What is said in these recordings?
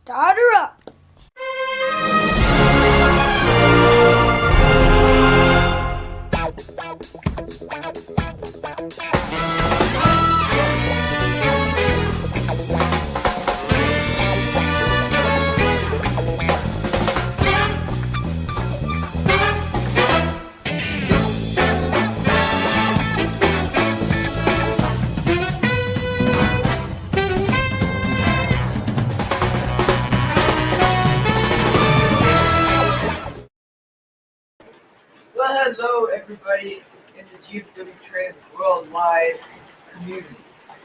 Start her up. Well, hello everybody in the GFW Trans worldwide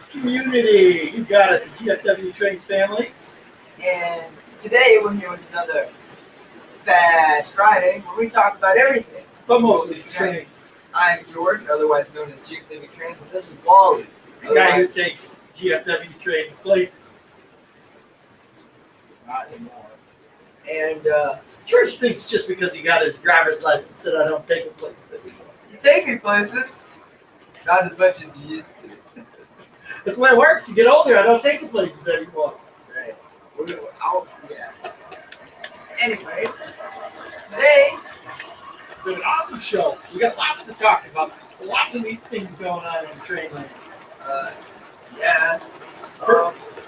community. You got it, the GFW Trains family. And today we're here with another Fast Friday where we talk about everything. But mostly trains. I'm George, otherwise known as GFW Trans, and this is Wally. The guy who takes GFW Trains places. Not anymore. And George thinks just because he got his driver's license that I don't take him places anymore. you take me places, not as much as you used to. That's the way it works. You get older, I don't take you places anymore. Right. Yeah. Anyways, today We have an awesome show. We got lots to talk about. Lots of neat things going on in train land. yeah.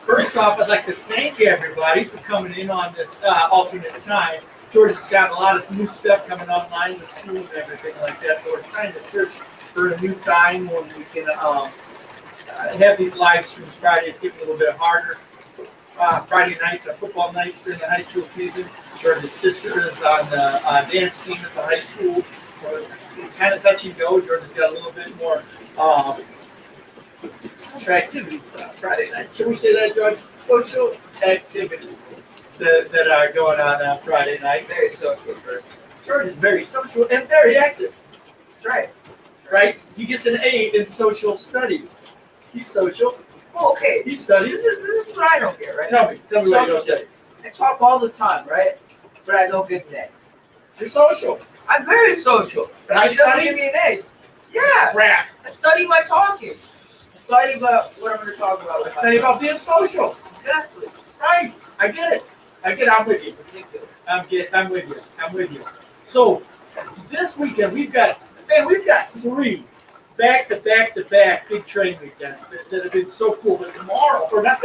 First off, I'd like to thank everybody for coming in on this alternate time. George has got a lot of new stuff coming online with school and everything like that, so we're trying to search for a new time when we can have these live streams. Fridays getting a little bit harder. Friday nights are football nights during the high school season. George's sister is on the dance team at the high school, so it's kind of touch and go. George has got a little bit more social activities on Friday night. Should we say that, George? Social activities that are going on Friday night. Very social person. George is very social and very active. That's right. Right? He gets an A in social studies. He's social. Well, okay. He studies. This is what I don't get, right? Tell me what Social you don't get. I talk all the time, right? But I don't get an A. You're social. I'm very social. And I She doesn't study? give me an A. Yeah. Crap. I study by talking. I study about what I'm going to talk about. I study about being social. Exactly. Right. I get it. I'm with you. Ridiculous. I'm with you. So this weekend we've got three back-to-back big train weekends that have been so cool. But tomorrow, or not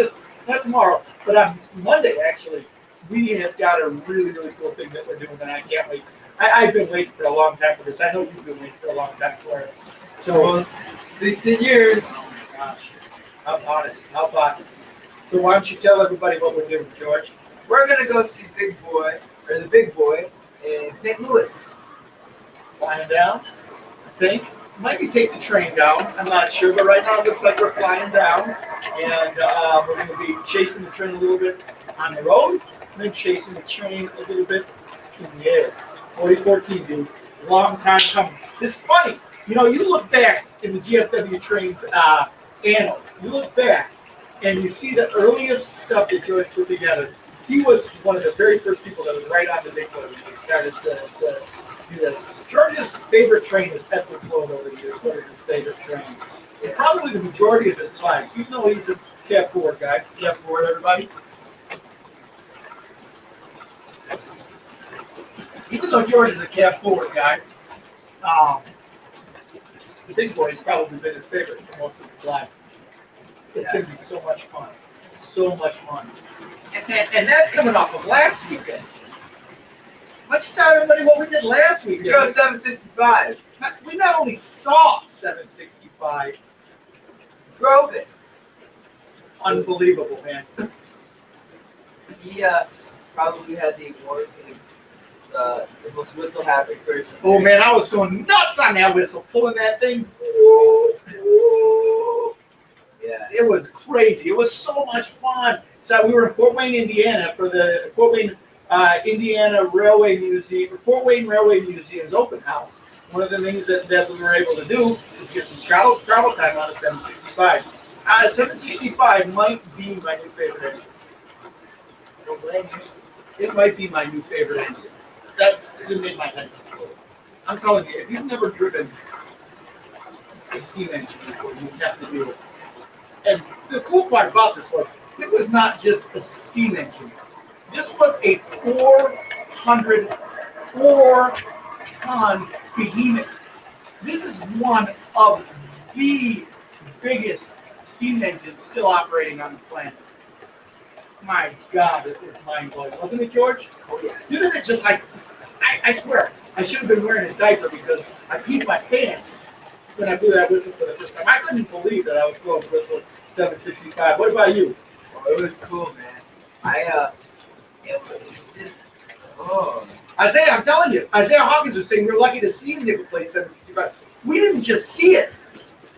tomorrow, but on Monday actually, we have got a really cool thing that we're doing, and I can't wait. I've been waiting for a long time for this. I know you've been waiting for a long time for it. So Almost 16 years. gosh, how about it? So why don't you tell everybody what we're doing, George? We're going to go see the big boy in St. Louis. Flying down, I think. Might be take the train down. I'm not sure, but right now it looks like we're flying down, and we're going to be chasing the train a little bit on the road, and then chasing the train a little bit in the air. 4014, dude. Long time coming. It's funny. You know, you look back in the GFW Trains annals. You look back, and you see the earliest stuff that George put together. He was one of the very first people that was right on the big board when he started to do this. George's favorite train is Edward Float over the years. What is his favorite train? And probably the majority of his life, even though he's a cab forward guy. Cab forward, everybody. Even though George is a cab forward guy, the big boy has probably been his favorite for most of his life. It's going to be so much fun. So much fun. And that's coming off of last weekend. Why don't you tell everybody what we did last weekend? Joe 765. We not only saw 765, Drove it. unbelievable, man. He probably had the award for the most whistle-happy person. Oh, man, I was going nuts on that whistle, pulling that thing. Woo, woo. Yeah. It was crazy. It was so much fun. So we were in Fort Wayne, Indiana for the Fort Wayne, Indiana Railway Museum, Fort Wayne Railway Museum's open house. One of the things that we were able to do is get some travel time on a 765. 765 might be my new favorite engine. Don't blame you. It might be my new favorite engine. That made my head explode. I'm telling you, if you've never driven a steam engine before, you have to do it. And the cool part about this was, it was not just a steam engine. This was a 404-ton behemoth. This is one of the biggest steam engines still operating on the planet. My God, it was mind-blowing. Wasn't it, George? Oh, yeah. Didn't it just like, I swear, I should have been wearing a diaper because I peed my pants when I blew that whistle for the first time. I couldn't believe that I was blowing whistle 765. What about you? Oh, it was cool, man. It was just, oh. Isaiah, I'm telling you, Isaiah Hawkins was saying we're lucky to see a nickel plate 765. We didn't just see it,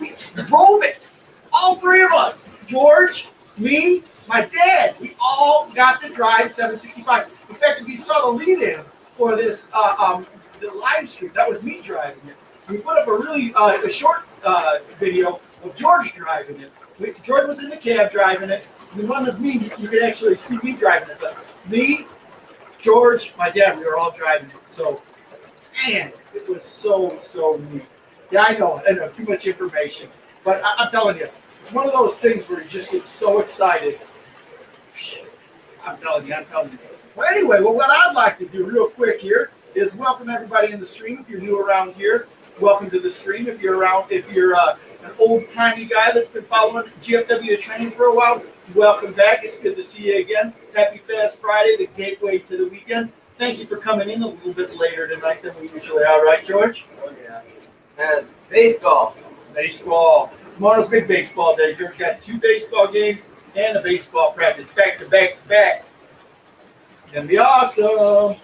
we drove it. All three of us, George, me, my dad, we all got to drive 765. In fact, if you saw the lead-in for this the live stream, that was me driving it. We put up a really a short video of George driving it. George was in the cab driving it. The one of me, you could actually see me driving it. But me, George, my dad, we were all driving it. So, man, it was so neat. Yeah, I know, too much information. But I'm telling you, it's one of those things where you just get so excited. I'm telling you. Well, anyway, what I'd like to do real quick here is welcome everybody in the stream. If you're new around here, welcome to the stream. If you're an old-timey guy that's been following GFW trains for a while, welcome back. It's good to see you again. Happy Fast Friday, the gateway to the weekend. Thank you for coming in a little bit later tonight than we usually are, right, George? Oh, yeah. And baseball. Tomorrow's big baseball day. George got 2 baseball games and a baseball practice back to back. Gonna be awesome.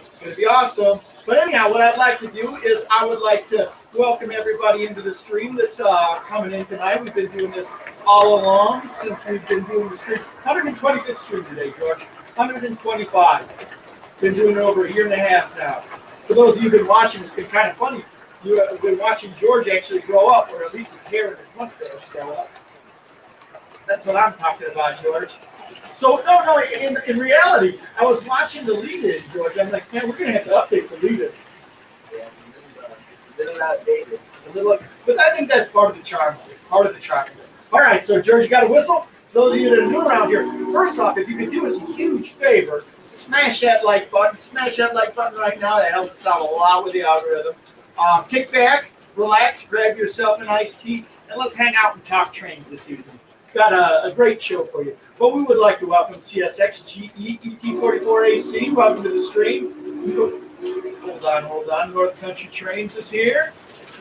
But anyhow, what I'd like to do is I would like to welcome everybody into the stream that's coming in tonight. We've been doing this all along since we've been doing the stream. 125th stream today, George. 125. Been doing it over a year and a half now. For those of you who've been watching, it's been kind of funny. You have been watching George actually grow up, or at least his hair and his mustache grow up. That's what I'm talking about, George. So, no, in reality, I was watching the lead-in, George. I'm like, man, we're going to have to update the lead-in. Yeah, it's a little outdated. But I think that's part of the charm. All right, so, George, you got a whistle? Those of you that are new around here, first off, if you could do us a huge favor, smash that like button. Smash that like button right now. That helps us out a lot with the algorithm. Kick back, relax, grab yourself an iced tea, and let's hang out and talk trains this evening. Got a great show for you. But we would like to welcome CSX GE ET44AC. Welcome to the stream. Hold on. North Country Trains is here,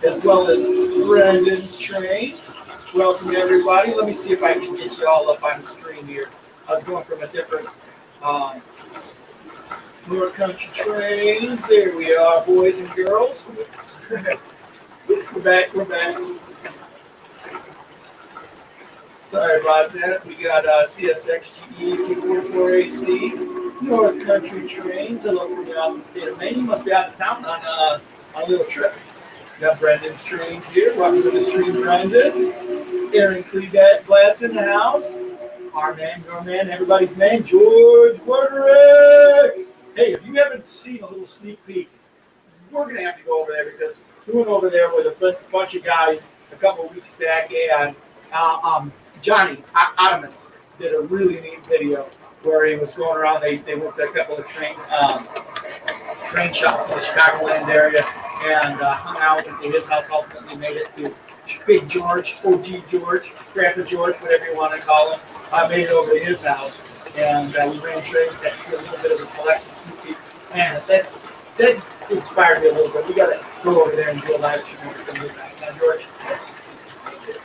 as well as Brendan's Trains. Welcome, everybody. Let me see if I can get you all up on the screen here. I was going from a different North Country Trains. There we are, boys and girls. We're back. Sorry about that. We got CSX GE 244AC, North Country Trains. Hello from the awesome state of Maine. You must be out of town on a little trip. We got Brendan's Trains here. Welcome to the stream, Brendan. Aaron Kleeblatt's in the house. Our man, your man, everybody's man, George Woodrick. Hey, if you haven't seen a little sneak peek, we're going to have to go over there because we went over there with a bunch of guys a couple of weeks back, and Johnny Ottomus did a really neat video where he was going around. They went to a couple of train shops in the Chicagoland area and hung out at his house. Ultimately made it to Big George, OG George, Grandpa George, whatever you want to call him. Made it over to his house, and we ran trains. Got to see a little bit of his collection sneak peek. Man, that inspired me a little bit. We got to go over there and do a live stream from his house. Now, George.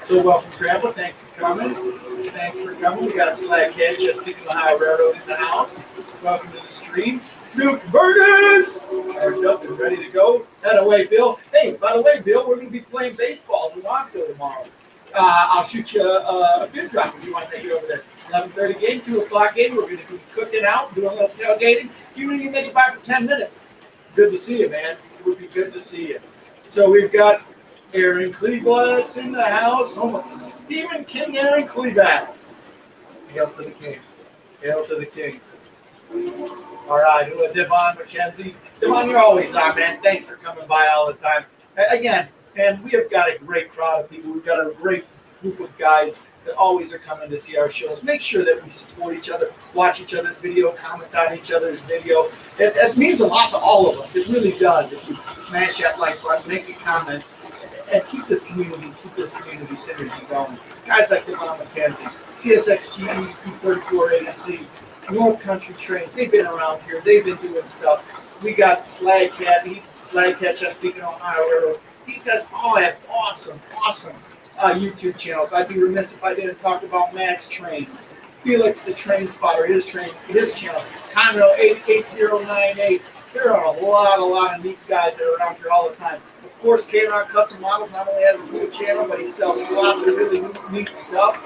So welcome, Grandpa. Thanks for coming. We got a Slackhead, Chesapeake, Ohio Railroad in the house. Welcome to the stream. Luke Burgess! Charged up and ready to go. That away, Bill. Hey, by the way, Bill, we're going to be playing baseball in Moscow tomorrow. I'll shoot you a bid drop if you want to take it over there. 11:30 game, 2 o'clock game. We're going to be cooking out, doing a little tailgating. Even if you make it by for 10 minutes. Good to see you, man. It would be good to see you. So we've got Aaron Kleeblatt's in the house. Home of Stephen King, Aaron Kleeblatt. Hail to the king. Hail to the king. All right, Devon McKenzie. Devon, you're always on, man. Thanks for coming by all the time. Again, and we have got a great crowd of people. We've got a great group of guys that always are coming to see our shows. Make sure that we support each other, watch each other's video, comment on each other's video. It means a lot to all of us. It really does. If you smash that like button, make a comment, and keep this community synergy going. Guys like Devon McKenzie, CSXGE, T34AC, North Country Trains, they've been around here. They've been doing stuff. We got Slagcat, Chesapeake and Ohio Railroad. These guys all have awesome YouTube channels. I'd be remiss if I didn't talk about Matt's Trains. Felix the Train Spotter, his channel, Conrail 88098. There are a lot of neat guys that are around here all the time. Of course, K&R Custom Models not only has a cool channel, but he sells lots of really neat stuff.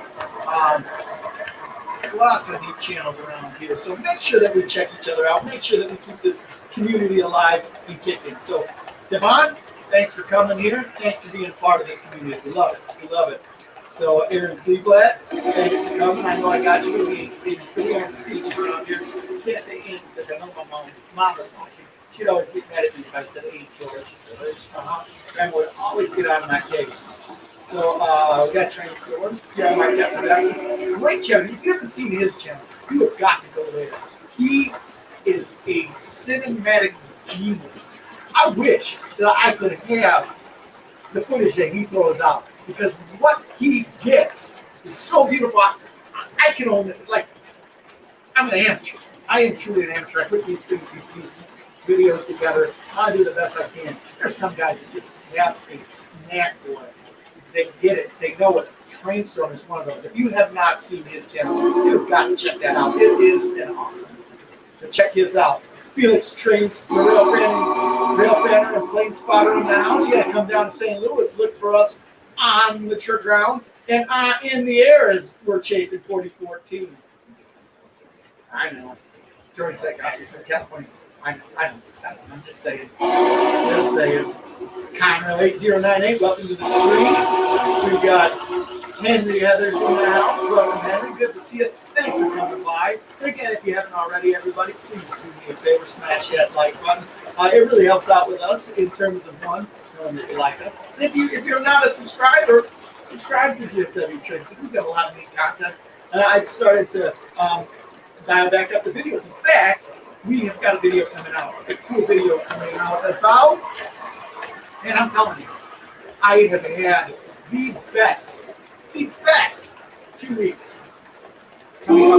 Lots of neat channels around here. So make sure that we check each other out. Make sure that we keep this community alive and kicking. So, Devon, thanks for coming here. Thanks for being a part of this community. We love it. So, Aaron Cleveland, thanks for coming. I know I got you. We ain't pretty on the stage around here. You can't say Aunt because I know my mom was watching. She'd always get mad at me if I said Aunt George. And would always get out of my case. So, we got Train Storm. Yeah, Mike got production. Great channel. If you haven't seen his channel, you have got to go there. He is a cinematic genius. I wish that I could have the footage that he throws out, because what he gets is so beautiful. I can only, I'm an amateur. I am truly an amateur. I put these videos together. I do the best I can. There's some guys that just have a knack for it. They get it. They know it. Trainstorm is one of those. If you have not seen his channel, you've got to check that out. It is an awesome. So check his out. Felix Trains, the rail fanner and plane spotter in the house. You got to come down to St. Louis. Look for us on the trick ground and in the air as we're chasing 4014. I know. George said, guys, from California. I don't. I'm just saying. Conrail 8098, welcome to the stream. We've got Henry Heathers in the house. Welcome, Henry. Good to see you. Thanks for coming by. And again, if you haven't already, everybody, please do me a favor, smash that like button. It really helps out with us in terms of knowing that you like us. And if you're not a subscriber, subscribe to GFW Trace. We've got a lot of neat content. And I've started to dial back up the videos. In fact, we have got a video coming out, a cool video coming out about, and I'm telling you, I have had the best 2 weeks coming up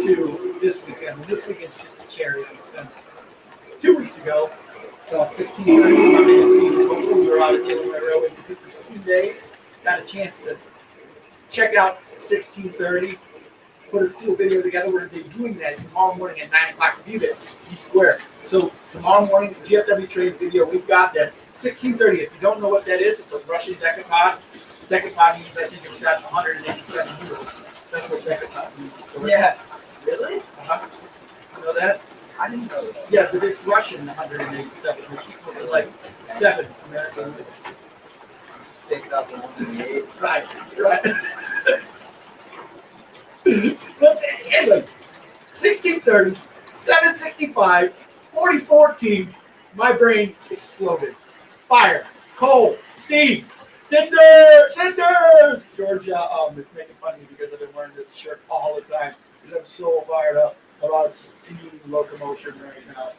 to this weekend. This weekend's just a cherry on the center. 2 weeks ago, saw 1630 Monday and Steve. We were out at the Illinois Railway Museum for 2 days. Got a chance to check out 1630. Put a cool video together. We're going to be doing that tomorrow morning at 9 o'clock. Be there, be square. So tomorrow morning, GFW Trains video, we've got that 1630. If you don't know what that is, it's a Russian decapod. Decapod means I think it's got 187 wheels. That's what decapod means. So Yeah. Really? You know that? I didn't know that. Yeah, but it's Russian 187, which equals to like 7 American units. Takes out the 188. Right. But anyway, 1630, 765, 4014, my brain exploded. Fire, coal, steam, cinders! Georgia is making fun of me because I've been wearing this shirt all the time because I'm so fired up about steam locomotion right now.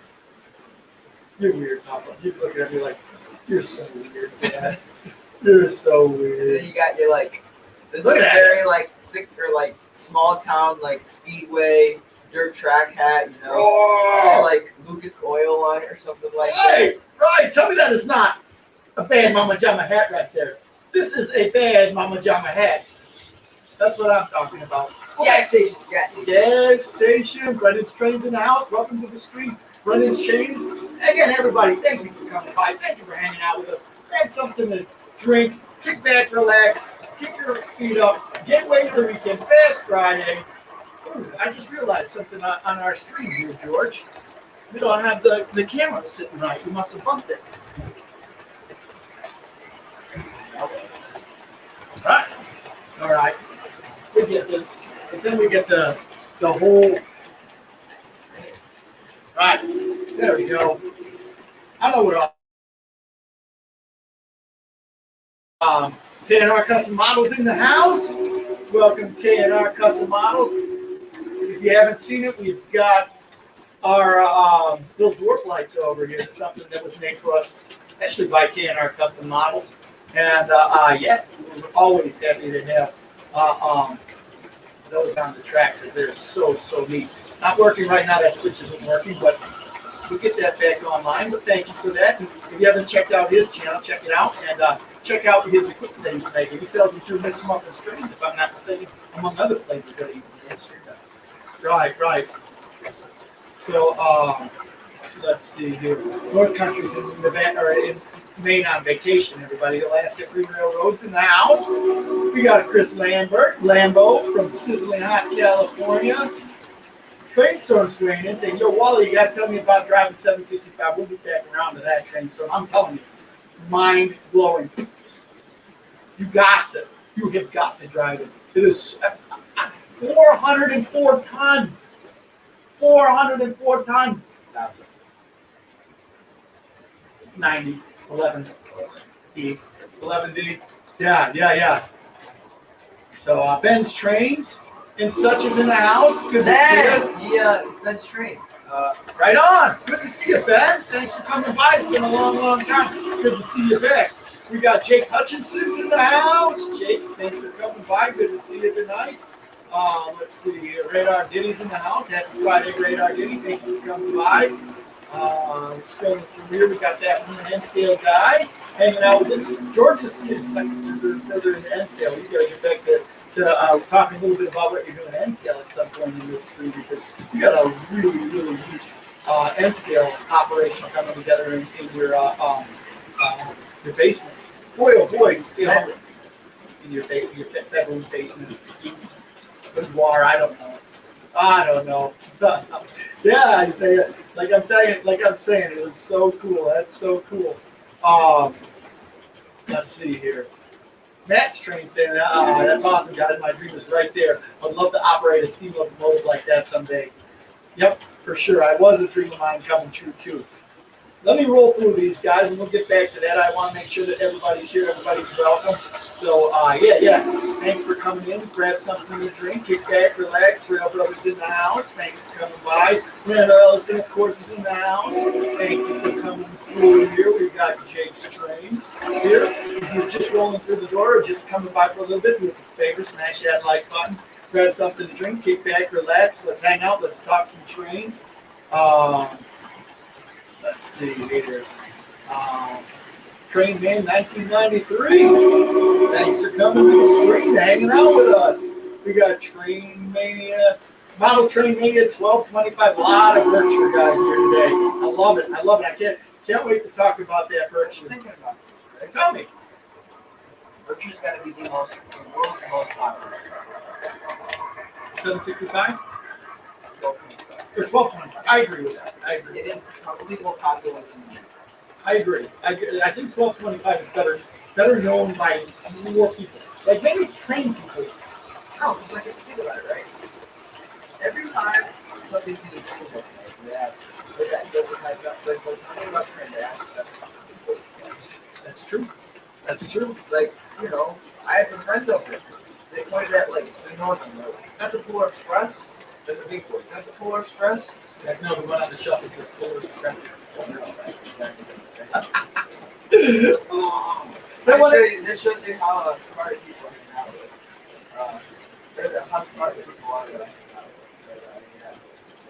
You're weird, Papa. You're looking at me like, you're so weird, Dad. You're so weird. Then you got your this Look is a at very sick or small town speedway dirt track hat, you know. Oh. Say, Lucas Oil on it or something like Hey, right. Tell me that is not a bad Mama Jama hat right there. This is a bad Mama Jama hat. That's what I'm talking about. that. Gas station, Gas station. Brennan's Trains in the house. Welcome to the stream. Brennan's Train. Again, everybody, thank you for coming by. Thank you for hanging out with us. Grab something to drink. Kick back, relax. Kick your feet up. Get ready for the weekend. Fast Friday. Ooh, I just realized something on our stream here, George. We don't have the camera sitting right. We must have bumped it. All right. We get this. But then we get the whole. Right. There we go. I know we're all. K&R Custom Models in the house. welcome K&R Custom Models. If you haven't seen it, we've got our little dwarf lights over here. It's something that was made for us, especially by K&R Custom Models. And yeah, we're always happy to have those on the track because they're so neat. Not working right now, that switch isn't working, but we'll get that back online. But thank you for that. And if you haven't checked out his channel, check it out and check out his equipment that he's making. He sells them through Mr. Muffin's Stream, if I'm not mistaken, among other places that he does. Right. So let's see here. North Country's in Nevada, or in Maine on vacation, everybody. Alaska Free Railroads in the house. We got Chris Lambo from Sizzling Hot, California. Trainstorm's going in saying, yo, Wally, you got to tell me about driving 765. We'll get back around to that Trainstorm. I'm telling you, mind blowing. You have got to drive it. It is 404 tons. 404 tons. 90, 11, D, 11D. Yeah. So Ben's Trains and such is in the house. Good to see you. Yeah, Ben's Trains. Right on. Good to see you, Ben. Thanks for coming by. It's been a long time. Good to see you back. We got Jake Hutchinson in the house. Jake, thanks for coming by. Good to see you tonight. Let's see. Radar Diddy's in the house. Happy Friday, Radar Diddy. Thank you for coming by. Scrolling through here, we got that end scale guy hanging out with us. George's further in the end scale. We got to get back to talking a little bit about what you're doing end scale at some point in this stream because you got a really neat end scale operation coming together in your basement. Boy, oh boy, you know, in your bedroom basement, boudoir. I don't know. Yeah, I say it like I'm saying. It was so cool. That's so cool. Let's see here. Matt's Train saying, that's awesome, guys. My dream is right there. I'd love to operate a steam locomotive like that someday. Yep, for sure. I was a dream of mine coming true, too. Let me roll through these, guys, and we'll get back to that. I want to make sure that everybody's here. Everybody's welcome. So, yeah. Thanks for coming in. Grab something to drink. Kick back, relax. Rail Brothers in the house. Thanks for coming by. Randall Ellison, of course, is in the house. Thank you for coming through here. We've got Jake's Trains here. If you're just rolling through the door or just coming by for a little bit, do us a favor. Smash that like button. Grab something to drink. Kick back, relax. Let's hang out. Let's talk some trains. Let's see here. Train Man 1993. Thanks for coming to the stream, hanging out with us. We got Train Mania, Model Train Mania 1225. A lot of Berkshire guys here today. I love it. I can't wait to talk about that Berkshire. Thinking about it. Tell me. Berkshire's got to be the world's most popular. 765? Or 1225. I agree with that. It is probably more popular than that. I agree. I think 1225 is better known by more people. Like maybe train people. No, because like if you think about it, right? Every time somebody sees a single book, they ask, That's true. Like, you know, I had some friends over there. They pointed at like the northern road. Is that the Polar Express? That's the big boy. Is that the Polar Express? Like, no, the one on the shelf is just Polar Express. That shows you how smart people hang out with. How smart people are.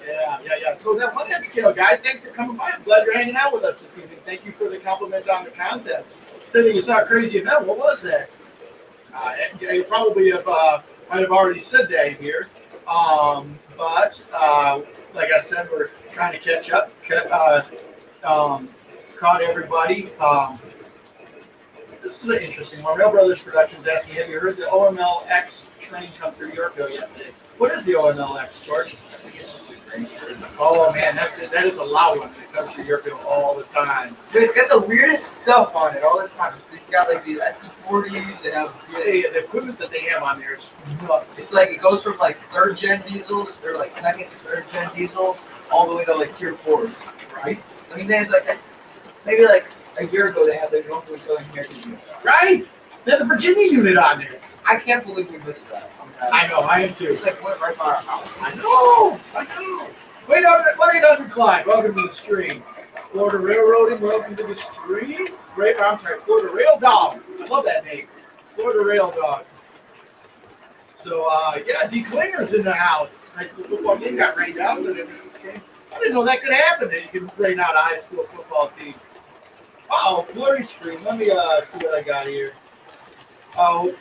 Yeah. So that one end scale guy, thanks for coming by. I'm glad you're hanging out with us this evening. Thank you for the compliment on the content. Said that you saw a crazy event. What was that? You probably might have already said that here. But like I said, we're trying to catch up. Caught everybody. This is an interesting one. Rail Brothers Productions asking, have you heard the OMLX train come through Yorkville yet today? What is the OMLX, George? Oh man, that's it. That is a loud one that comes through Yorkville all the time. Dude, it's got the weirdest stuff on it all the time. It's got like these SD40s. They have the equipment that they have on there is nuts. It's like it goes from like third gen diesels, or like second to third gen diesels, all the way to like tier 4s. Right? I mean, they had like maybe like a year ago they had their Northwest Southern American unit. Right? They had the Virginia unit on there. I can't believe we missed that. I know, I am too. It's like went right by our house. I know. Wait, 1-800 Clyde. Welcome to the stream. Florida Railroading. Welcome to the stream. I'm sorry, Florida Rail Dog. I love that name. Florida Rail Dog. So yeah, D Klinger's in the house. High school football team got rained out, so they missed this game. I didn't know that could happen. That you can rain out a high school football team. Oh, blurry screen. Let me see what I got here. Oh,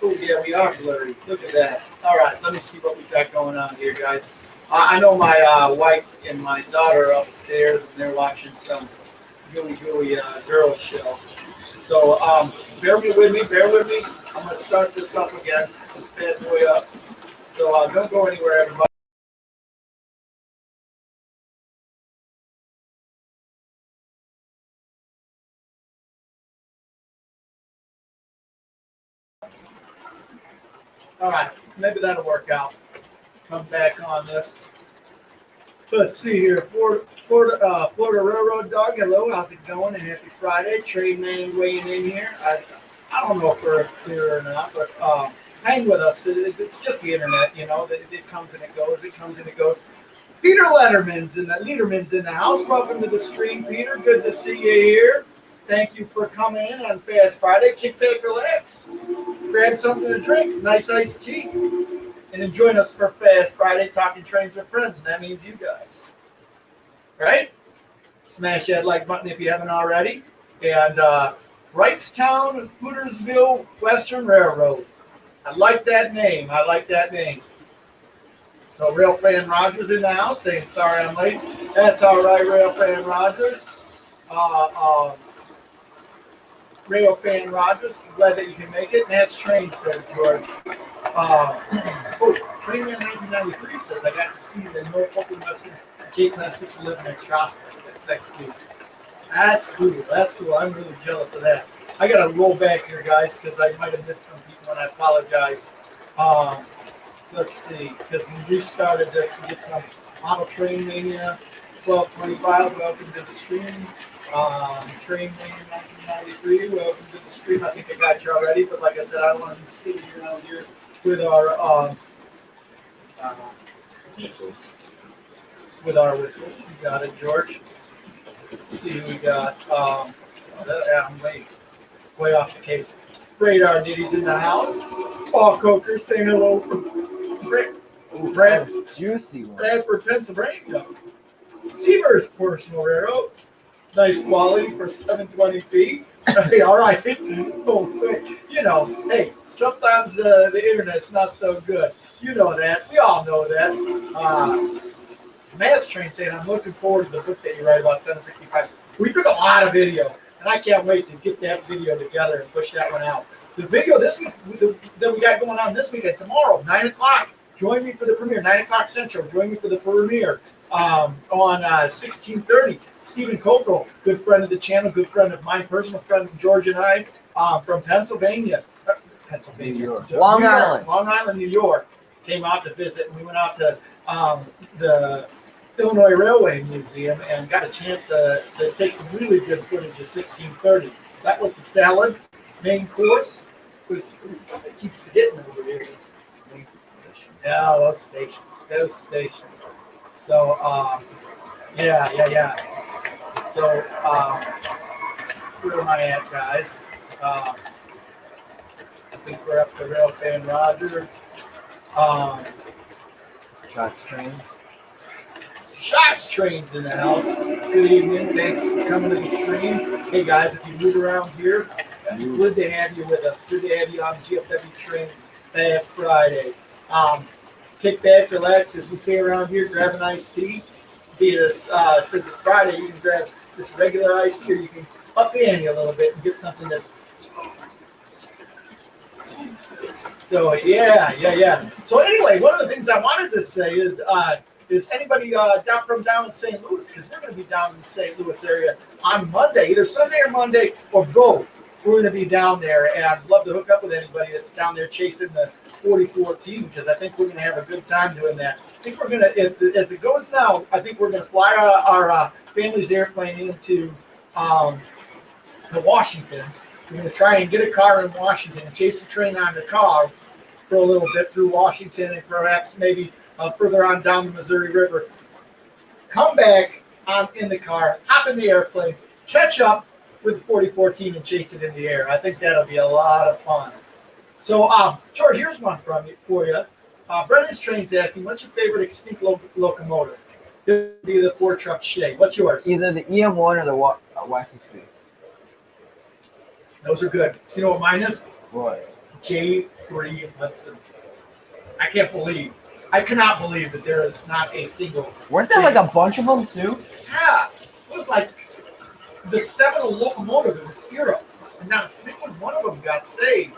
yeah, we are blurry. Look at that. All right, let me see what we got going on here, guys. I know my wife and my daughter are upstairs, and they're watching some gooey girl show. So bear with me. I'm going to start this up again. This bad boy up. So don't go anywhere, everybody. All right, maybe that'll work out. Come back on this. Let's see here. Florida Railroad Dog. Hello, how's it going? And happy Friday. Trade man weighing in here. I don't know if we're clear or not, but hang with us. It's just the internet, you know. It comes and it goes. It comes and it goes. Peter Lederman's in the house. Welcome to the stream, Peter. Good to see you here. Thank you for coming in on Fast Friday. Kick back, relax. Grab something to drink. Nice iced tea. And join us for Fast Friday, talking trains with friends. And that means you guys. Right? Smash that like button if you haven't already. And Wrightstown, Hootersville, Western Railroad. I like that name. So Rail Fan Rogers in the house saying, sorry I'm late. That's all right, Rail Fan Rogers. Rail Fan Rogers, glad that you can make it. That's Train, says George. Trainman 1993 says, I got to see the Norfolk and Western J-Class 611 at Strasburg next week. That's cool. I'm really jealous of that. I got to roll back here, guys, because I might have missed some people, and I apologize. Let's see, because we restarted this to get some Model Train Mania 1225. Welcome to the stream. Train Mania 1993. Welcome to the stream. I think I got you already, but like I said, I want to be sitting around here with our whistles. With our whistles. You got it, George. Let's see who we got. I'm way off the case. Radar Diddy's in the house. Paul Coker saying hello from Juicy one. Bradford, Pennsylvania. Seaver's personal railroad. Nice quality for 720 feet. Hey, all right. You know, hey, sometimes the internet's not so good. You know that. We all know that. Matt's Train saying, I'm looking forward to the book that you write about 765. We took a lot of video, and I can't wait to get that video together and push that one out. The video this week that we got going on this weekend, tomorrow, 9 o'clock. Join me for the premiere, 9 o'clock Central. Join me for the premiere on 1630. Stephen Cockrell, good friend of the channel, good friend of mine, personal friend of George and I, from Pennsylvania. New York. Long Island, New York. Came out to visit, and we went out to the Illinois Railway Museum and got a chance to take some really good footage of 1630. That was the salad main course. It was something that keeps getting over here. Yeah, those stations. So, yeah. So, where am I at, guys? I think we're up to Rail Fan Roger. Shots Trains in the house. Good evening. Thanks for coming to the stream. Hey, guys, if you move around here, good to have you with us. Good to have you on GFW Trains Fast Friday. Kick back, relax, as we say around here, grab an iced tea. Since it's Friday, you can grab this regular iced tea, or you can up the ante a little bit and get something that's so yeah. So anyway, one of the things I wanted to say is anybody down in St. Louis? Because we're going to be down in the St. Louis area on Monday, either Sunday or Monday, or both. We're going to be down there, and I'd love to hook up with anybody that's down there chasing the 4014, because I think we're going to have a good time doing that. I think we're going to, as it goes now, I think we're going to fly our family's airplane into to Washington, We're going to try and get a car in Washington and chase the train on the car for a little bit through Washington and perhaps maybe further on down the Missouri River. Come back in the car, hop in the airplane, catch up with 4014 and chase it in the air. I think that'll be a lot of fun. So, George, here's one for you. Brendan's Train's asking, what's your favorite extinct locomotive? It'll be the Ford Truck Shay. What's yours? Either the EM1 or the Y6B. Those are good. You know what mine is? What? J3 Hudson. I cannot believe that there is not a single. Weren't there like a bunch of them too? Yeah, it was like the seminal locomotive of its era, and not a single one of them got saved.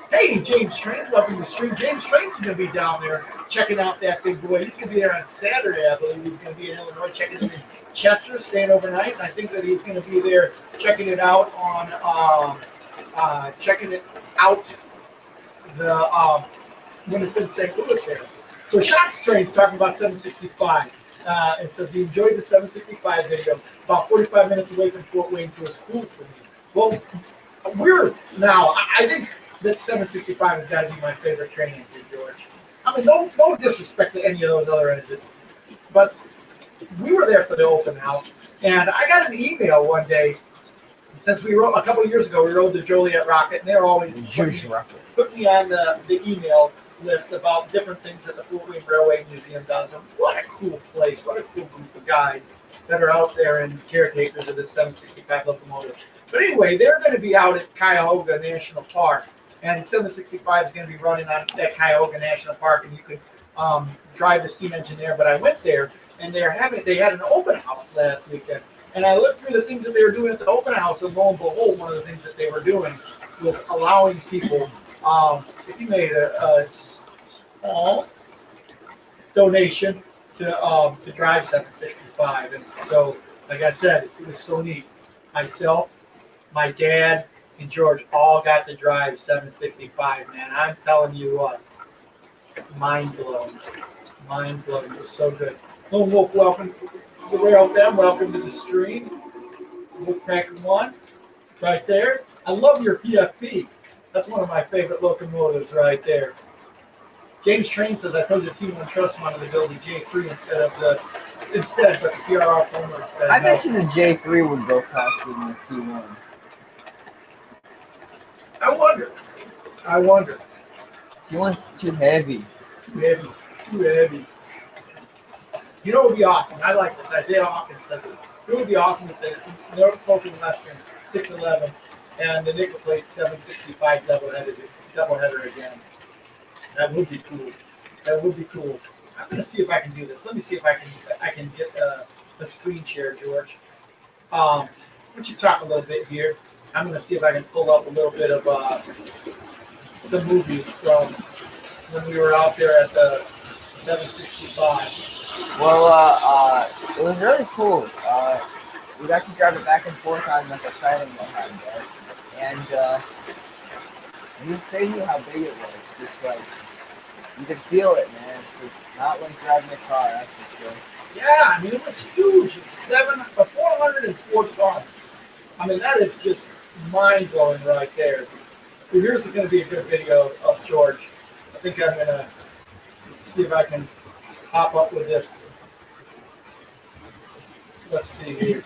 Hey, James Trains, welcome to the stream. James Trains is going to be down there checking out that big boy. He's going to be there on Saturday, I believe. He's going to be in Illinois checking it in Chester, staying overnight, and I think that he's going to be there checking it out on when it's in St. Louis there. So Shots Train's talking about 765. It says he enjoyed the 765 video, about 45 minutes away from Fort Wayne, so it's cool for me. Well, I think that 765 has got to be my favorite train engine, George. I mean, no disrespect to any of those other engines, but we were there for the open house, and I got an email one day, since a couple of years ago, we rode the Joliet Rocket, and they're always put me on the email list about different things that the Fort Wayne Railway Museum does. And what a cool place, what a cool group of guys that are out there and caretakers of this 765 locomotive. But anyway, they're going to be out at Cuyahoga National Park, and 765 is going to be running on that Cuyahoga National Park, and you could drive the steam engine there. But I went there, and they had an open house last weekend, and I looked through the things that they were doing at the open house, and lo and behold, one of the things that they were doing was allowing people, if you made a small donation to drive 765. And so, like I said, it was so neat. Myself, my dad, and George all got to drive 765, man. I'm telling you what, mind blown. It was so good. Lone Wolf, welcome. Welcome to the stream. Wolfpack 1, right there. I love your PFP. That's one of my favorite locomotives right there. James Train says, I told you T1 Trust wanted to build the J3 but the PRR Fulmer said I bet you the J3 would go faster than the T1. I wonder. T1's too heavy. Too heavy. You know what would be awesome? I like this. Isaiah Hawkins says it. It would be awesome if the Norfolk and Western 611 and the nickel plate 765 doubleheader again. That would be cool. I'm gonna see if I can do this. Let me see if I can get a screen share, George. Why don't you talk a little bit here? I'm gonna see if I can pull up a little bit of some movies from when we were out there at the 765. Well, it was really cool. We got to drive it back and forth on like a siding behind there, and it was crazy how big it was. Just like you could feel it, man. It's not like driving a car, that's for sure. Yeah, I mean it was huge. It's 404 tons. I mean that is just mind blowing right there. So here's going to be a good video of George. I think I'm going to see if I can pop up with this. Let's see here.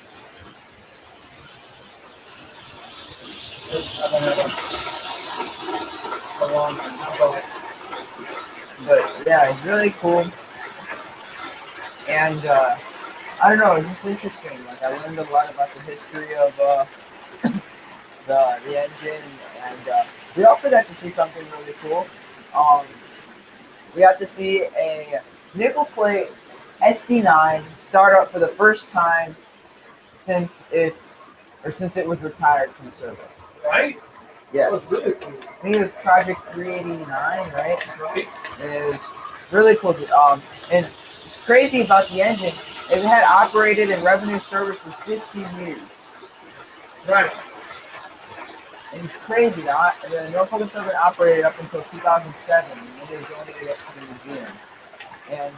I don't have a long one. But yeah, it's really cool. And I don't know, it's just interesting. Like I learned a lot about the history of the engine, and we also got to see something really cool. We got to see a nickel plate SD9 start up for the first time since it was retired from service. Right? Yeah. That was really cool. I think it was Project 389, right? Right. It was really cool. And it's crazy about the engine. It had operated in revenue service for 15 years. Right. And it's crazy. The Norfolk and Southern operated up until 2007, and then they donated it to the museum. And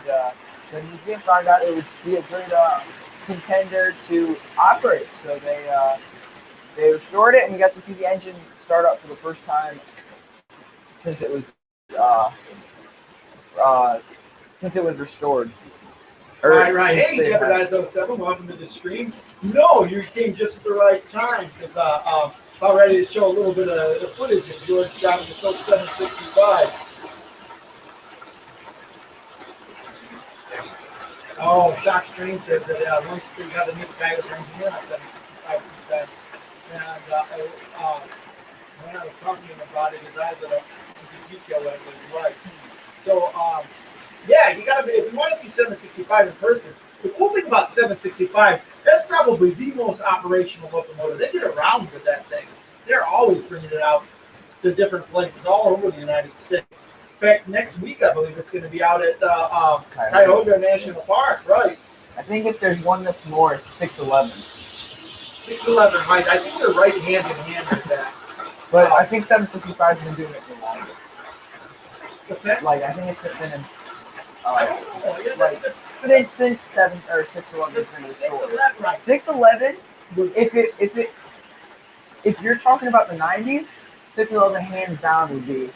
the museum found out it would be a good contender to operate, so they restored it, and we got to see the engine start up for the first time since it was uh, uh, restored. Right. Hey, Jeopardize 07, welcome to the stream. No, you came just at the right time because about ready to show a little bit of the footage of George driving the Silk 765. Oh, Shock Stream says that once you got to meet the guy with the engineer on 765. And when I was talking to him about it, his eyes at a detail that was right. So, yeah, you gotta. If you want to see 765 in person, the cool thing about 765, that's probably the most operational locomotive. They get around with that thing. They're always bringing it out to different places all over the United States. In fact, next week I believe it's going to be out at Cuyahoga National Park, right? I think if there's one that's more, it's 611. 611, right? I think they're right hand in hand with that. But I think 765 has been doing it for longer. What's that? Like, I think it's been in. I don't know. Yeah, Like, since 7 or 611 has been restored. 611, right? 611. Was, If you're talking about the 90s, 611 hands down would be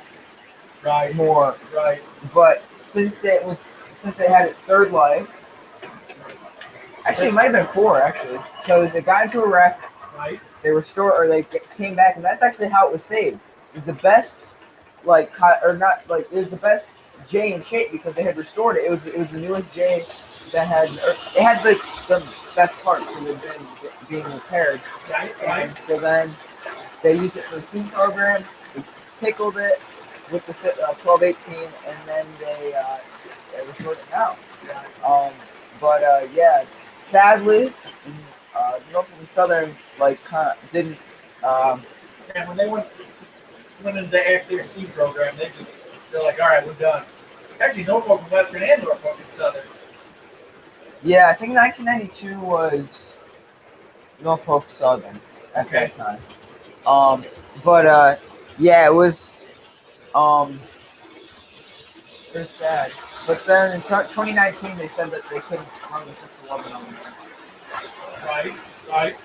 right, more. right. But since it had its third life, actually it might have been 4 actually, because it got into a wreck. Right. They restored, or they came back, and that's actually how it was saved. It was the best, it was the best J in shape because they had restored it. It was the newest J that had, it had the best parts that had been being repaired. Right. And so then they used it for the steam program. They pickled it with the 1218, and then they restored it now. Yeah, sadly, Norfolk and Southern didn't. And when they went into the Axial Steam program, they're like, all right, we're done. Actually, Norfolk and Western and Norfolk and Southern. Yeah, I think 1992 was Norfolk Southern at that time. Yeah, it was sad. But then in 2019, they said that they couldn't run the 611 on there. Right.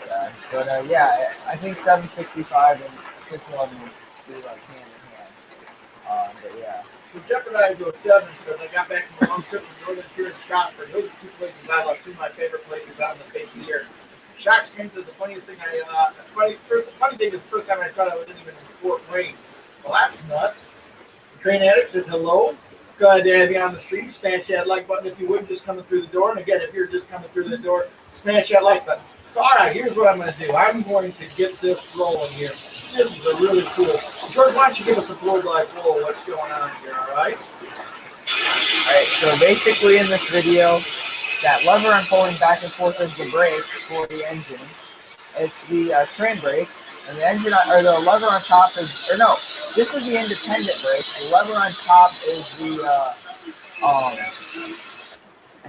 Sad. But yeah, I think 765 and 611 would be like hand in hand. But yeah. So Jeopardize 07 says, I got back from a long trip from Northern Pier and Strasburg. Those are 2 places I love, 2 of my favorite places out on the face of the earth. Shock Stream says the funniest thing the funny thing is the first time I saw it, I wasn't even in Fort Wayne. Well, that's nuts. Train Addict says hello. Glad to have you on the stream. Smash that like button if you would, just coming through the door. And again, if you're just coming through the door, smash that like button. So, all right, here's what I'm going to do. I'm going to get this rolling here. This is a really cool. George, why don't you give us a blow-by-blow of what's going on here, all right? All right, so basically in this video, that lever I'm pulling back and forth is the brake for the engine. It's the train brake, and the engine, or the lever on top is, or no, this is the independent brake. The lever on top is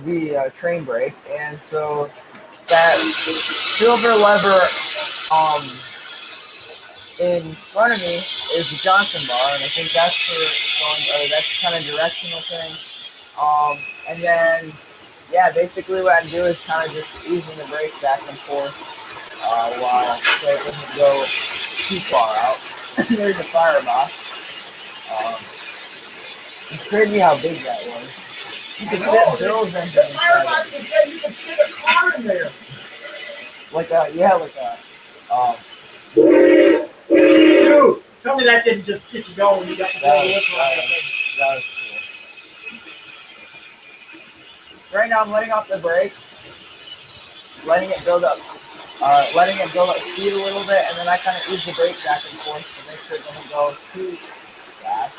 the train brake, and so that silver lever in front of me is the Johnson bar, and I think that's for going, or that's kind of directional thing. And then, yeah, basically what I do is kind of just easing the brakes back and forth so it doesn't go too far out. There's a firebox. It's crazy how big that was. You can fit Bill's engine inside. You can fit a car in there. Dude, tell me that didn't just get you going. You got the that was cool. Right now I'm letting off the brake, letting it build up speed a little bit, and then I kind of ease the brake back and forth to make sure it doesn't go too fast.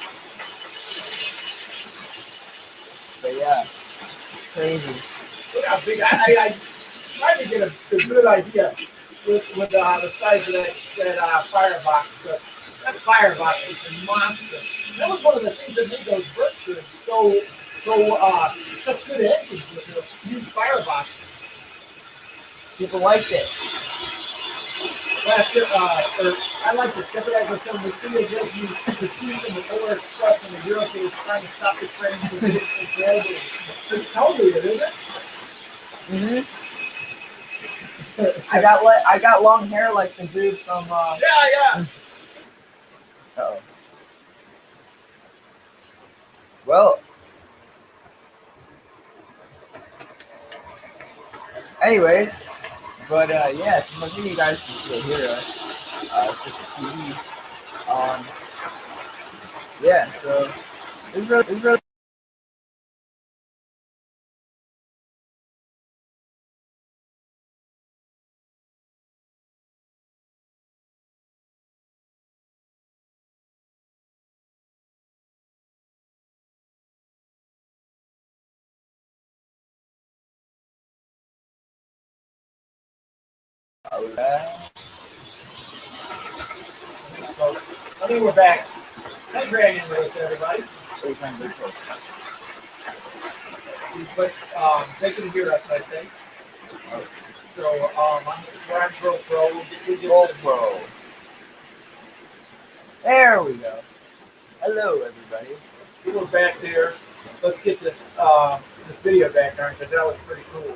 But yeah, crazy. Look how big. I tried to get a good idea with the size of that firebox. But that firebox is a monster. That was one of the things that made those Berkshires such good engines with the huge firebox. People liked it. I like the Jeopardize with some of the studio just use the scenes in the Polar Express and the Eurocase trying to stop the train from getting globally. It's totally it, isn't it? Mm-hmm. I got long hair like the dude from. Yeah. Oh. Well. Anyways, but yeah, so maybe you guys can still hear us. It's just the TV. Yeah. So it's really So I think we're back. Hi, Brandon, with everybody. But they can hear us, I think. So we're on GoPro. We'll get GoPro. There we go. Hello, everybody. So we're back there. Let's get this this video back on because that was pretty cool.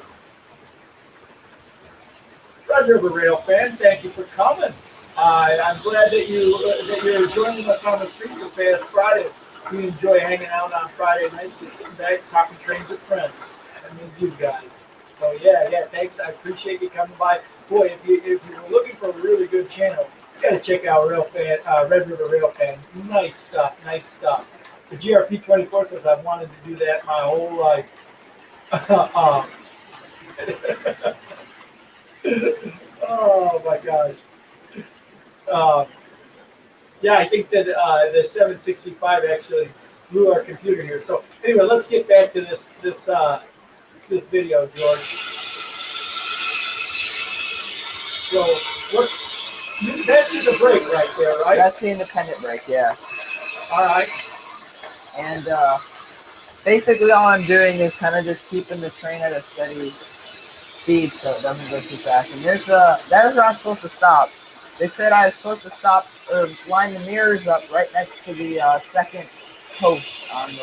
Red River Rail fan, thank you for coming. I'm glad that you're joining us on the street this past Friday. We enjoy hanging out on Friday nights, just sitting back, talking trains with friends. That means you guys. So yeah, thanks. I appreciate you coming by. Boy, if you're looking for a really good channel, you gotta check out Red River Rail Fan. Nice stuff. The GRP24 says I've wanted to do that my whole life. Oh my gosh. Yeah, I think that the 765 actually blew our computer here. So anyway, let's get back to this video, George. So that's just a break right there, right? That's the independent brake, yeah. All right. And basically all I'm doing is kind of just keeping the train at a steady speed so it doesn't go too fast. And that is where I'm supposed to stop. They said I was supposed to stop or line the mirrors up right next to the second post on the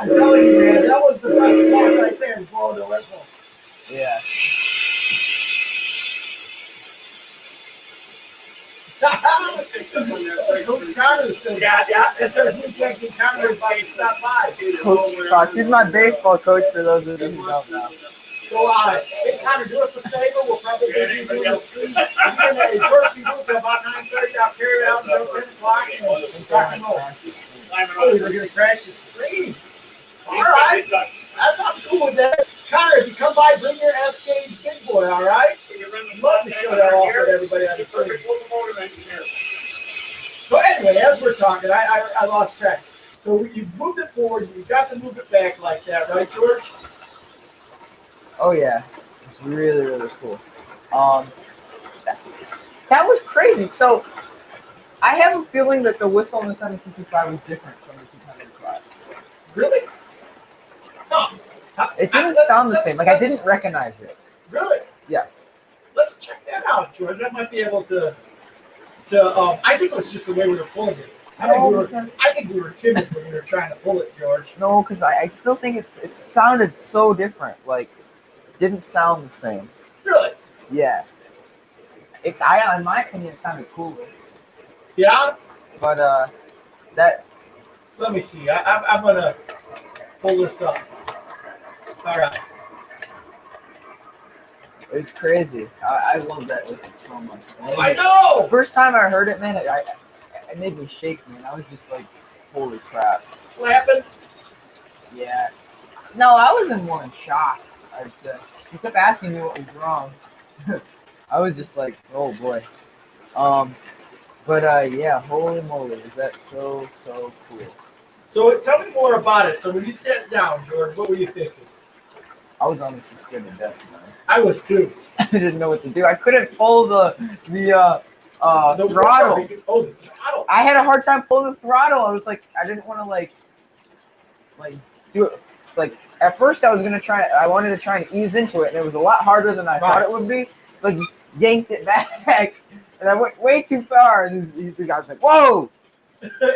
I'm telling you, man, that was the best part right there, blowing the whistle. Yeah. Yeah, that's our new second counter by stop by. Coach Fox. He's my baseball coach for those of you who don't know. So, hey, Connor, do us a favor. We'll probably be doing the stream. If first you do it about 9:30, I'll carry it out until 10 o'clock and rock and roll. Oh, you're going to crash the stream. All right. I'm cool with that. Connor, if you come by, bring your S-Gauge big boy, all right? Love to show that off with everybody on the stream. So anyway, as we're talking, I lost track. So you moved it forward. You got to move it back like that, right, George? Oh yeah, it's really really cool. That was crazy. So I have a feeling that the whistle on the 765 was different from the 200 slide. Really? Huh. It didn't sound the same. Like I didn't recognize it. Really? Yes. Let's check that out, George. I might be able to. I think it was just the way we were pulling it. I think we were timid when we were trying to pull it, George. No, because I still think it sounded so different. Like, it didn't sound the same. Really? Yeah. In my opinion, it sounded cooler. Yeah? But, that... Let me see. I'm going to pull this up. All right. It's crazy. I love that listen so much. I know! The first time I heard it, man, it made me shake, man. I was just like, holy crap. Flapping? Yeah. No, I wasn't more in shock. He kept asking me what was wrong. I was just like, oh boy. But yeah, holy moly, is that so cool. So tell me more about it. So when you sat down, George, what were you thinking? I was honestly scared to death, man. I was too. I didn't know what to do. I couldn't pull the throttle. Oh, the throttle. I had a hard time pulling the throttle. I was like, I didn't want to like do it. Like at first, I wanted to try and ease into it, and it was a lot harder than I thought it would be. So I just yanked it back, and I went way too far. And the guy's like, "Whoa!"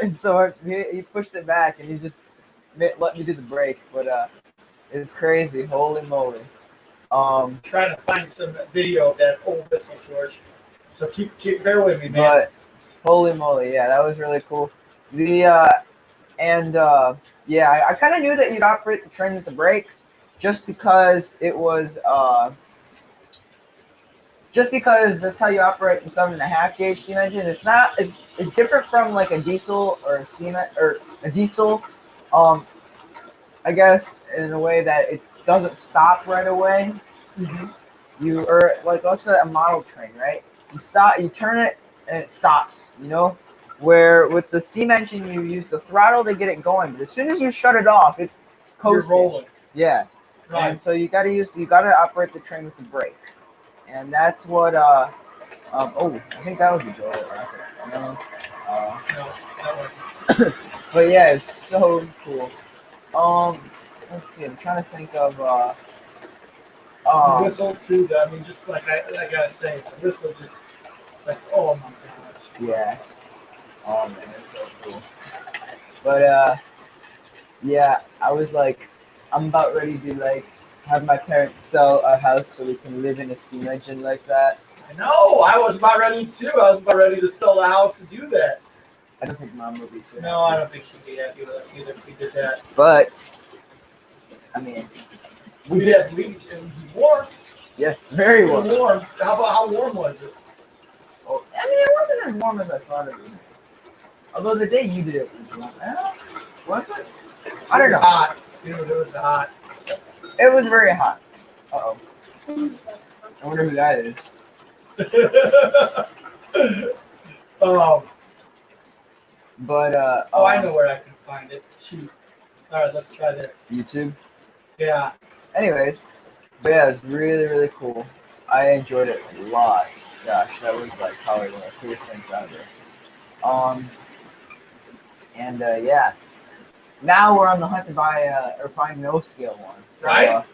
And so he pushed it back, and he just let me do the brake. But It's crazy. Holy moly. Trying to find some video of that old whistle, George. So keep bear with me, man. But holy moly, yeah, that was really cool. The yeah, I kind of knew that you'd operate the train with the brake, just because it was just because that's how you operate the 7.5 gauge steam engine. It's different from like a diesel or a or a diesel, um, I guess in a way that it doesn't stop right away. Mm-hmm. You or like let's say a model train, right? You stop, you turn it, and it stops. You know, where with the steam engine you use the throttle to get it going, but as soon as you shut it off, it's coasting. You're rolling. Yeah, right. And so you gotta operate the train with the brake, and that's what oh, I think that was a Joel rocket. No, No, that one. but yeah, it's so cool. Let's see. I'm trying to think of The whistle too. I mean, just like I gotta say, the whistle just like, oh my gosh. yeah. Oh man, that's so cool. But yeah, I was like, I'm about ready to like have my parents sell a house so we can live in a steam engine like that. I know. I was about ready too. I was about ready to sell the house and do that. I don't think Mom would be too. No, I don't think she'd be happy with us either if we did that. But I mean, We did. We warm. yes, very warm. Warm. How warm was it? Oh, I mean, it wasn't as warm as I thought it would be. Although the day you did it was warm. Was it? I don't know. It was hot. Dude, it was hot. It was very hot. Uh-oh. I wonder who that is. But I know where I can find it. Shoot. All right, let's try this. YouTube. Yeah. Anyways, but yeah, it was really, really cool. I enjoyed it a lot. Gosh, that was like probably one of the coolest things ever. And yeah, now we're on the hunt to buy or find an O scale one. So, Right.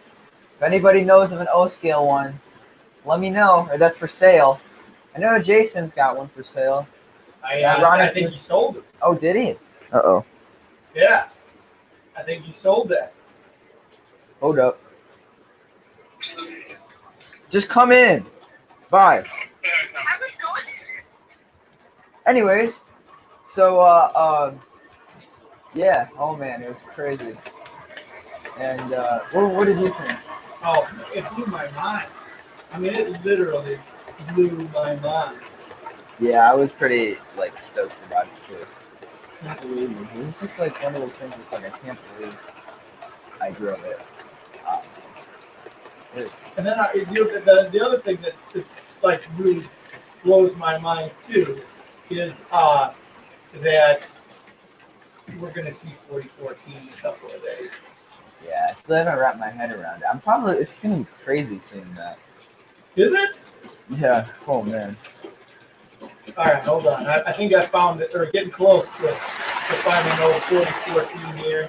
If anybody knows of an O scale one, let me know. Or that's for sale. I know Jason's got one for sale. I think he sold it. Oh, did he? Uh-oh. Yeah. I think he sold that. Hold up. Just come in. Bye. Anyways, so yeah. Oh man, it was crazy. And what did you think? Oh, it blew my mind. I mean, it literally blew my mind. Yeah, I was pretty like stoked about it too. I can't believe it. It was just like one of those things. It's like I can't believe I drove it. And then the other thing that like really blows my mind too is that we're gonna see 4014 in a couple of days. Yeah, I still haven't wrapped my head around it. It's gonna be crazy seeing that. Is it? Yeah. Oh man. All right, hold on. I think I found it, or getting close to finding an old 4014 here.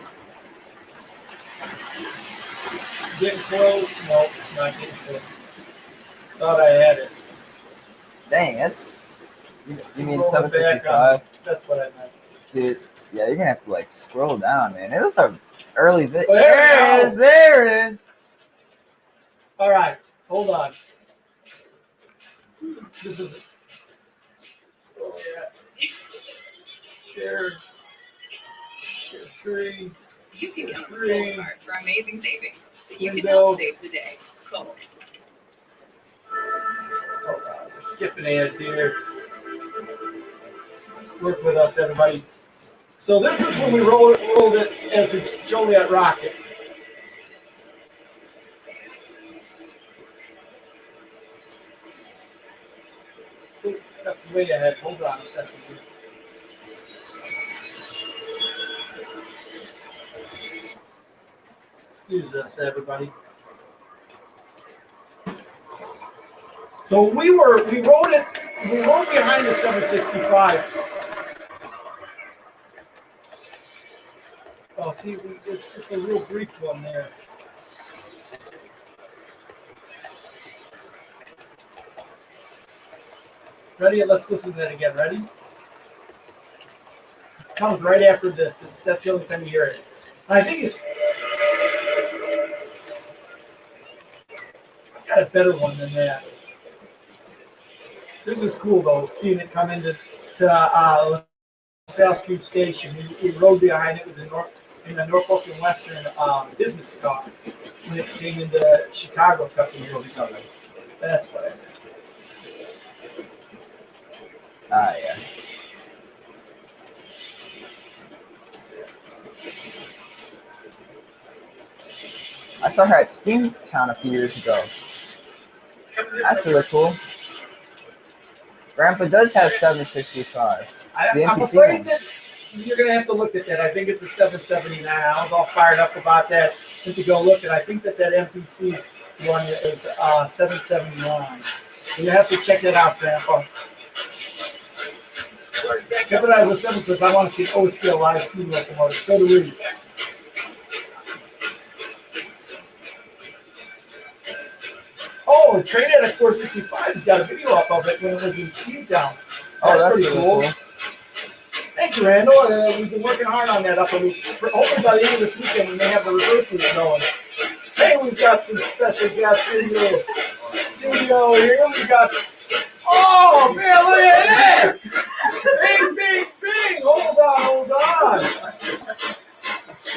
Getting close? Nope, not getting close. Thought I had it. Dang, that's. You mean Roll it back 765? That's what I meant. Dude, yeah, you're gonna have to like scroll down, man. It was a early video. Oh, there There we it go. is. There it is. All right, hold on. This is. Oh, yeah. Share screen. You can get Kohl's card for amazing savings. You can Window. help save the day. Kohl's. Hold on, we're skipping ads here. Work with us, everybody. So this is when we rolled it as a Joliet rocket. Ooh, that's way ahead. Hold on a second here. Excuse us, everybody. So we rode behind the 765. Oh, see, it's just a real brief one there. Ready? Let's listen to that again. Ready? It comes right after this. That's the only time you hear it. And I think it's. got a better one than that. This is cool though, seeing it come into South Street Station. We rode behind it with the Norfolk and Western business car when it came into Chicago a couple years ago. That's what I meant. Ah, yes. I saw her at Steamtown a few years ago. That's really cool. Grandpa does have 765. The I'm NPC afraid one. that you're going to have to look at that. I think it's a 779. I was all fired up about that. Went to go look, and I think that MPC one is 779. So you have to check that out, Grandpa. Jeopardizer 7 says, I want to see an O-scale live steam locomotive. So do we. Oh, Train at 465 has got a video up of it when it was in Steamtown. That's pretty really cool. Thank you, Randall. We've been working hard on that up. Hopefully by the end of this weekend we may have a reverse loop going. Hey, we've got some special guests in the studio here. We got, oh man, look at this! Bing, bing, bing! Hold on.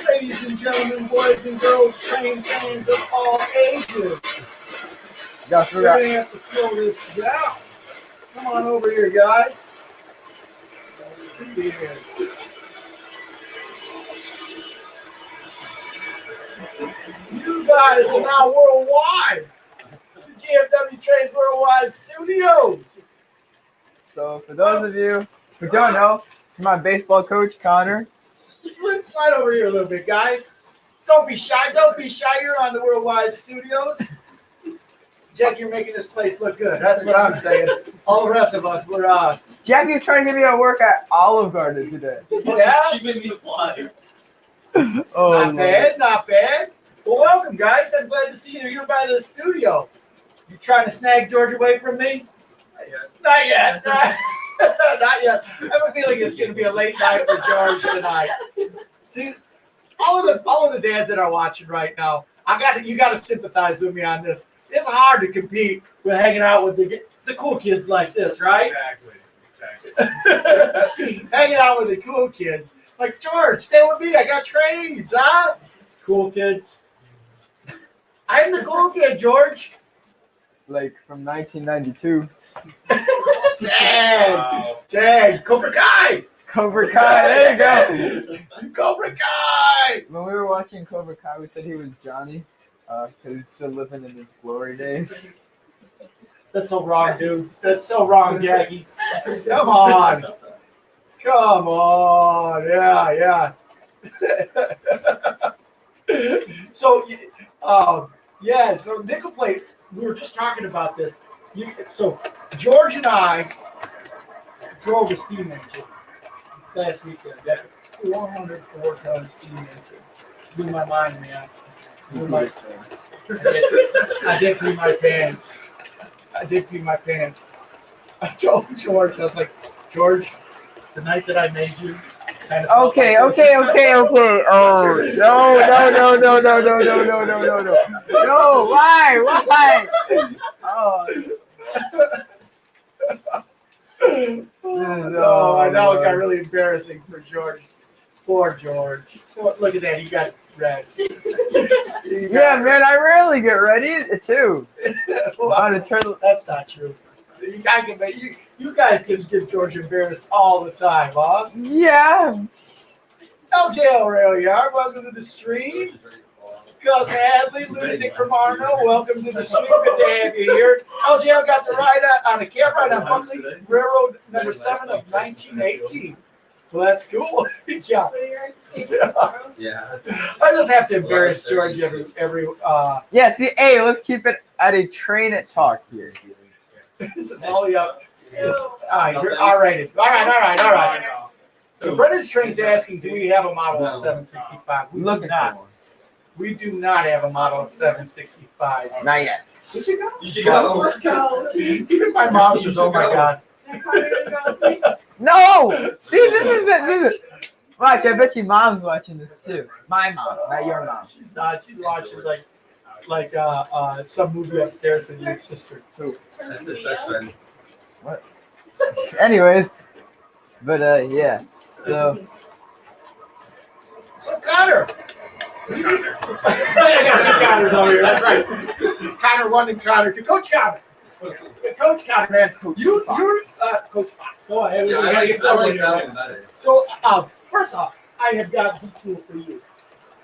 Ladies and gentlemen, boys and girls, train fans of all ages. We're gonna have to slow this down. Come on over here, guys. Let's see here. You guys are now worldwide. The GFW Trains Worldwide Studios. So for those of you who don't know, it's my baseball coach, Connor. Flip right over here a little bit, guys. Don't be shy. Don't be shy. You're on the Worldwide Studios. Jack, you're making this place look good. That's what I'm saying. All the rest of us, we're Jack, you're trying to give me a work at Olive Garden today. yeah. She made me apply. Oh, Not bad, not bad. Well, welcome, guys. I'm glad to see you here by the studio. You trying to snag George away from me? Not yet. Not yet. I have a feeling it's going to be a late night for George tonight. See, all of the dads that are watching right now, you got to sympathize with me on this. It's hard to compete with hanging out with the cool kids like this, right? Exactly. Hanging out with the cool kids. Like, George, stay with me. I got trains, huh? Cool kids. I'm the cool kid, George. Like from 1992. Dang. Wow. Dang. Cobra Kai. Cobra Kai, there you go. Cobra Kai. When we were watching Cobra Kai, we said he was Johnny, because he's still living in his glory days. That's so wrong, dude. That's so wrong, Jackie. Come on. Come on. Yeah. So, so nickel plate, we were just talking about this. So George and I drove a steam engine last weekend. That 404-ton steam engine. Blew my mind, man. I did pee my pants. I told George, I was like, George, the night that I made you, kind of Okay. Oh, no. No, why? Oh. No, I know it got really embarrassing for George. Poor George. Look at that, he got red. Yeah, man, I rarely get ready too. That's not true. You guys can get George embarrassed all the time, huh? Yeah. LJ Aurelia, welcome to the stream. Gus Hadley, Lunatic from Arno, welcome to the stream. Good to have you here. LJ got the ride on the cab ride on Buckley Railroad number 7 of 1918. Well, that's cool. Yeah. Yeah. I just have to embarrass George every Yeah, see, hey, let's keep it at a train at talk here. this is all up. All right, you're all right. All right. So Brendan's Train's asking, do we have a model of 765? We do not. We do not have a model of 765. Not yet. We should go. You should go. Let's go. Even my mom says, "Oh my god." No! See, this is it. Watch, I bet your mom's watching this too. My mom, not your mom. She's not. She's watching like some movie upstairs with your sister. That's his best friend. Anyways, but yeah. So So Connor. I got two Connors over here. That's right. Connor 1 and Connor 2. Coach Connor. Coach Connor, man. You're Coach Fox. So I I like that one better. So first off, I have got a good tool for you.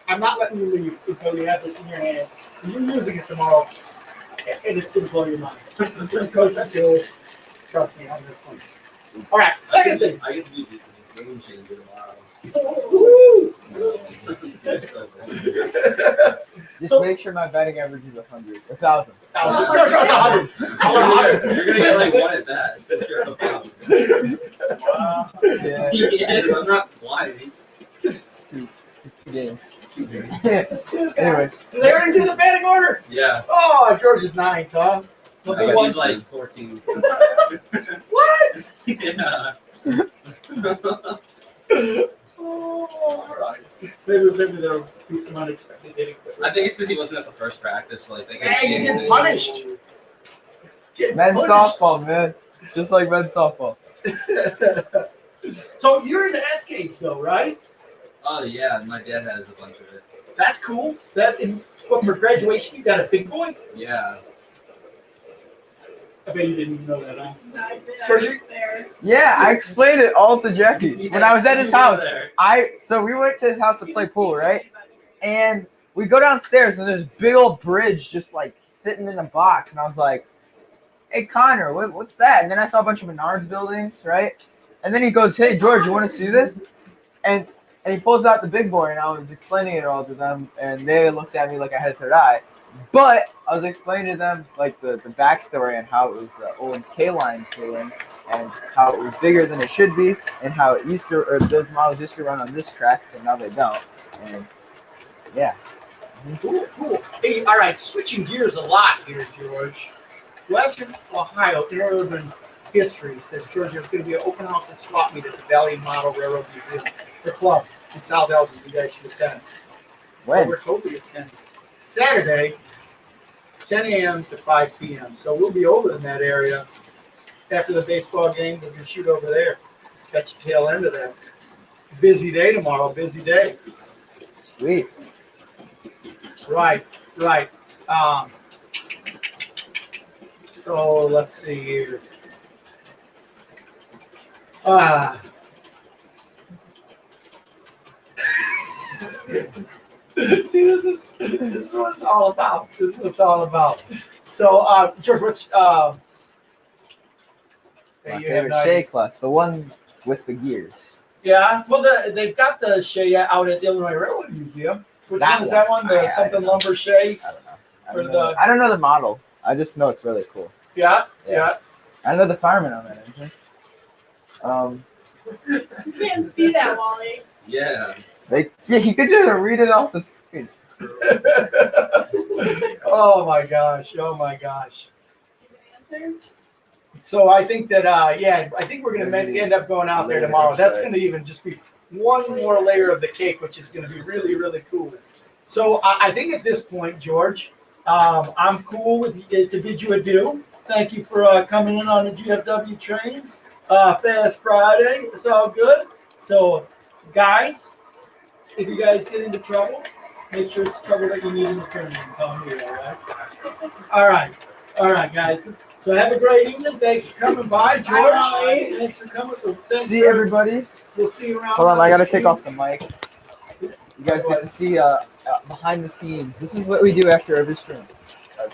I'm not letting you leave until you have this in your hand. You're using it tomorrow, and it's going to blow your mind. Just Coach, I feel, trust me on this one. All right, second thing. I get to be the game changer tomorrow. Woo! just make sure my batting average is 100, 1,000. You're gonna get like one at that. So sure, no problem. Yeah, Yes, I'm not lying. two games. Anyways, Did they already do the batting order? Yeah. Oh, George is 9th, huh? He's like 14. What? Yeah. Oh, all right. Maybe there'll be some unexpected hitting. I think it's because he wasn't at the first practice. Like they Dang, you get punished. men's softball, man. Just like men's softball. So you're in the S cage though, right? Oh yeah, my dad has a bunch of it. That's cool. Well, for graduation, you got a big boy. Yeah. I bet you didn't even know that, huh? No, I did. Sure, I was you- there. Yeah, I explained it all to Jackie when I was at his house. There. So we went to his house to play pool, right? And we go downstairs and there's a big old bridge just like sitting in a box, and I was like, "Hey Connor, what's that?" And then I saw a bunch of Menards buildings, right? And then he goes, "Hey George, you want to see this?" And he pulls out the big boy, and I was explaining it all to them, and they looked at me like I had a third eye. But I was explaining to them like the backstory and how it was the old K-line tooling, and how it was bigger than it should be, and how it used to, or those models used to run on this track, but now they don't. And yeah. Cool. Hey, all right, switching gears a lot here, George. Western Ohio Interurban History says George, there's going to be an open house and swap meet at the Valley Model Railroad Museum, the club in South Elgin. You guys should attend. When? We're totally attending. Saturday, 10 a.m. to 5 p.m. So we'll be over in that area after the baseball game. We're going to shoot over there. Catch the tail end of that. Busy day tomorrow. Busy day. Sweet. Right. So let's see here. See, this is what it's all about. This is what it's all about. So, George, what's My you have favorite no Shea idea. class, the one with the gears. Yeah, well, they've got the Shea out at the Illinois Railroad Museum. Which That one is that one? The I something don't know. lumber Shea? I For don't know. I don't know the model. I just know it's really cool. Yeah. I know the fireman on that engine. You can't see that, Wally. Yeah. You could just read it off the screen. Oh my gosh. Answer? So I think that I think we're gonna end up going out there tomorrow. That's gonna even just be one more layer of the cake, which is gonna be really, really cool. So I think at this point, George, I'm cool with to bid you adieu. Thank you for coming in on the GFW trains. Fast Friday. It's all good. So guys, if you guys get into trouble, make sure it's trouble that you need in the tournament. Come here, all right? All right, guys. So have a great evening. Thanks for coming by, George. Bye. Thanks for coming. See everybody. We'll see you around. Hold on, I gotta take Livestream. off the mic. You guys get to see behind the scenes. This is what we do after every stream.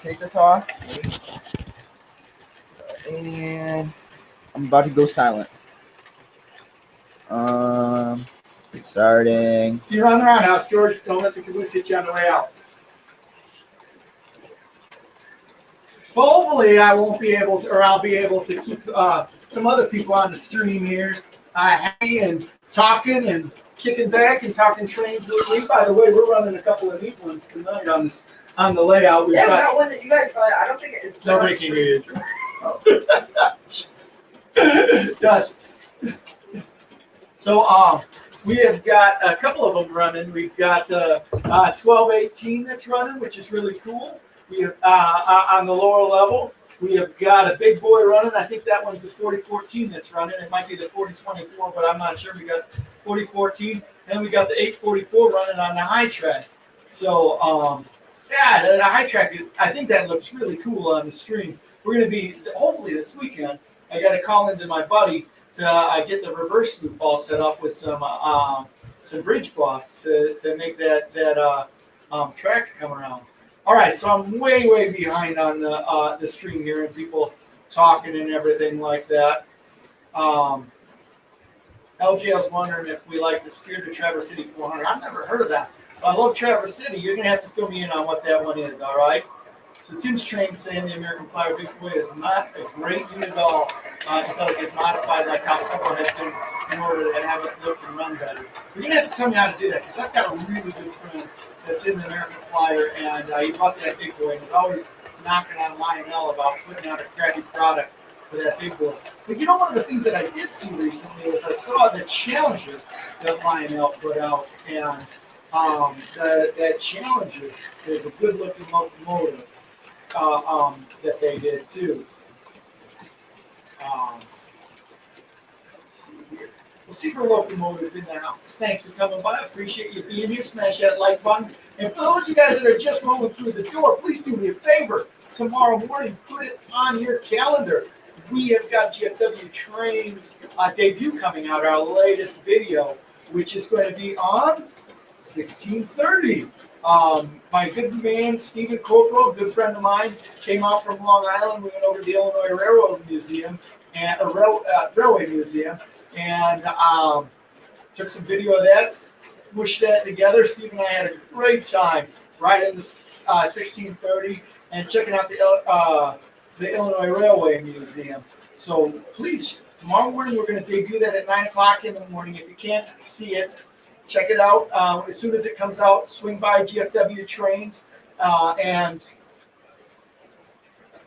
Take this off. And I'm about to go silent. Starting. See you around the roundhouse, George. Don't let the caboose hit you on the way out. Well, hopefully I won't be able to, or I'll be able to keep some other people on the stream here happy and talking and kicking back and talking trains with me. By the way, we're running a couple of neat ones tonight on the layout. We've Yeah, got, that one that you guys. I don't think it's. nobody can hear you. Just. So, We have got a couple of them running. We've got 1218 that's running, which is really cool. We have on the lower level. We have got a big boy running. I think that one's the 4014 that's running. It might be the 4024, but I'm not sure. We got 4014, and we got the 844 running on the high track. So, yeah, the high track, I think that looks really cool on the stream. We're going to be, hopefully this weekend, I got to call into my buddy to get the reverse loop all set up with some bridge boss to make that track come around. All right, so I'm way behind on the stream here and people talking and everything like that. LJ was wondering if we like the Spirit of Traverse City 400. I've never heard of that. But I love Traverse City. You're gonna have to fill me in on what that one is. All right. So Tim's Train saying the American Flyer Big Boy is not a great unit at all until it gets modified like how someone has done in order to have it look and run better. You're gonna have to tell me how to do that because I've got a really good friend that's in the American Flyer and he bought that big boy and he's always knocking on Lionel about putting out a crappy product for that big boy. But you know, one of the things that I did see recently is I saw the Challenger that Lionel put out, and that Challenger is a good-looking locomotive that they did too. Let's see here. Well, Secret Locomotives in the house. Thanks for coming by. I appreciate you being here. Smash that like button. And for those of you guys that are just rolling through the door, please do me a favor. Tomorrow morning, put it on your calendar. We have got GFW Trains debut coming out, our latest video, which is going to be on 1630. My good man, Stephen Kofro, a good friend of mine, came out from Long Island. We went over to the Illinois Railroad Museum and Railway Museum and took some video of that, smushed that together. Steve and I had a great time riding the 1630 and checking out the Illinois Railway Museum. So please, tomorrow morning we're going to debut that at 9 o'clock in the morning. If you can't see it, check it out. As soon as it comes out, swing by GFW Trains and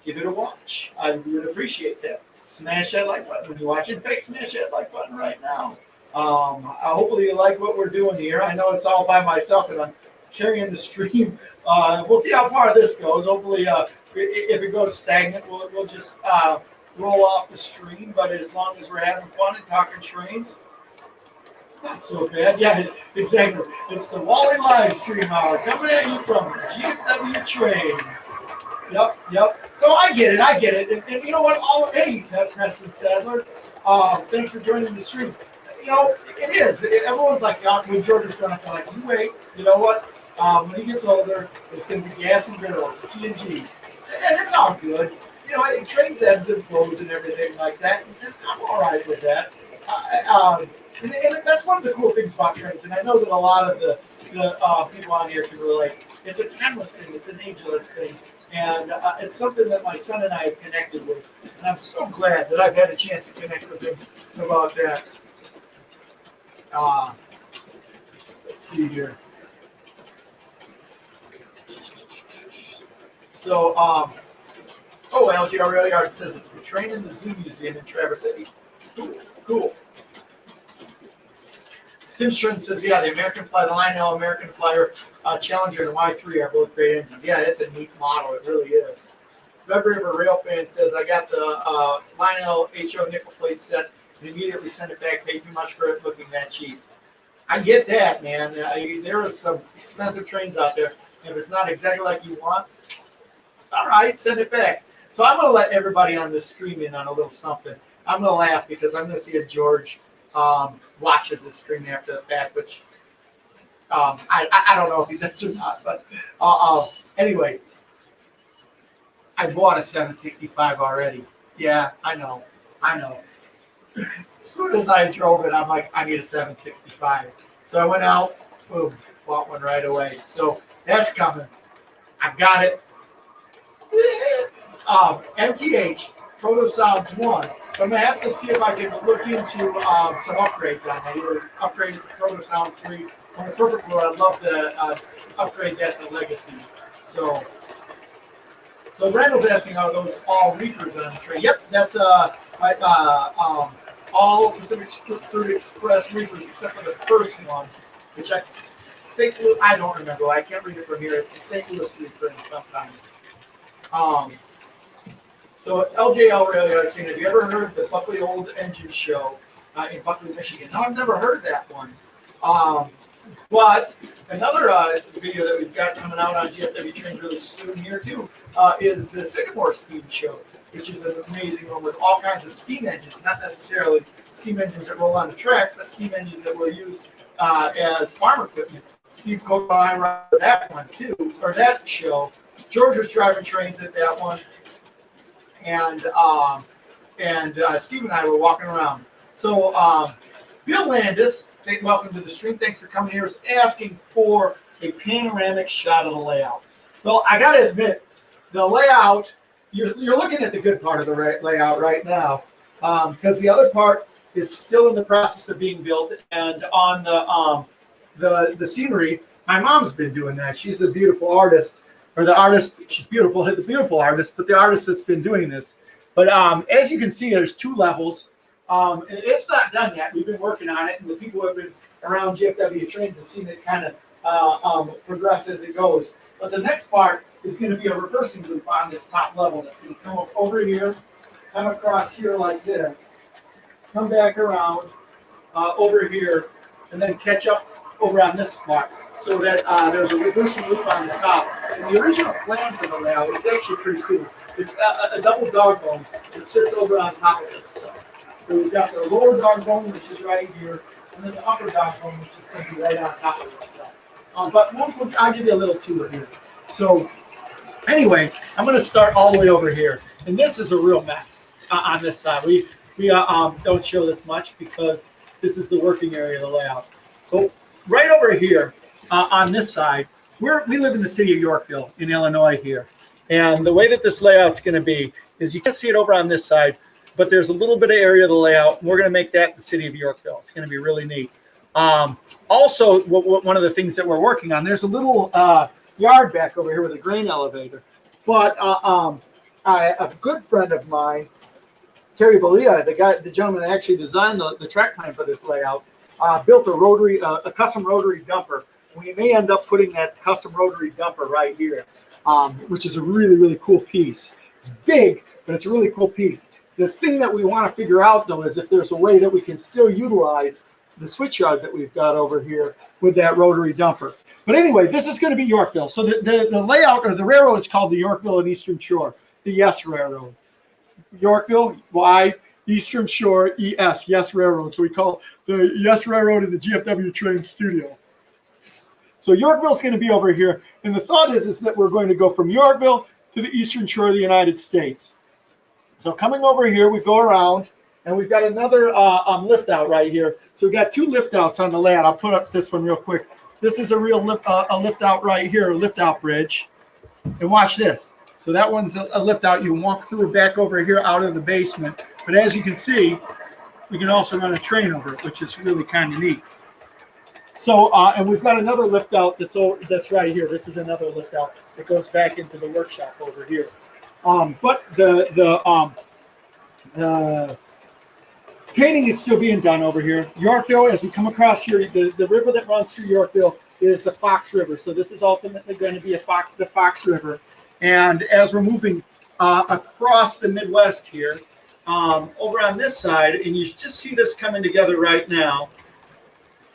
give it a watch. I would appreciate that. Smash that like button. When you're watching fake, smash that like button right now. Hopefully you like what we're doing here. I know it's all by myself and I'm carrying the stream. We'll see how far this goes. Hopefully, if it goes stagnant, we'll just roll off the stream. But as long as we're having fun and talking trains, it's not so bad. Yeah, exactly. It's the Wally live stream hour coming at you from GFW Trains. Yep. So I get it. And you know what? Hey, Preston Sadler, thanks for joining the stream. You know, it is. Everyone's like, when George is going to like, you wait. You know what? When he gets older, it's going to be gas and barrels, G&G. And it's all good. You know, trains ebbs and flows and everything like that. And I'm all right with that. And that's one of the cool things about trains. And I know that a lot of the people on here can relate. It's a timeless thing. It's an ageless thing. And it's something that my son and I have connected with. And I'm so glad that I've had a chance to connect with him about that. Let's see here. So, LG Aureliard says it's the train in the Zoo Museum in Traverse City. Cool. Tim Stratton says, yeah, the American Flyer, the Lionel American Flyer Challenger and Y3 are both great engines. Yeah, it's a neat model. It really is. Red River Rail fan says, I got the Lionel HO nickel plate set and immediately sent it back. Paid too much for it looking that cheap. I get that, man. There are some expensive trains out there. If it's not exactly like you want, it's all right, send it back. So I'm going to let everybody on this stream in on a little something. I'm going to laugh because I'm going to see if George watches this stream after the fact, which I don't know if he does or not. But anyway, I bought a 765 already. Yeah, I know. As soon as I drove it, I'm like, I need a 765. So I went out, boom, bought one right away. So that's coming. I've got it. MTH, Proto Sounds 1. So I'm going to have to see if I can look into some upgrades on that. Either upgrade it to Proto Sounds 3. On the perfect world, I'd love to upgrade that to Legacy. So Randall's asking, are those all reefers on the train? Yep, that's all Pacific Fruit Express reefers except for the first one, which I don't remember. I can't read it from here. It's the St. Louis reefer in sometime. So LJL Railroad Scene, have you ever heard the Buckley Old Engine Show in Buckley, Michigan? No, I've never heard that one. But another video that we've got coming out on GFW Trains really soon here too is the Sycamore Steam Show, which is an amazing one with all kinds of steam engines, not necessarily steam engines that roll on the track, but steam engines that were used as farm equipment. Steve Coe and I ran that one too, or that show. George was driving trains at that one, and Steve and I were walking around. So Bill Landis, welcome to the stream. Thanks for coming here. Is asking for a panoramic shot of the layout. Well, I got to admit, the layout, you're looking at the good part of the layout right now, because the other part is still in the process of being built. And on the scenery, my mom's been doing that. She's a beautiful artist, or the artist. She's beautiful, the beautiful artist, but the artist that's been doing this. But as you can see, there's 2 levels. It's not done yet. We've been working on it, and the people who have been around GFW Trains have seen it kind of progress as it goes. But the next part is going to be a reversing loop on this top level that's going to come up over here, come across here like this, come back around over here, and then catch up over on this spot so that there's a reversing loop on the top. And the original plan for the layout is actually pretty cool. It's a double dog bone that sits over on top of it. So we've got the lower dog bone, which is right here, and then the upper dog bone, which is going to be right on top of this stuff. But I'll give you a little tour here. So anyway, I'm going to start all the way over here. And this is a real mess on this side. We don't show this much because this is the working area of the layout. So right over here on this side, we live in the city of Yorkville in Illinois here. And the way that this layout's going to be is you can't see it over on this side, but there's a little bit of area of the layout. And we're going to make that the city of Yorkville. It's going to be really neat. Also, one of the things that we're working on, there's a little yard back over here with a grain elevator. But a good friend of mine, Terry Balia, the gentleman that actually designed the track plan for this layout, built a custom rotary dumper. We may end up putting that custom rotary dumper right here, which is a really, really cool piece. It's big, but it's a really cool piece. The thing that we want to figure out, though, is if there's a way that we can still utilize the switch yard that we've got over here with that rotary dumper. But anyway, this is going to be Yorkville. So the layout or the railroad is called the Yorkville and Eastern Shore, the Yes Railroad. Yorkville, Y, Eastern Shore, ES, Yes Railroad. So we call the Yes Railroad in the GFW Train Studio. So Yorkville is going to be over here. And the thought is that we're going to go from Yorkville to the Eastern Shore of the United States. So coming over here, we go around, and we've got another lift out right here. So we've got 2 lift outs on the layout. I'll put up this one real quick. This is a real lift out right here, a lift out bridge. And watch this. So that one's a lift out. You can walk through back over here out of the basement. But as you can see, we can also run a train over it, which is really kind of neat. So, and we've got another lift out that's right here. This is another lift out that goes back into the workshop over here. But the painting is still being done over here. Yorkville, as we come across here, the river that runs through Yorkville is the Fox River. So this is ultimately going to be the Fox River. And as we're moving across the Midwest here, over on this side, and you just see this coming together right now,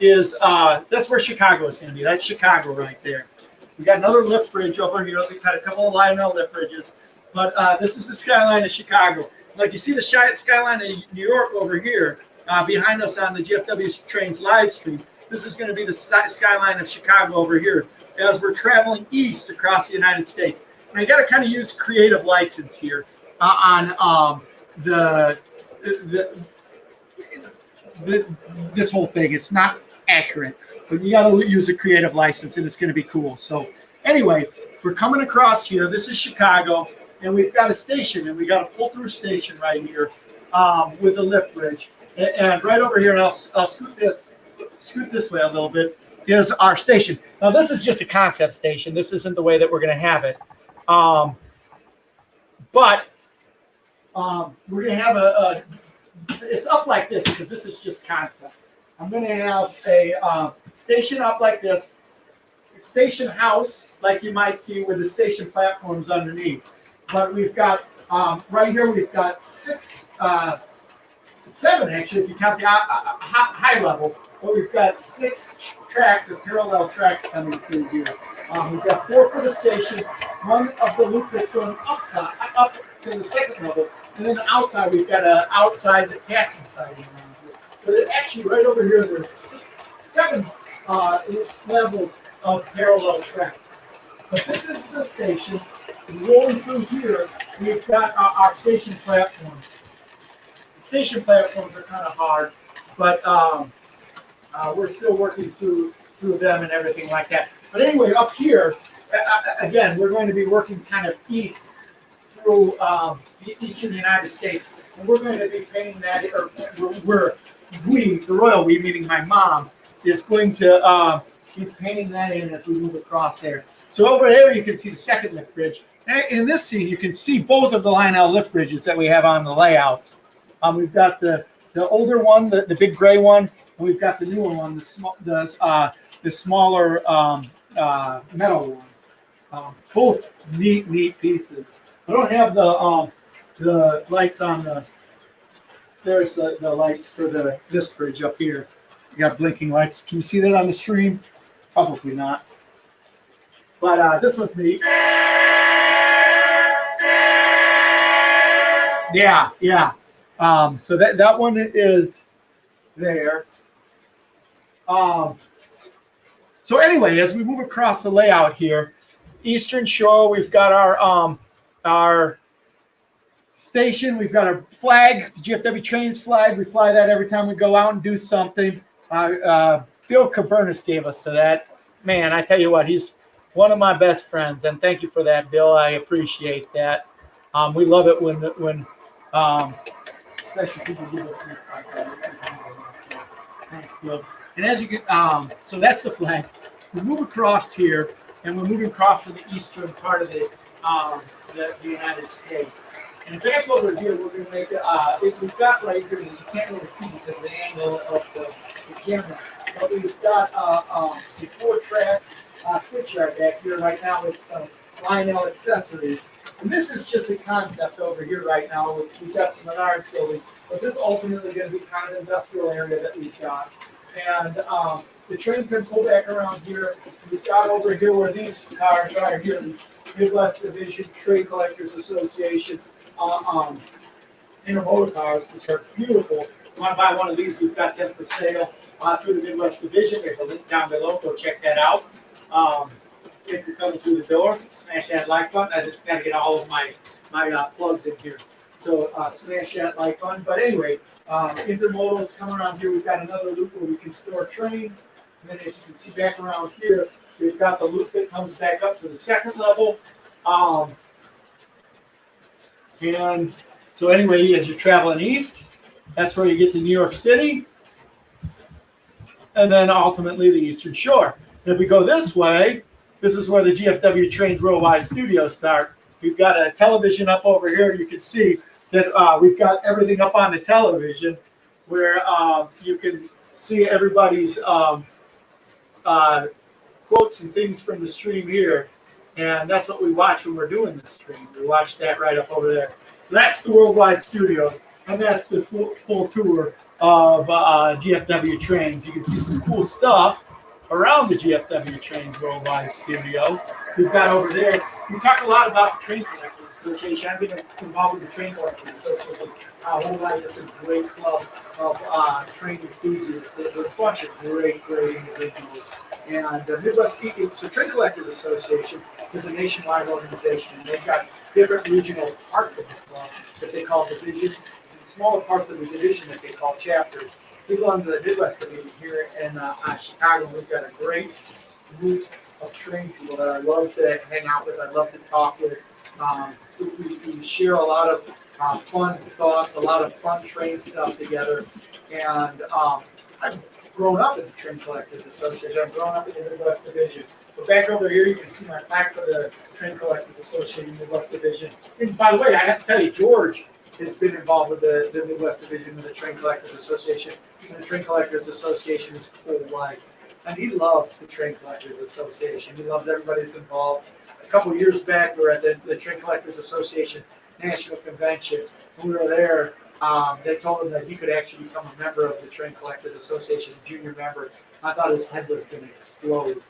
is that's where Chicago is going to be. That's Chicago right there. We got another lift bridge over here. We've got a couple of Lionel lift bridges. But this is the skyline of Chicago. Like you see the skyline of New York over here behind us on the GFW Trains live stream. This is going to be the skyline of Chicago over here as we're traveling east across the United States. And I got to kind of use creative license here on this whole thing. It's not accurate, but you got to use a creative license, and it's going to be cool. So anyway, we're coming across here. This is Chicago. And we've got a station, and we got a pull-through station right here with the lift bridge. And right over here, and I'll scoot this way a little bit, is our station. Now, this is just a concept station. This isn't the way that we're going to have it. But we're going to have it's up like this because this is just concept. I'm going to have a station up like this, station house like you might see with the station platforms underneath. But we've got right here we've got seven actually if you count the high level. But we've got 6 tracks of parallel track coming through here. We've got 4 for the station, one of the loop that's going up to the second level, and then outside we've got an outside the passing siding around here. But actually right over here there's 7 levels of parallel track. But this is the station. And rolling through here, we've got our station platforms. The station platforms are kind of hard, but we're still working through them and everything like that. But anyway, up here, again, we're going to be working kind of east through the eastern United States. And we're going to be painting that, or the royal we, meaning my mom, is going to be painting that in as we move across there. So over there, you can see the second lift bridge. And in this scene, you can see both of the Lionel lift bridges that we have on the layout. We've got the older one, the big gray one, and we've got the newer one, the smaller metal one. Both neat pieces. I don't have the lights on the. There's the lights for this bridge up here. You got blinking lights. Can you see that on the stream? Probably not. But this one's neat. Yeah. So that one is there. So anyway, as we move across the layout here, Eastern Shore, we've got our station. We've got our flag, the GFW Trains flag. We fly that every time we go out and do something. Bill Cabernis gave us to that. Man, I tell you what, he's one of my best friends, and thank you for that, Bill. I appreciate that. We love it when special people give us things like that. Thanks, Bill. And as you get, so that's the flag. We move across here, and we're moving across to the eastern part of the United States. And back over here, we're going to make if we've got right here, you can't really see because of the angle of the camera, but we've got a 4-track switchyard back here right now with some Lionel accessories. And this is just a concept over here right now. We've got some Menards building, but this is ultimately going to be kind of an industrial area that we've got. And the train can pull back around here. We've got over here where these cars are here, these Midwest Division Trade Collectors Association intermodal cars, which are beautiful. If you want to buy one of these, we've got them for sale through the Midwest Division. There's a link down below. Go check that out. If you're coming through the door, smash that like button. I just got to get all of my plugs in here. So smash that like button. But anyway, intermodals come around here. We've got another loop where we can store trains. And then as you can see back around here, we've got the loop that comes back up to the second level. And so anyway, as you're traveling east, that's where you get to New York City. And then ultimately the Eastern Shore. And if we go this way, this is where the GFW Trains Worldwide Studios start. We've got a television up over here. You can see that we've got everything up on the television where you can see everybody's quotes and things from the stream here. And that's what we watch when we're doing this stream. We watch that right up over there. So that's the Worldwide Studios, and that's the full tour of GFW Trains. You can see some cool stuff around the GFW Trains Worldwide Studio. We've got over there, we talk a lot about the Train Collectors Association. I've been involved with the Train Collectors Association whole life. It's a great club of train enthusiasts. They're a bunch of great individuals. And the Midwest Train Collectors Association is a nationwide organization, and they've got different regional parts of the club that they call divisions, and smaller parts of the division that they call chapters. We belong to the Midwest Division here in Chicago. We've got a great group of train people that I love to hang out with. I love to talk with. We share a lot of fun thoughts, a lot of fun train stuff together. And I've grown up in the Train Collectors Association. I've grown up in the Midwest Division. But back over here, you can see my plaque for the Train Collectors Association Midwest Division. And by the way, I have to tell you, George has been involved with the Midwest Division of the Train Collectors Association and the Train Collectors Association his whole life. And he loves the Train Collectors Association. He loves everybody that's involved. A couple of years back, we were at the Train Collectors Association National Convention. When we were there, they told him that he could actually become a member of the Train Collectors Association, a junior member. I thought his head was going to explode.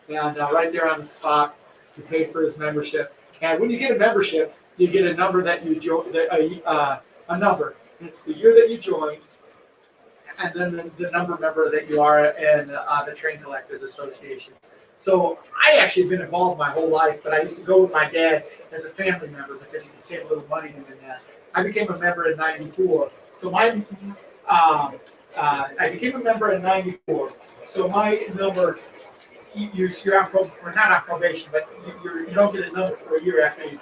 And right there on the spot, he paid for his membership. And when you get a membership, you get a number that you join, a number. It's the year that you joined, and then the number member that you are in the Train Collectors Association. So I actually been involved my whole life, but I used to go with my dad as a family member because you can save a little money doing that. I became a member in '94. So I became a member in '94. So my number, you're on we're not on probation, but you don't get a number for a year after you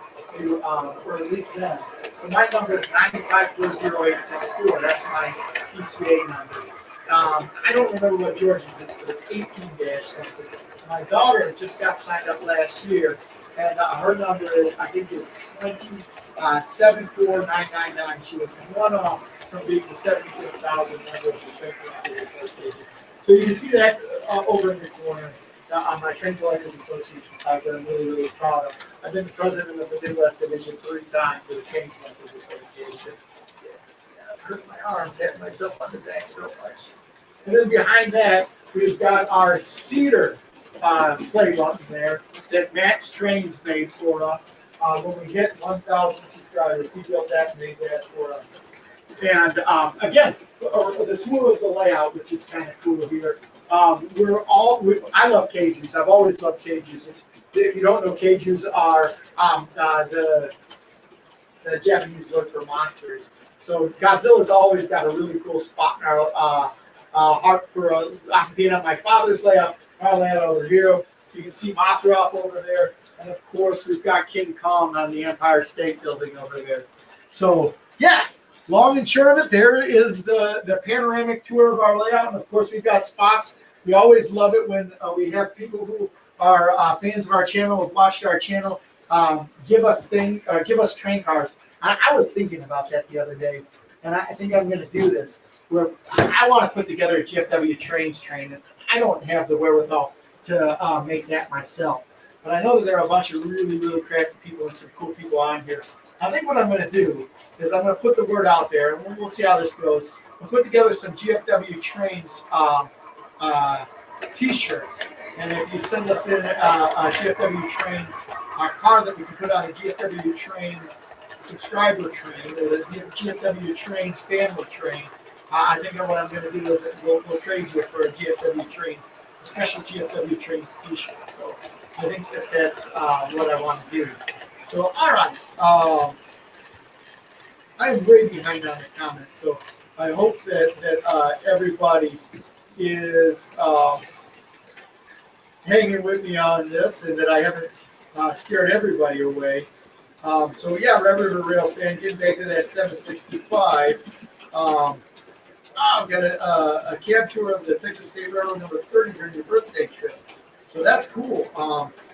or at least then. So my number is 9540864. That's my PCA number. I don't remember what George's is, but it's 18-something. My daughter just got signed up last year, and her number, I think, is 74999. She was one off from being the 74,000 member of the Train Collectors Association. So you can see that over in the corner on my Train Collectors Association that I'm really, really proud of. I've been the president of the Midwest Division 3 times for the Train Collectors Association. I hurt my arm, hitting myself on the back so much. And then behind that, we've got our cedar play button there that Matt's Trains made for us. When we hit 1,000 subscribers, he built that and made that for us. And again, the tour of the layout, which is kind of cool here. I love Kaijus. I've always loved Kaijus. If you don't know, Kaijus are the Japanese word for monsters. So Godzilla's always got a really cool spot in our heart for being on my father's layout. Our layout over here. You can see Mothra up over there. And of course, we've got King Kong on the Empire State Building over there. So, yeah, long and short of it, there is the panoramic tour of our layout. And of course, we've got spots. We always love it when we have people who are fans of our channel, have watched our channel, give us train cars. I was thinking about that the other day, and I think I'm going to do this. Where I want to put together a GFW Trains train, and I don't have the wherewithal to make that myself. But I know that there are a bunch of really, really crafty people and some cool people on here. I think what I'm going to do is I'm going to put the word out there, and we'll see how this goes. We'll put together some GFW Trains T-shirts. And if you send us in a GFW Trains car that we can put on a GFW Trains subscriber train, or the GFW Trains family train, I think what I'm going to do is we'll trade you for a GFW Trains, a special GFW Trains T-shirt. So I think that's what I want to do. So, all right. I'm way behind on the comments, so I hope that everybody is hanging with me on this and that I haven't scared everybody away. So, yeah, Red River Rail fan, getting back to that 765. I've got a cab tour of the Texas State Railroad number 30 during your birthday trip. So that's cool.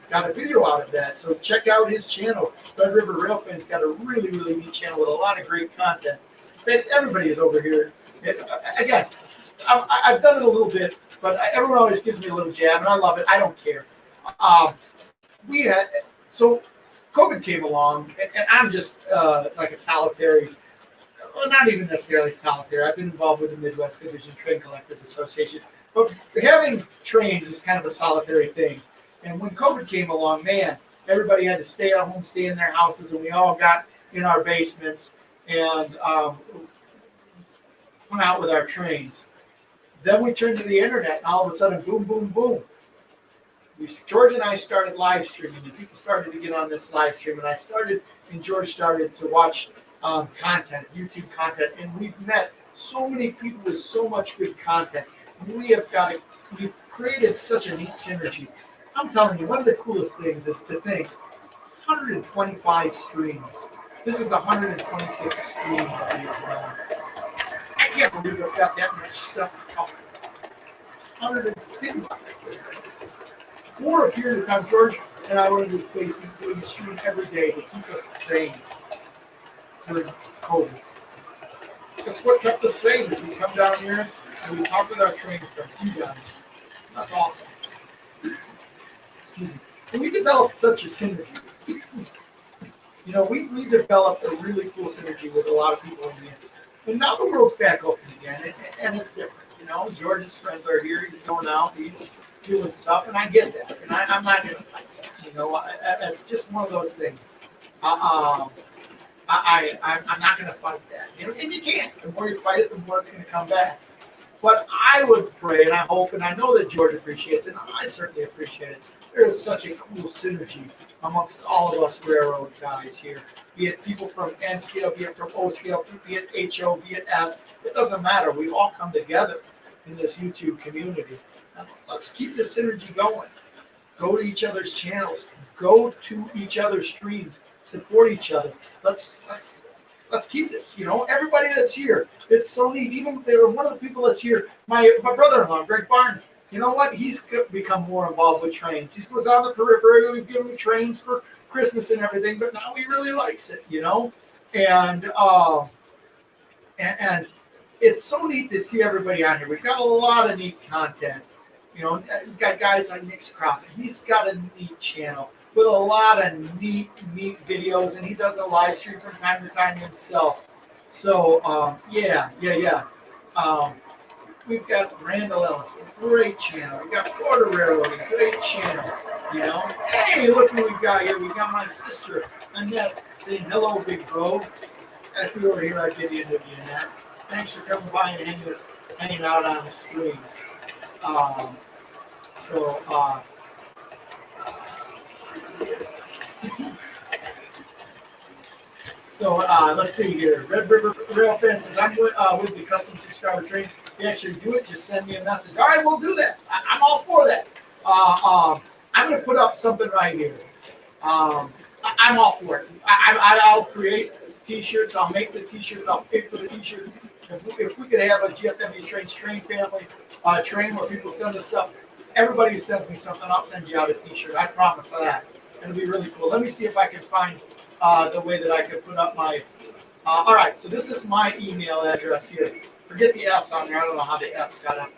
Got a video out of that. So check out his channel. Red River Rail Fan's got a really, really neat channel with a lot of great content. In fact, everybody is over here. Again, I've done it a little bit, but everyone always gives me a little jab, and I love it. I don't care. So COVID came along, and I'm just like a solitary. Well, not even necessarily solitary. I've been involved with the Midwest Division Train Collectors Association. But having trains is kind of a solitary thing. And when COVID came along, man, everybody had to stay at home, stay in their houses, and we all got in our basements and hung out with our trains. Then we turned to the internet, and all of a sudden, boom, boom, boom. George and I started live streaming, and people started to get on this live stream, and George started to watch content, YouTube content, and we've met so many people with so much good content. We've created such a neat synergy. I'm telling you, one of the coolest things is to think 125 streams. This is the 125th stream that we've done. I can't believe we've got that much stuff to talk about. 150. 4 a period of time, George and I were in this basement doing a stream every day to keep us sane. during COVID. That's what kept us sane is we come down here and we talk with our training friends, you guys. That's awesome. Excuse me. And we developed such a synergy. You know, we developed a really cool synergy with a lot of people in the end. And now the world's back open again, and it's different. You know, George's friends are here. He's going out. He's doing stuff, and I get that. And I'm not going to fight that. You know, it's just one of those things. I'm not going to fight that. You know, and you can't. The more you fight it, the more it's going to come back. But I would pray, and I hope, and I know that George appreciates it, and I certainly appreciate it. There is such a cool synergy amongst all of us railroad guys here. Be it people from N scale, be it from O scale, be it HO, be it S. It doesn't matter. We all come together in this YouTube community. Now, let's keep this synergy going. Go to each other's channels. Go to each other's streams. Support each other. Let's keep this. You know, everybody that's here. It's so neat. Even one of the people that's here, my brother-in-law, Greg Barnes. You know what? He's become more involved with trains. He was on the periphery. We've given him trains for Christmas and everything, but now he really likes it, you know? And it's so neat to see everybody on here. We've got a lot of neat content. You know, we've got guys like Nick Cross. He's got a neat channel with a lot of neat videos, and he does a live stream from time to time himself. So, yeah. We've got Randall Ellis, a great channel. We've got Florida Railroad, a great channel. You know, hey, look who we got here. We got my sister, Annette, saying hello, big bro. If you were here, I'd give you an interview, Annette. Thanks for coming by and hanging out on the stream. Let's see here. Red River Rail Fan says, I'm with the custom subscriber train. If you actually do it, just send me a message. All right, we'll do that. I'm all for that. I'm going to put up something right here. I'm all for it. I'll create T-shirts. I'll make the T-shirts. I'll pay for the T-shirts. If we could have a GFW Trains train family train where people send us stuff, everybody who sends me something, I'll send you out a T-shirt. I promise that. It'll be really cool. Let me see if I can find the way that I could put up my. All right, so this is my email address here. Forget the S on there. I don't know how the S got up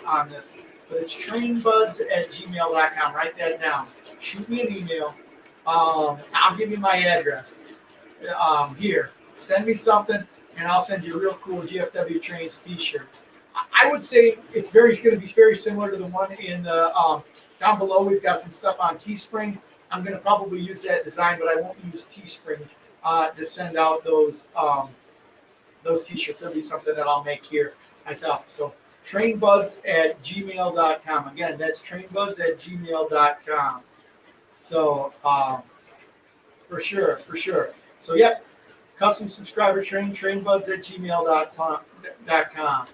on this. But it's trainbuds@gmail.com. Write that down. Shoot me an email. I'll give you my address. Here. Send me something, and I'll send you a real cool GFW Trains T-shirt. I would say it's going to be very similar to the one in the down below. We've got some stuff on Teespring. I'm going to probably use that design, but I won't use Teespring to send out those T-shirts. It'll be something that I'll make here myself. So trainbuds@gmail.com. Again, that's trainbuds@gmail.com. So for sure. So yep, custom subscriber trainbuds@gmail.com.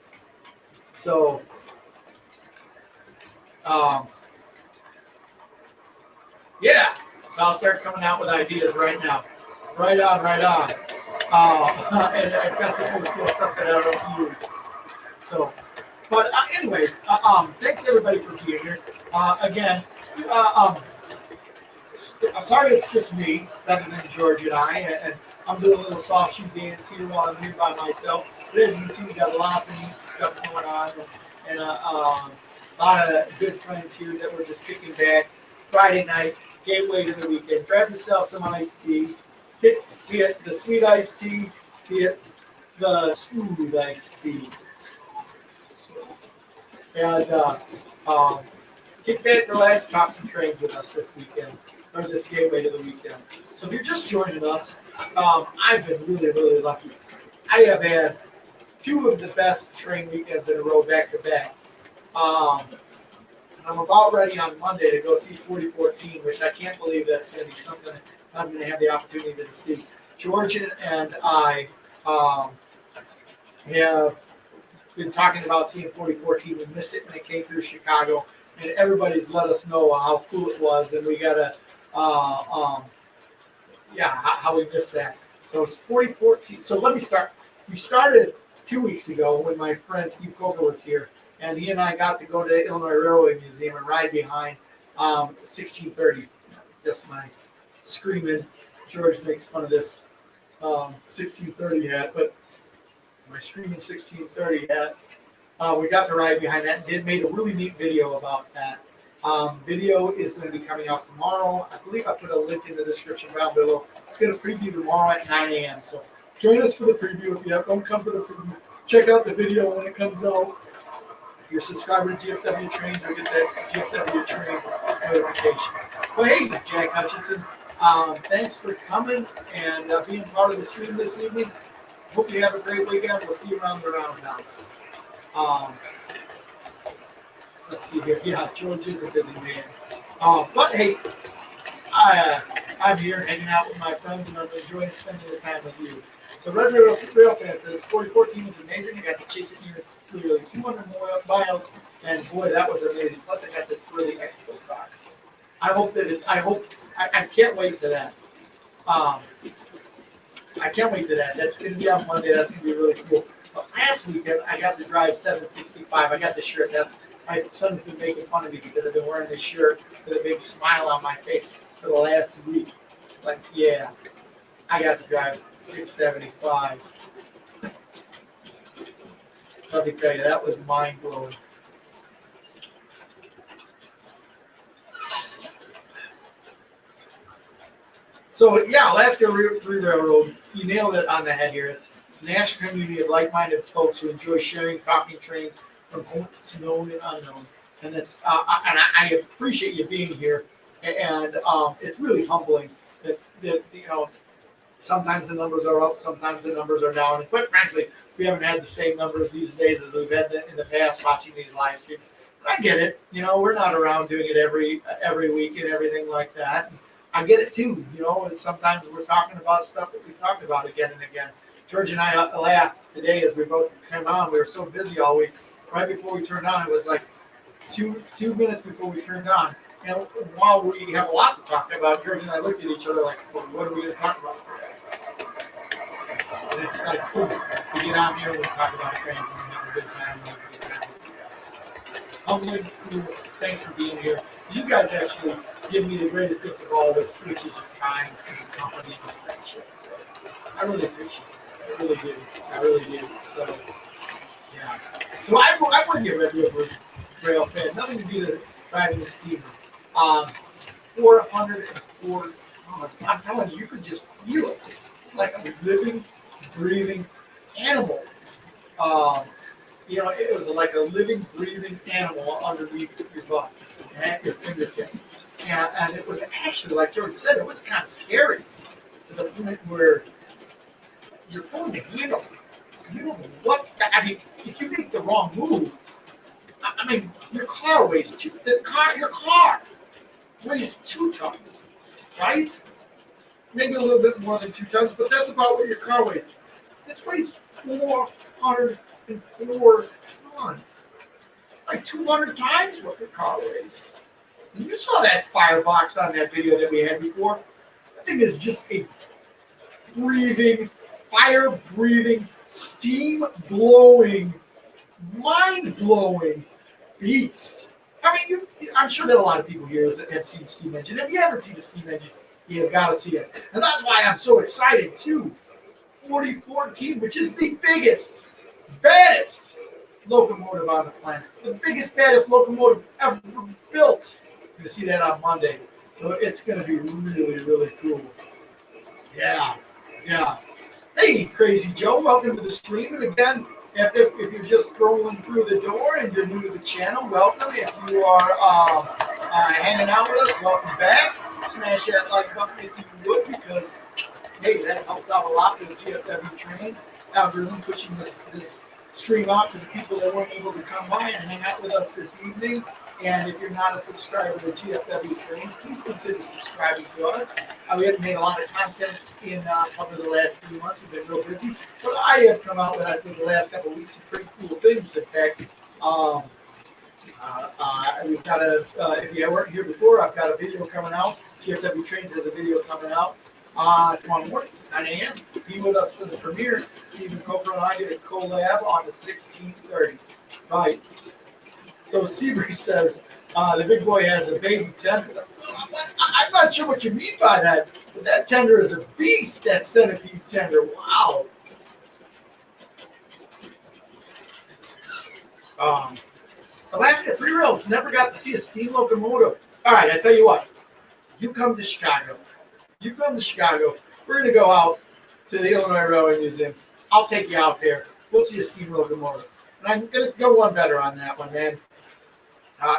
So yeah. So I'll start coming out with ideas right now. Right on. And I've got some cool stuff that I don't use. So, but anyway, thanks everybody for being here. Again, sorry it's just me rather than George and I, and I'm doing a little soft shoe dance here while I'm here by myself. But as you can see, we got lots of neat stuff going on, and a lot of good friends here that we're just kicking back. Friday night, gateway to the weekend. Grab yourself some iced tea. Be it the sweet iced tea, be it the smooth iced tea. And kick back, relax, talk some trains with us this weekend, or this gateway to the weekend. So if you're just joining us, I've been really lucky. I have had 2 of the best train weekends in a row back to back. And I'm about ready on Monday to go see 4014, which I can't believe that's going to be something I'm going to have the opportunity to see. George and I have been talking about seeing 4014. We missed it when it came through Chicago, and everybody's let us know how cool it was, and we got to, how we missed that. So it's 4014. So let me start. We started 2 weeks ago when my friend Steve Kofer was here, and he and I got to go to the Illinois Railway Museum and ride behind 1630. Just my screaming. George makes fun of this 1630 hat, but my Screaming 1630 hat. We got to ride behind that and did made a really neat video about that. Video is going to be coming out tomorrow. I believe I put a link in the description down below. It's going to preview tomorrow at 9 a.m. So join us for the preview. If you don't come for the preview, check out the video when it comes out. If you're subscribed to GFW Trains, you'll get that GFW Trains notification. Well, hey, Jack Hutchinson, thanks for coming and being part of the stream this evening. Hope you have a great weekend. We'll see you around the roundhouse. Let's see here. Yeah, George is a busy man. But hey, I'm here hanging out with my friends and I'm enjoying spending the time with you. So Red Rail Fan says 4014 is amazing. I got to chase it nearly 200 miles, and boy, that was amazing. Plus, I got the really expo car. I hope that it's. I can't wait for that. I can't wait for that. That's going to be on Monday. That's going to be really cool. But last weekend, I got to drive 765. I got the shirt. My son's been making fun of me because I've been wearing this shirt with a big smile on my face for the last week. Like, yeah, I got to drive 675. Let me tell you, that was mind blowing. So yeah, Alaska Free Railroad, you nailed it on the head here. It's a national community of like-minded folks who enjoy sharing talking trains from home to known and unknown. And it's I appreciate you being here. And it's really humbling that you know sometimes the numbers are up, sometimes the numbers are down. And quite frankly, we haven't had the same numbers these days as we've had in the past watching these live streams. But I get it. You know, we're not around doing it every week and everything like that. I get it too, you know, and sometimes we're talking about stuff that we talked about again and again. George and I laughed today as we both came on. We were so busy all week. Right before we turned on, it was like two minutes before we turned on. And while we have a lot to talk about, George and I looked at each other like, well, what are we going to talk about today? And it's like, boom, we get on here and we talk about trains and we have a good time. We have a good time with you guys. Humbling, cool. Thanks for being here. You guys actually give me the greatest gift of all, which is your time and your company and friendship. So I really appreciate it. I really do. I really do. So, yeah. So I'm with you, Red River Rail Fan. Nothing to do with driving the steamer. It's 404 tons. I'm telling you, you could just feel it. It's like a living, breathing animal. You know, it was like a living, breathing animal underneath your butt and at your fingertips. And it was actually, like George said, it was kind of scary to the point where you're pulling the handle. You don't know what. I mean, if you make the wrong move, I mean, your car weighs your car weighs 2 tons, right? Maybe a little bit more than 2 tons, but that's about what your car weighs. This weighs 404 tons. It's like 200 times what your car weighs. And you saw that firebox on that video that we had before. That thing is just a fire-breathing, steam-blowing, mind-blowing beast. I mean, I'm sure that a lot of people here have seen steam engine. If you haven't seen a steam engine, you've got to see it. And that's why I'm so excited, too. 4014, which is the biggest, baddest locomotive on the planet. The biggest, baddest locomotive ever built. You're going to see that on Monday. So it's going to be really, really cool. Yeah. Hey, Crazy Joe, welcome to the stream. And again, if you're just rolling through the door and you're new to the channel, welcome. If you are hanging out with us, welcome back. Smash that like button if you would, because, hey, that helps out a lot with the GFW Trains algorithm, pushing this stream out to the people that weren't able to come by and hang out with us this evening. And if you're not a subscriber to GFW Trains, please consider subscribing to us. We haven't made a lot of content in over the last few months. We've been real busy. But I have come out with, I think, the last couple of weeks, some pretty cool things. In fact, we've got if you weren't here before, I've got a video coming out. GFW Trains has a video coming out tomorrow morning, 9 a.m. Be with us for the premiere. Stephen Cofer and I did a collab on the 16:30. Right. So Seabury says, the big boy has a baby temper. I'm not sure what you mean by that, But that tender is a beast, that centipede tender. Wow. Alaska 3 rails never got to see a steam locomotive. All right, I tell you what. You come to Chicago. We're going to go out to the Illinois Railway Museum. I'll take you out there. We'll see a steam locomotive. And I'm going to go one better on that one, man.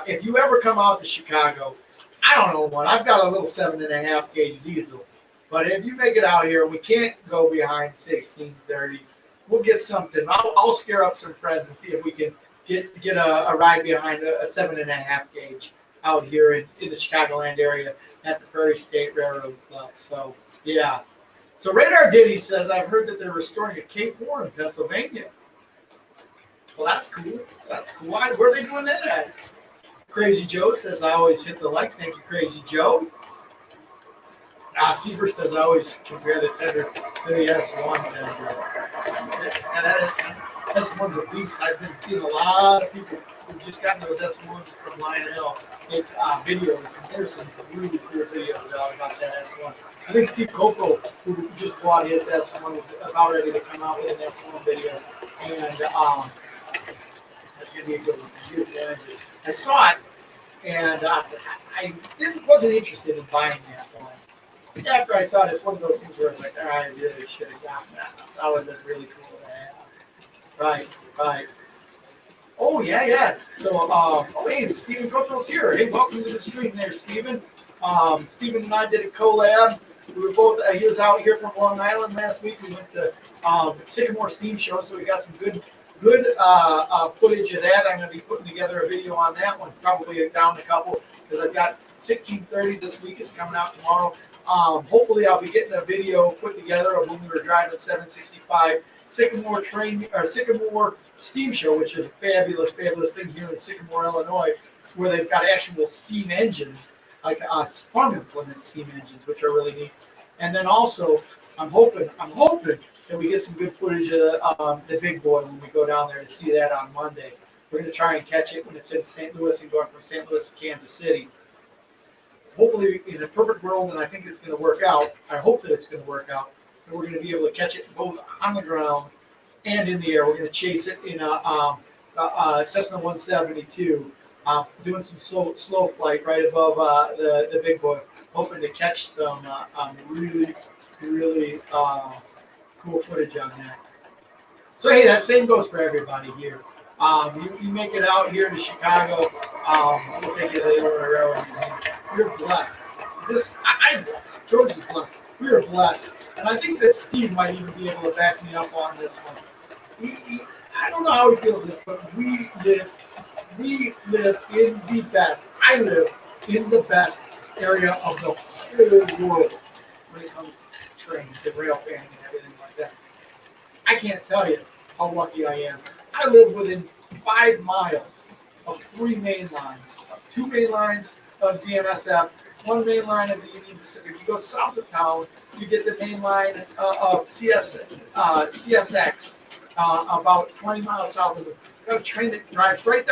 If you ever come out to Chicago, I don't know one. I've got a little 7.5 gauge diesel. But if you make it out here, we can't go behind 1630. We'll get something. I'll scare up some friends and see if we can get a ride behind a 7.5 gauge out here in the Chicagoland area at the Prairie State Railroad Club. So, yeah. So Radar Diddy says, I've heard that they're restoring a K4 in Pennsylvania. Well, that's cool. Where are they doing that at? Crazy Joe says, I always hit the like. Thank you, Crazy Joe. Seaver says, I always compare the tender to the S1 tender. And that S1's a beast. I've been seeing a lot of people who've just gotten those S1s from Lionel make videos. And there's some really cool videos out about that S1. I think Steve Kofel, who just bought his S1, is about ready to come out with an S1 video. And that's going to be a good one. Beautiful engine. I saw it, and I wasn't interested in buying that one. After I saw it, it's one of those things where it's like, I really should have gotten that. That would have been really cool to have. Right. Oh, yeah. So, hey, Stephen Cotrell's here. Hey, welcome to the stream there, Stephen. Stephen and I did a collab. We were both, he was out here from Long Island last week. We went to Sycamore Steam Show, so we got some good footage of that. I'm going to be putting together a video on that one, probably down a couple, because I've got 1630 this week. It's coming out tomorrow. Hopefully, I'll be getting a video put together of when we were driving 765 Sycamore Steam Show, which is a fabulous thing here in Sycamore, Illinois, where they've got actual steam engines, like farm implement steam engines, which are really neat. And then also, I'm hoping that we get some good footage of the big boy when we go down there to see that on Monday. We're going to try and catch it when it's in St. Louis and going from St. Louis to Kansas City. Hopefully, in a perfect world, and I think it's going to work out, I hope that it's going to work out, that we're going to be able to catch it both on the ground and in the air. We're going to chase it in a Cessna 172, doing some slow flight right above the big boy, hoping to catch some really cool footage on that. So, hey, that same goes for everybody here. You make it out here to Chicago, we'll take you to the Illinois Railroad Museum. You're blessed. I'm blessed. George is blessed. We are blessed. And I think that Steve might even be able to back me up on this one. I don't know how he feels this, but we live in the best. I live in the best area of the whole world when it comes to trains and rail fanning and everything like that. I can't tell you how lucky I am. I live within 5 miles of 3 main lines, 2 main lines of BNSF, 1 main line of the Union Pacific. You go south of town, you get the main line of CSX, about 20 miles south of it. Got a train that drives right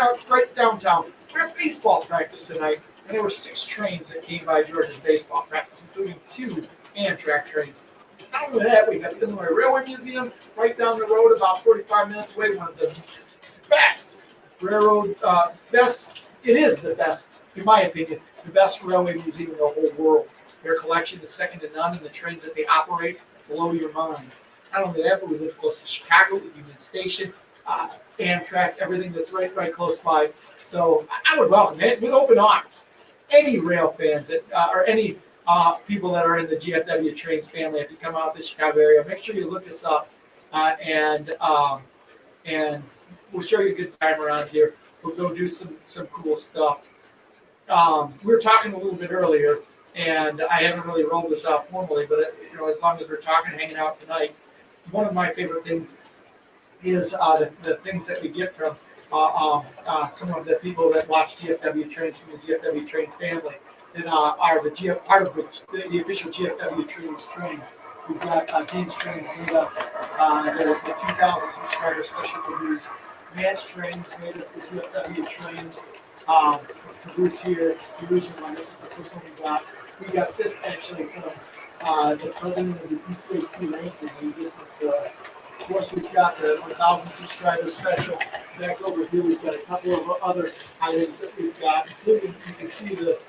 downtown. We're at baseball practice tonight, and there were 6 trains that came by Georgia's baseball practice, including 2 Amtrak trains. Not only that, we got the Illinois Railway Museum right down the road, about 45 minutes away. One of the best railroad, it is the best, in my opinion, the best railway museum in the whole world. Their collection is second to none, and the trains that they operate blow your mind. Not only that, but we live close to Chicago, the Union Station, Amtrak, everything that's right close by. So I would welcome it with open arms. Any rail fans that, or any people that are in the GFW Trains family, if you come out to the Chicago area, make sure you look us up, and we'll show you a good time around here. We'll go do some cool stuff. We were talking a little bit earlier, and I haven't really rolled this out formally, but as long as we're talking, hanging out tonight, one of my favorite things is the things that we get from some of the people that watch GFW Trains from the GFW Train family. And are part of the official GFW Trains train. We've got James Trains made us the 2,000 subscriber special for Bruce. Vance Trains made us the GFW Trains for Bruce here. The original one. This is the first one we got. We got this actually from the president of the East State Student Aid Committee just for us. Of course, we've got the 1,000 subscriber special. Back over here, we've got a couple of other items that we've got, including you can see the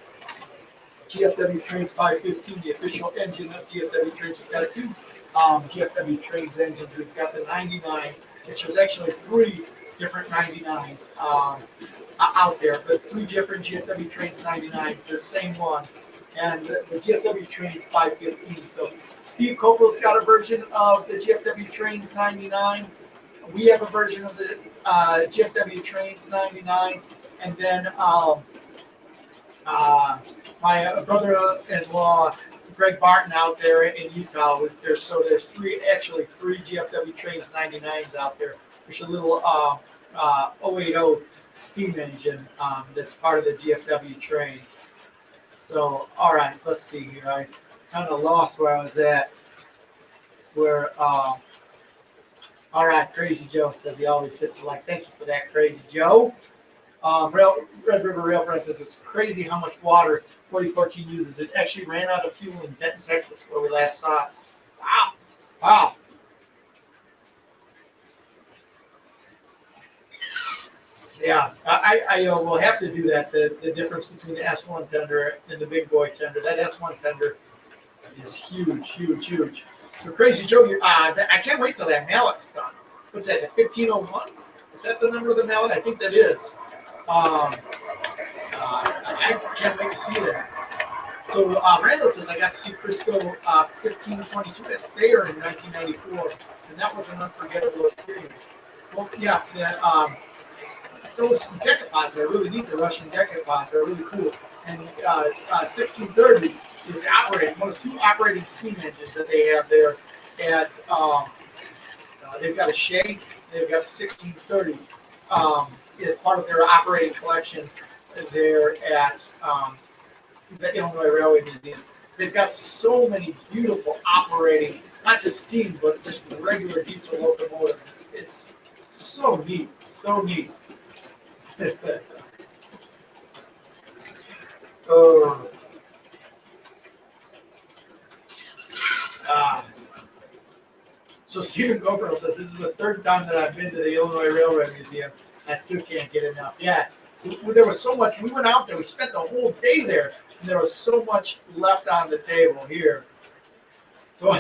GFW Trains 515, the official engine of GFW Trains. We've got two GFW Trains engines. We've got the 99, which is actually three different 99s out there, but three different GFW Trains 99, the same one. And the GFW Trains 515. So Steve Coppel's got a version of the GFW Trains 99. We have a version of the GFW Trains 99. And then my brother-in-law, Greg Barton, out there in Utah. There's three GFW Trains 99s out there. There's a little 080 steam engine that's part of the GFW Trains. So, all right, let's see here. I kind of lost where I was at. All right, Crazy Joe says he always hits the like. Thank you for that, Crazy Joe. Red River Rail Friend says it's crazy how much water 4014 uses. It actually ran out of fuel in Denton, Texas, where we last saw it. Wow. Wow. Yeah, I will have to do that. The difference between the S1 tender and the big boy tender. That S1 tender is huge, huge, huge. So Crazy Joe, I can't wait till that mallet's done. What's that? The 1501? Is that the number of the mallet? I think that is. I can't wait to see that. So Randall says I got to see Frisco 1522 at Thayer in 1994, and that was an unforgettable experience. Well, yeah, those decapods are really neat. The Russian decapods are really cool. And 1630 is one of two operating steam engines that they have there at. They've got a Shea. They've got 1630 as part of their operating collection there at the Illinois Railway Museum. They've got so many beautiful operating, not just steam, but just regular diesel locomotives. It's so neat, so neat. So Stephen Gopro says, this is the third time that I've been to the Illinois Railroad Museum. I still can't get enough. Yeah, there was so much. We went out there. We spent the whole day there, and there was so much left on the table here. So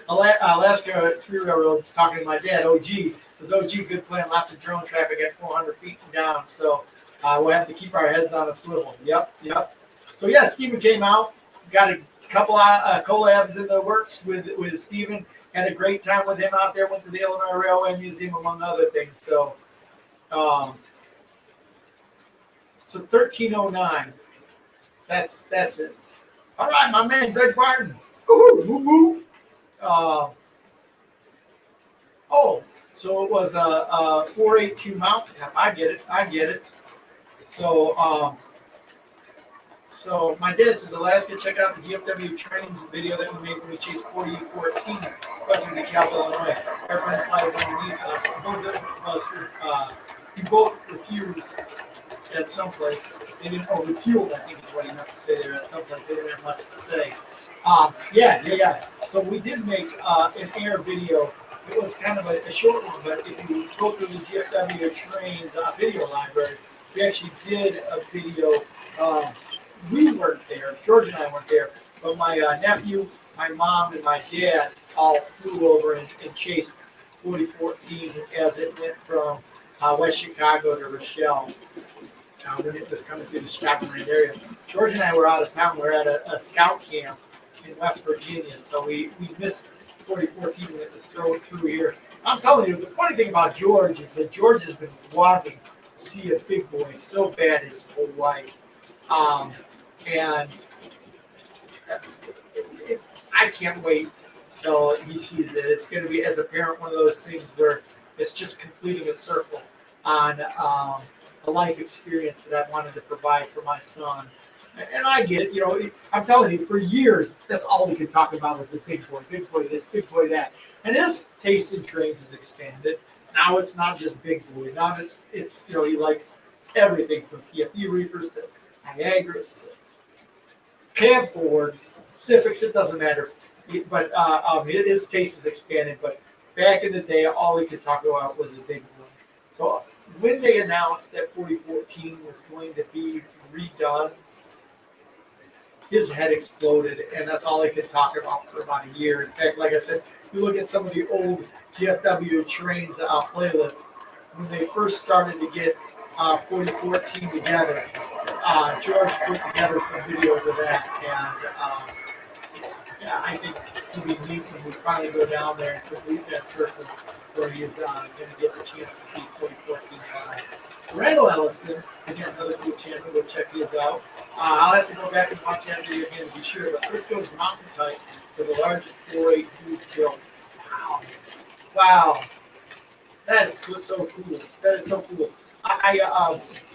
Alaska Free Railroad's talking to my dad, OG. Because OG good plan, lots of drone traffic at 400 feet and down. So we'll have to keep our heads on a swivel. Yep. So yeah, Stephen came out, got a couple of collabs in the works with Stephen. Had a great time with him out there. Went to the Illinois Railway Museum, among other things. So, 1309. That's it. All right, my man, Greg Barton. Woo-hoo. So it was a 482 mountain top. I get it. So my dad says, Alaska, check out the GFW Trains video that we made when we chased 4014 western DeKalb, Illinois. Airplane flies underneath us. We both refused at some place. They didn't refueled, I think is what he meant to say there at some place. They didn't have much to say. Yeah. So we did make an air video. It was kind of a short one, but if you go through the GFW Trains video library, we actually did a video. We weren't there. George and I weren't there, but my nephew, my mom, and my dad all flew over and chased 4014 as it went from West Chicago to Rochelle. When it was coming through the Chicagoland area. George and I were out of town. We were at a scout camp in West Virginia, so we missed 4014 when it was thrown through here. I'm telling you, the funny thing about George is that George has been wanting to see a big boy so bad his whole life. And I can't wait till he sees it. It's going to be, as a parent, one of those things where it's just completing a circle on a life experience that I wanted to provide for my son. And I get it. I'm telling you, for years, that's all we could talk about was the big boy this, big boy that. And his taste in trains has expanded. Now it's not just big boy. Now it's he likes everything from PFE reefers to Niagaras to cab Fords, Pacifics, it doesn't matter. His taste is expanded. But back in the day, all he could talk about was a big one. So when they announced that 4014 was going to be redone, his head exploded, and that's all he could talk about for about a year. In fact, like I said, you look at some of the old GFW trains playlists, when they first started to get 4014 together, George put together some videos of that, and yeah, I think it'll be neat when we finally go down there and complete that circle where he's going to get the chance to see 4014 live. Randall Ellison, again, another cool champion. Go check his out. I'll have to go back and watch that video again to be sure. But Frisco's mountain type for the largest 482 built. Wow. Wow. That is so cool. That is so cool. I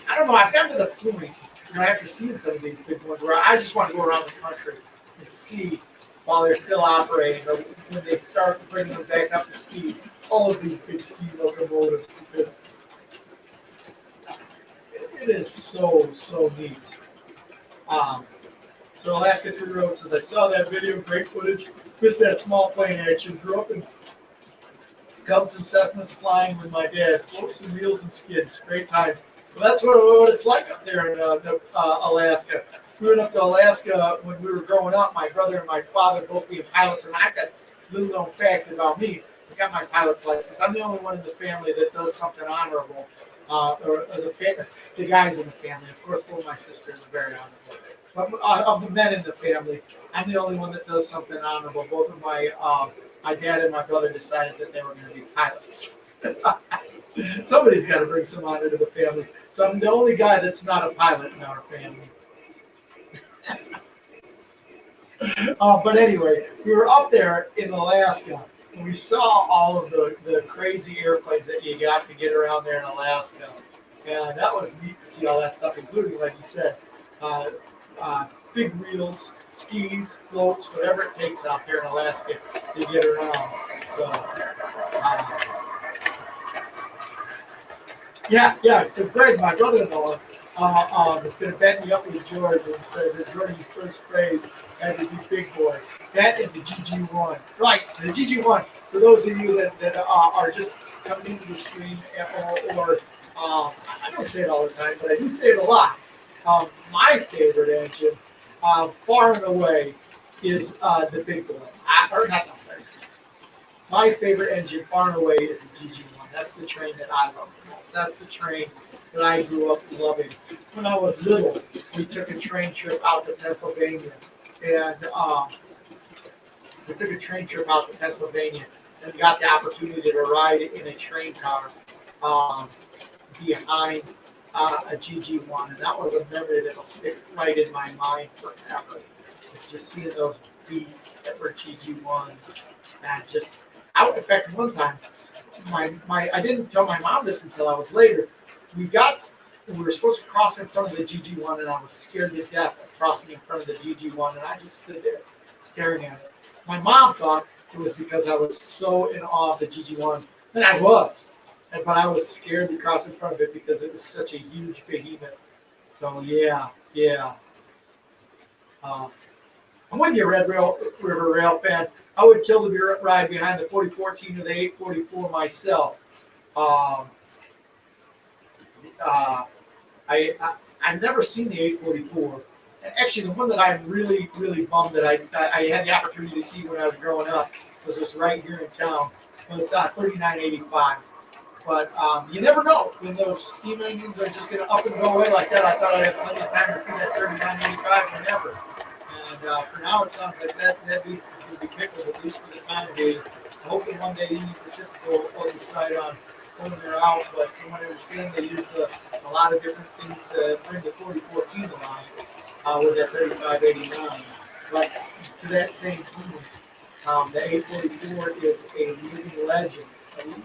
don't know. I've gotten to the point, after seeing some of these big ones, where I just want to go around the country and see while they're still operating, or when they start bringing them back up to speed, all of these big steam locomotives, because it is so neat. So Alaska 3 Road says, I saw that video, great footage, missed that small plane action, grew up in Cubs and Cessnas flying with my dad, floats and wheels and skids, great time. Well, that's what it's like up there in Alaska. We went up to Alaska when we were growing up, my brother and my father both being pilots, and I got a little known fact about me. I got my pilot's license. I'm the only one in the family that does something honorable, or the guys in the family. Of course, both my sisters are very honorable. But of the men in the family, I'm the only one that does something honorable. Both of my dad and my brother decided that they were going to be pilots. Somebody's got to bring some honor to the family. So I'm the only guy that's not a pilot in our family. But anyway, we were up there in Alaska, and we saw all of the crazy airplanes that you got to get around there in Alaska. And that was neat to see all that stuff, including, like you said, big wheels, skis, floats, whatever it takes out there in Alaska to get around. So, yeah. So Greg, my brother-in-law, is going to back me up with George and says that George's first phrase had to be big boy. That and the GG1. Right, the GG1. For those of you that are just coming into the stream, or I don't say it all the time, but I do say it a lot. My favorite engine, far and away, is the big boy. My favorite engine, far and away, is the GG1. That's the train that I love the most. That's the train that I grew up loving. When I was little, we took a train trip out to Pennsylvania, and got the opportunity to ride in a train car behind a GG1, and that was a memory that'll stick right in my mind forever. Just seeing those beasts that were GG1s, and in fact, one time, I didn't tell my mom this until I was later. We were supposed to cross in front of the GG1, and I was scared to death of crossing in front of the GG1, and I just stood there staring at it. My mom thought it was because I was so in awe of the GG1, and I was. But I was scared to cross in front of it because it was such a huge behemoth. So, yeah. I'm with you, Red River Rail fan. I would kill to ride behind the 4014 or the 844 myself. I've never seen the 844. Actually, the one that I'm really, really bummed that I had the opportunity to see when I was growing up was right here in town. It was 3985. But you never know when those steam engines are just going to up and go away like that. I thought I'd have plenty of time to see that 3985 whenever. And for now, it sounds like that beast is going to be pickled, at least for the time being. I hope that one day Union Pacific will decide on pulling her out. But from what I understand, they use a lot of different things to bring the 4014 alive with that 3589. But to that same point, the 844 is a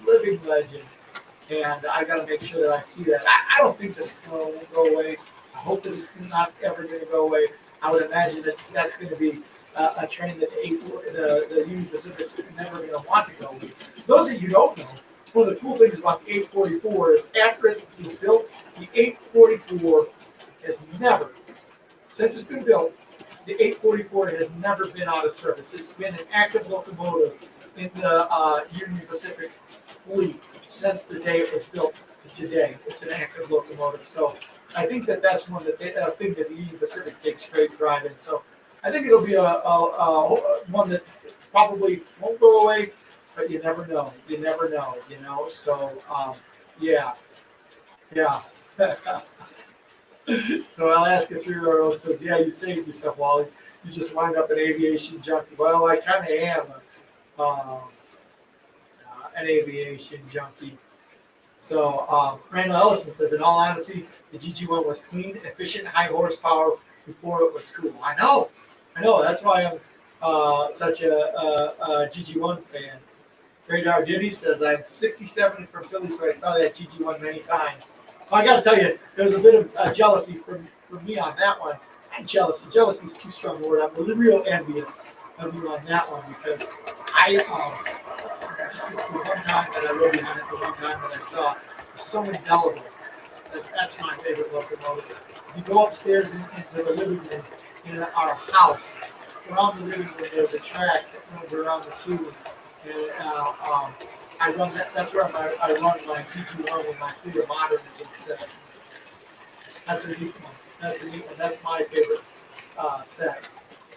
living legend. And I got to make sure that I see that. I don't think that it's going to go away. I hope that it's not ever going to go away. I would imagine that that's going to be a train that the Union Pacific's never going to want to go with. Those of you who don't know, one of the cool things about the 844 is after it was built, the 844 has never, since it's been built, the 844 has never been out of service. It's been an active locomotive in the Union Pacific fleet since the day it was built to today. It's an active locomotive. So I think that's one that a thing that the Union Pacific takes great pride in. So I think it'll be a one that probably won't go away, but you never know. You never know, you know. So yeah. So I'll ask a 3-year-old says, yeah, you saved yourself, Wally. You just wind up an aviation junkie. Well, I kind of am an aviation junkie. So Randall Ellison says, in all honesty, the GG1 was clean, efficient, high horsepower before it was cool. I know. That's why I'm such a GG1 fan. Radar Diddy says, I'm 67 from Philly, so I saw that GG1 many times. Well, I got to tell you, there was a bit of jealousy from me on that one. Not jealousy. Jealousy is too strong a word. I'm really real envious of you on that one because I just the one time that I rode behind it, the one time that I saw, it was so indelible. That's my favorite locomotive. You go upstairs into the living room in our house. Around the living room, there's a track that runs around the ceiling. And I run that. That's where I run my GG1 with my fleet of modernism set. That's a neat one. That's my favorite set.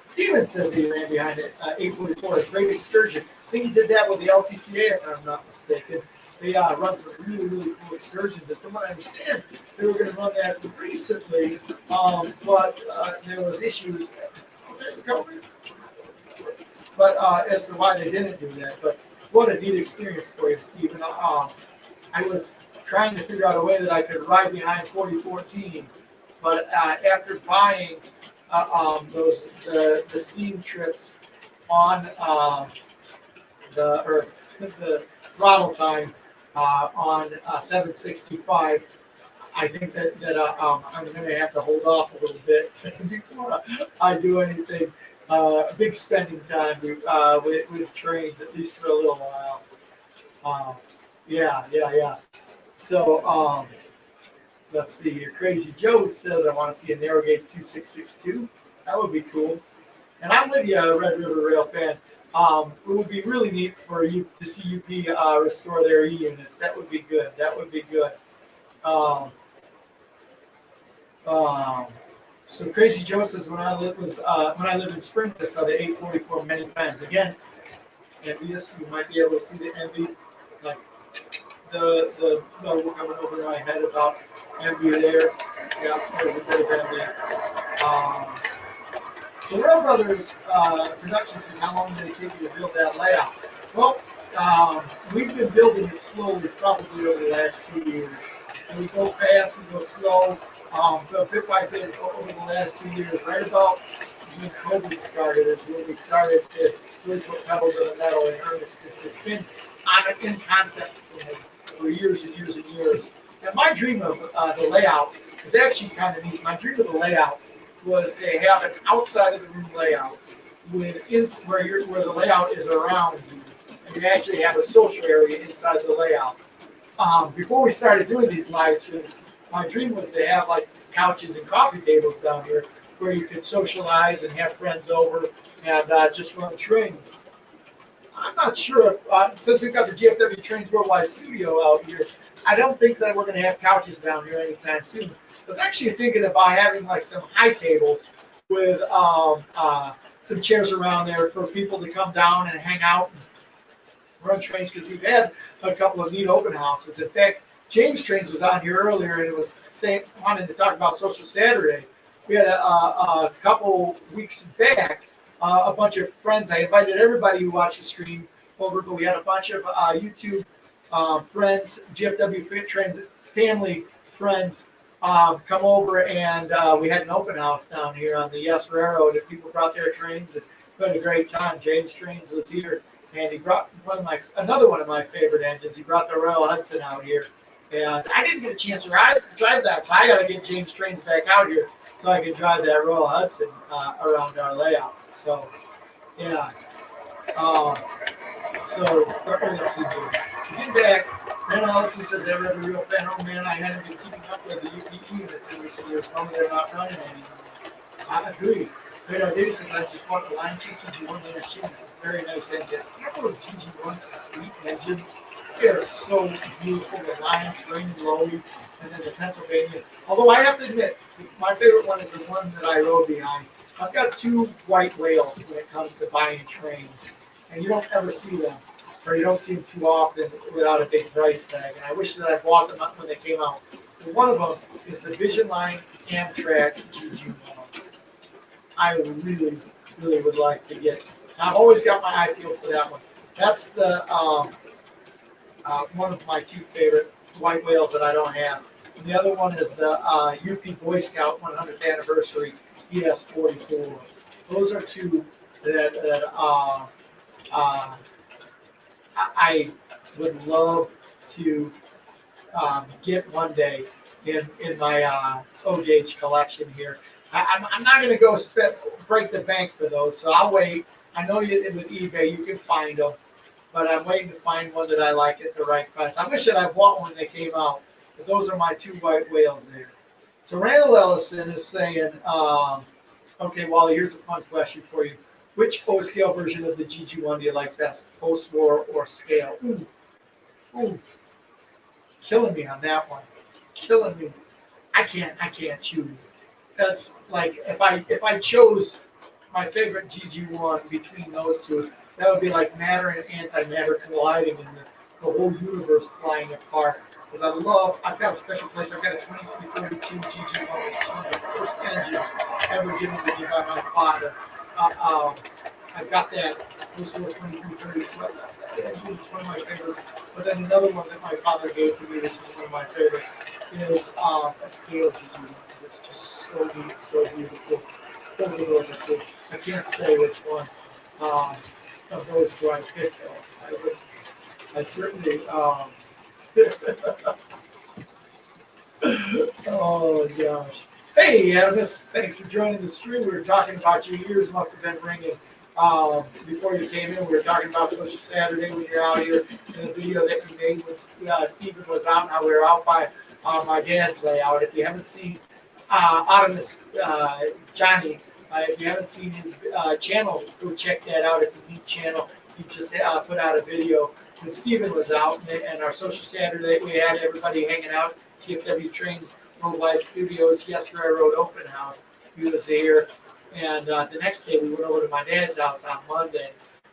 Steven says he ran behind it. 844, a great excursion. I think he did that with the LCCA, if I'm not mistaken. They run some really, really cool excursions. And from what I understand, they were going to run that recently, but there was issues. Was it recovery? But as to why they didn't do that. But what a neat experience for you, Stephen. I was trying to figure out a way that I could ride behind 4014, but after buying the steam trips on the throttle time on 765, I think that I'm going to have to hold off a little bit before I do anything. Big spending time with trains, at least for a little while. Yeah. So let's see here. Crazy Joe says, I want to see a narrow gauge 2662. That would be cool. And I'm with you, Red River Rail fan. It would be really neat for you to see UP restore their E-units. That would be good. So Crazy Joe says, when I lived in Springs, I saw the 844 many times. Again, envious. You might be able to see the envy, like the coming over my head about envy there. Yeah, there's a bit of envy. So Rail Brothers production says, how long did it take you to build that layout? Well, we've been building it slowly, probably over the last 2 years. And we go fast, we go slow. Bit by bit over the last 2 years, right about when COVID started, is when we started to really put pedal to the metal in earnest. It's been in concept for years and years and years. And my dream of the layout is actually kind of neat. My dream of the layout was to have an outside of the room layout where the layout is around you, and you actually have a social area inside the layout. Before we started doing these live streams, my dream was to have like couches and coffee tables down here where you could socialize and have friends over and just run trains. I'm not sure if, since we've got the GFW Trains Worldwide Studio out here, I don't think that we're going to have couches down here anytime soon. I was actually thinking about having like some high tables with some chairs around there for people to come down and hang out and run trains, because we've had a couple of neat open houses. In fact, James Trains was on here earlier, and it was wanting to talk about Social Saturday. We had a couple weeks back, a bunch of friends. I invited everybody who watched the stream over, but we had a bunch of YouTube friends, GFW Trains family friends, come over, and we had an open house down here on the Yes Railroad, and people brought their trains, and we had a great time. James Trains was here, and he brought another one of my favorite engines. He brought the Royal Hudson out here. And I didn't get a chance to drive that, so I got to get James Trains back out here so I can drive that Royal Hudson around our layout. So, yeah. Let's see here. To get back, Brandon Ellison says, every real fan, oh man, I hadn't been keeping up with the UP units in recent years. Probably they're not running anymore. I agree. David says, I just bought the line GG1 machine. It's a very nice engine. You know those GG1 sweet engines? They are so beautiful. The Lion Spring Load, and then the Pennsylvania. Although I have to admit, my favorite one is the one that I rode behind. I've got two white whales when it comes to buying trains, and you don't ever see them, or you don't see them too often without a big price tag. And I wish that I bought them when they came out. And one of them is the Vision Line Amtrak GG1. I really, really would like to get. I've always got my eye peeled for that one. That's the one of my two favorite white whales that I don't have. And the other one is the UP Boy Scout 100th anniversary ES44. Those are two that I would love to get one day in my O-Gauge collection here. I'm not going to go break the bank for those, so I'll wait. I know with eBay you can find them, but I'm waiting to find one that I like at the right price. I wish that I bought one when they came out, but those are my two white whales there. So Randall Ellison is saying, okay, Wally, here's a fun question for you. Which O-scale version of the GG1 do you like best, post-war or scale? Ooh, killing me on that one. Killing me. I can't choose. That's like if I chose my favorite GG1 between those two, that would be like matter and antimatter colliding and the whole universe flying apart. Because I've got a special place. I've got a 2332 GG1, which is one of the first engines ever given to me by my father. I've got that post-war 2330. It's one of my favorites. But then another one that my father gave to me, which is one of my favorites, is a scale GG1. It's just so neat, so beautiful. Both of those are cool. I can't say which one of those two I picked. I certainly. Oh gosh. Hey, Adamus, thanks for joining the stream. We were talking about your ears must have been ringing before you came in. We were talking about Social Saturday when you're out here in the video that you made when Stephen was out. Now we were out by my dad's layout. If you haven't seen Adamus Johnny, if you haven't seen his channel, go check that out. It's a neat channel. He just put out a video when Stephen was out, and our Social Saturday, we had everybody hanging out. GFW Trains Road Live Studios. Yesterday I rode Open House. He was here. And the next day we went over to my dad's house on Monday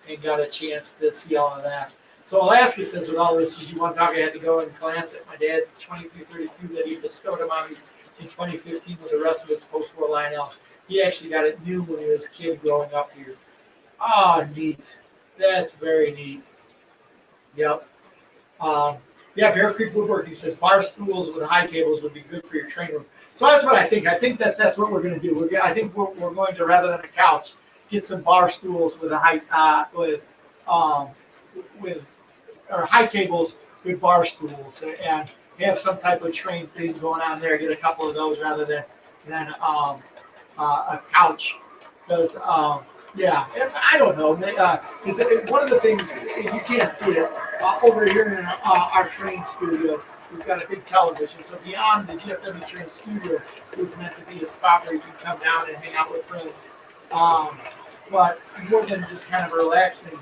and got a chance to see all of that. So Alaska says with all this GG1 talk, I had to go and glance at my dad's 2332 that he bestowed on me in 2015 with the rest of his post-war Lionel. He actually got it new when he was a kid growing up here. Oh, neat. That's very neat. Yep. Yeah, Bear Creek Woodworking says bar stools with high tables would be good for your train room. So that's what I think. I think that's what we're going to do. I think we're going to, rather than a couch, get some bar stools with a high or high tables with bar stools and have some type of train thing going on there. Get a couple of those rather than a couch, because yeah, I don't know. Because one of the things you can't see it over here in our train studio. We've got a big television, so beyond the GFW Train Studio, it was meant to be a spot where you can come down and hang out with friends. But more than just kind of relaxing,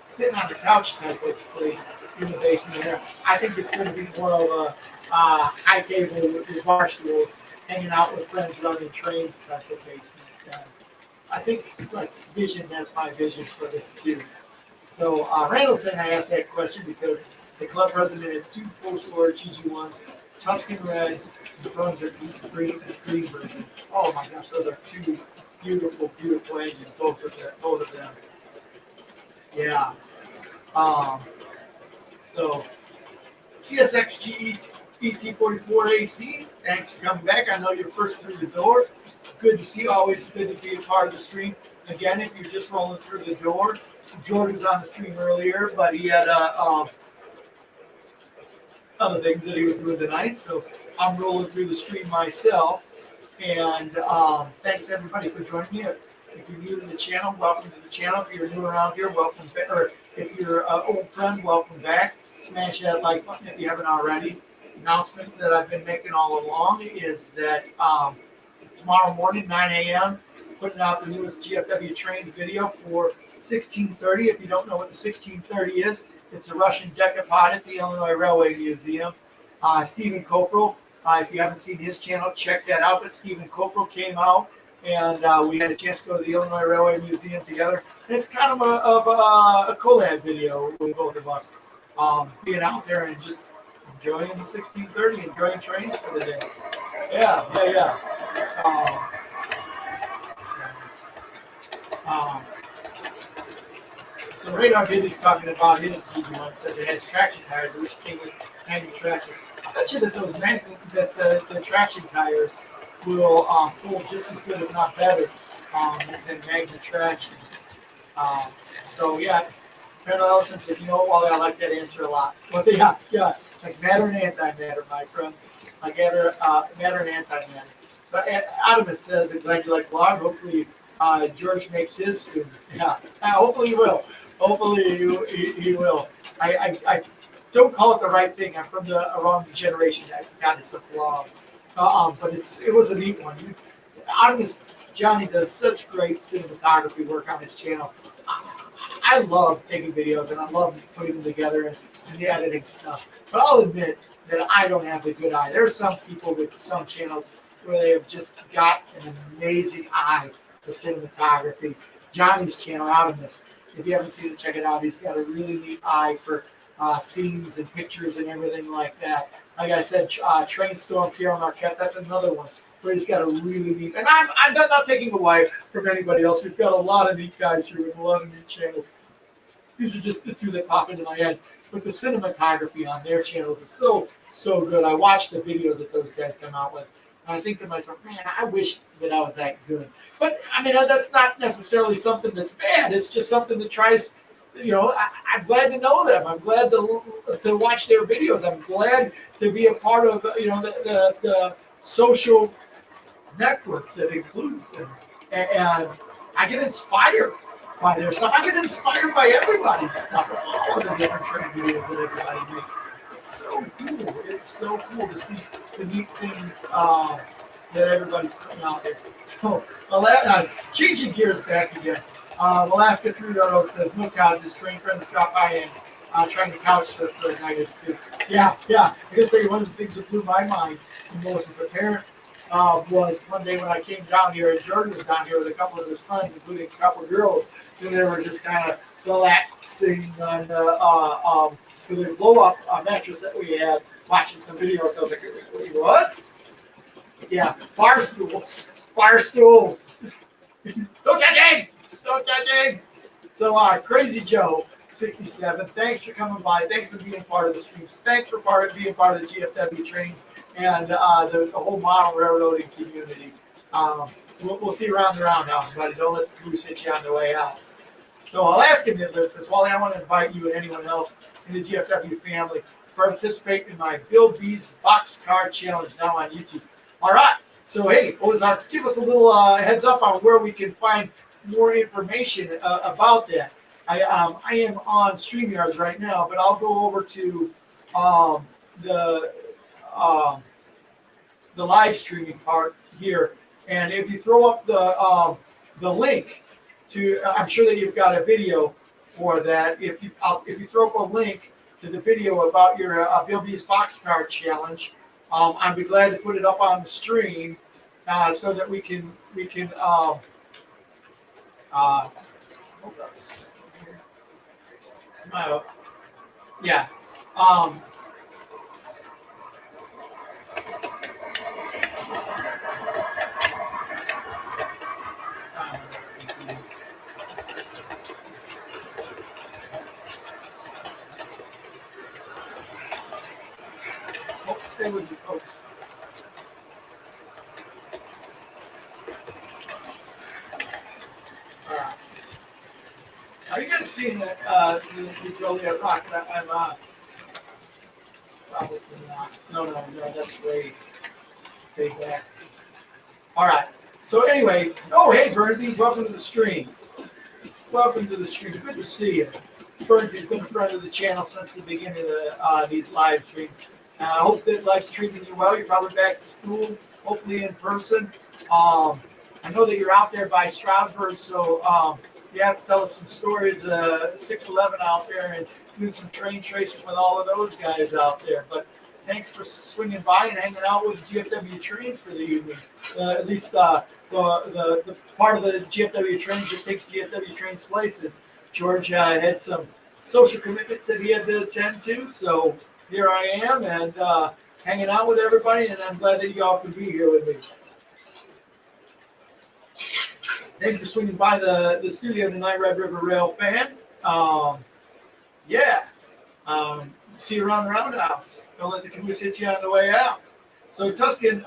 sitting on the couch type of place in the basement there, I think it's going to be more of a high table with bar stools, hanging out with friends, running trains type of basement. I think like that's my vision for this too. So Randall's saying I asked that question because the club president has two post-war GG1s, Tuscan red, and Brunswick green versions. Oh my gosh, those are two beautiful, beautiful engines, both of them. Yeah. So CSXG ET44 AC, thanks for coming back. I know you're first through the door. Good to see you. Always good to be a part of the stream. Again, if you're just rolling through the door, Jordan was on the stream earlier, but he had other things that he was doing tonight. So I'm rolling through the stream myself. And thanks everybody for joining me. If you're new to the channel, welcome to the channel. If you're new around here, welcome back. Or if you're an old friend, welcome back. Smash that like button if you haven't already. Announcement that I've been making all along is that tomorrow morning, 9 a.m., putting out the newest GFW trains video for 1630. If you don't know what the 1630 is, it's a Russian decapod at the Illinois Railway Museum. Stephen Kofrel, if you haven't seen his channel, check that out. But Stephen Kofrel came out, and we had a chance to go to the Illinois Railway Museum together. And it's kind of a collab video with both of us, being out there and just enjoying the 1630, enjoying trains for the day. Yeah. So Radar Billy's talking about his GG1. It says it has traction tires, which came with manual traction. I bet you that the traction tires will pull just as good, if not better, than magnet traction. So yeah, Randall Ellison says, you know what, Wally, I like that answer a lot. Well, yeah, it's like matter and antimatter, my friend. Like matter and antimatter. So Adamus says, I'm glad you like vlog. Hopefully George makes his soon. Yeah, hopefully he will. Hopefully he will. I don't call it the right thing. I'm from the wrong generation. I forgot it's a vlog. But it was a neat one. Adamus, Johnny does such great cinematography work on his channel. I love taking videos and I love putting them together and the editing stuff. But I'll admit that I don't have a good eye. There are some people with some channels where they have just got an amazing eye for cinematography. Johnny's channel, Adamus, if you haven't seen it, check it out. He's got a really neat eye for scenes and pictures and everything like that. Like I said, Train Storm, Pierre Marquette, that's another one where he's got a really neat, and I'm not taking away from anybody else. We've got a lot of neat guys here with a lot of neat channels. These are just the two that pop into my head. But the cinematography on their channels is so good. I watch the videos that those guys come out with, and I think to myself, man, I wish that I was that good. But I mean, that's not necessarily something that's bad. It's just something that tries. I'm glad to know them. I'm glad to watch their videos. I'm glad to be a part of the social network that includes them, and I get inspired by their stuff. I get inspired by everybody's stuff, all of the different train videos that everybody makes. It's so cool. It's so cool to see the neat things that everybody's putting out there. So, changing gears back again. Alaska 3.0 says, no couches, train friends drop by and trying to couch surf for a night or two. Yeah. I gotta tell you, one of the things that blew my mind when Melissa's a parent was one day when I came down here and Jordan was down here with a couple of his friends, including a couple of girls, and they were just kind of relaxing on the blow-up mattress that we had, watching some videos. So I was like, wait, what? Yeah, bar stools. Don't judging! So, Crazy Joe, 67, thanks for coming by. Thanks for being part of the streams. Thanks for being part of the GFW trains and the whole model railroading community. We'll see you around the roundhouse, buddy. Don't let the crew sit you on the way out. So Alaska Nibbler says, Wally, I want to invite you and anyone else in the GFW family to participate in my Bill B's Boxcar Challenge now on YouTube. All right. So, hey, Ozark, give us a little heads up on where we can find more information about that. I am on StreamYards right now, but I'll go over to the live streaming part here, and if you throw up the link to, I'm sure that you've got a video for that. If you throw up a link to the video about your Bill B's Boxcar Challenge, I'd be glad to put it up on the stream so that we can hold on a second here. Yeah. Stay with you, folks. Are you guys seeing the Joliet Rock? I'm probably not. No, that's way back. All right. So anyway, hey, Burnsies, welcome to the stream. Welcome to the stream. Good to see you. Burnsy's been a friend of the channel since the beginning of these live streams. I hope that life's treating you well. You're probably back to school, hopefully in person. I I know that you're out there by Strasbourg, so you have to tell us some stories. 611 out there and do some train tracing with all of those guys out there. But thanks for swinging by and hanging out with GFW Trains for the evening. At least the part of the GFW Trains that takes GFW Trains places. George had some social commitments that he had to attend to, so here I am and hanging out with everybody, and I'm glad that you all could be here with me. Thank you for swinging by the studio tonight, Red River Rail fan. See you around the roundhouse. Don't let the caboose hit you on the way out. So Tuscan,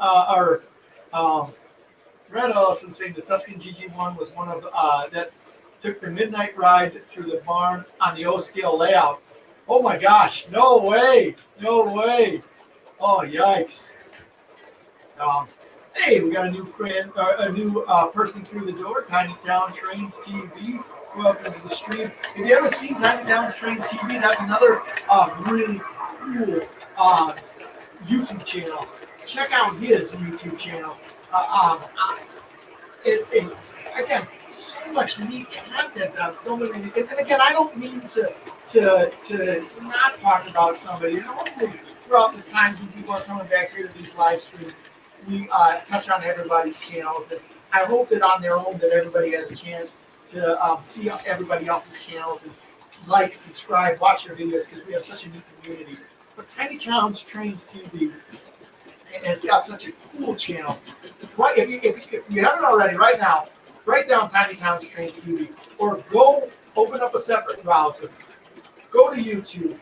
Red Ellison saying the Tuscan GG1 was one of that took the midnight ride through the barn on the O-scale layout. Oh my gosh, no way. Oh, yikes. Hey, we got a new friend, a new person through the door, Tiny Town Trains TV. Welcome to the stream. If you haven't seen Tiny Town Trains TV, that's another really cool YouTube channel. Check out his YouTube channel. Again, so much neat content on so many. And again, I don't mean to not talk about somebody. Hopefully, throughout the times when people are coming back here to these live streams, we touch on everybody's channels, and I hope that on their own that everybody has a chance to see everybody else's channels and like, subscribe, watch their videos because we have such a neat community. But Tiny Towns Trains TV has got such a cool channel. Right, if you haven't already, right now, write down Tiny Towns Trains TV or go open up a separate browser. Go to YouTube,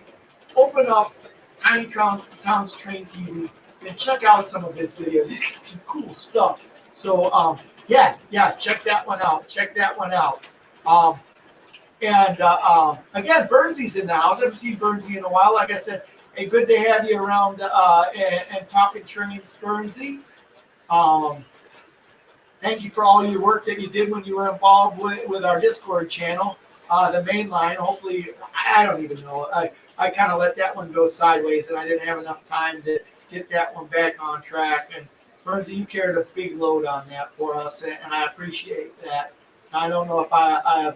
open up Tiny Towns Train TV, and check out some of his videos. He's got some cool stuff. So check that one out. Again, Burnsy's in the house. I haven't seen Burnsy in a while. Like I said, hey, good to have you around and talking trains, Burnsy. Thank you for all your work that you did when you were involved with our Discord channel, the main line. Hopefully, I don't even know. I kind of let that one go sideways, and I didn't have enough time to get that one back on track. And Burnsy, you carried a big load on that for us, and I appreciate that. I don't know if I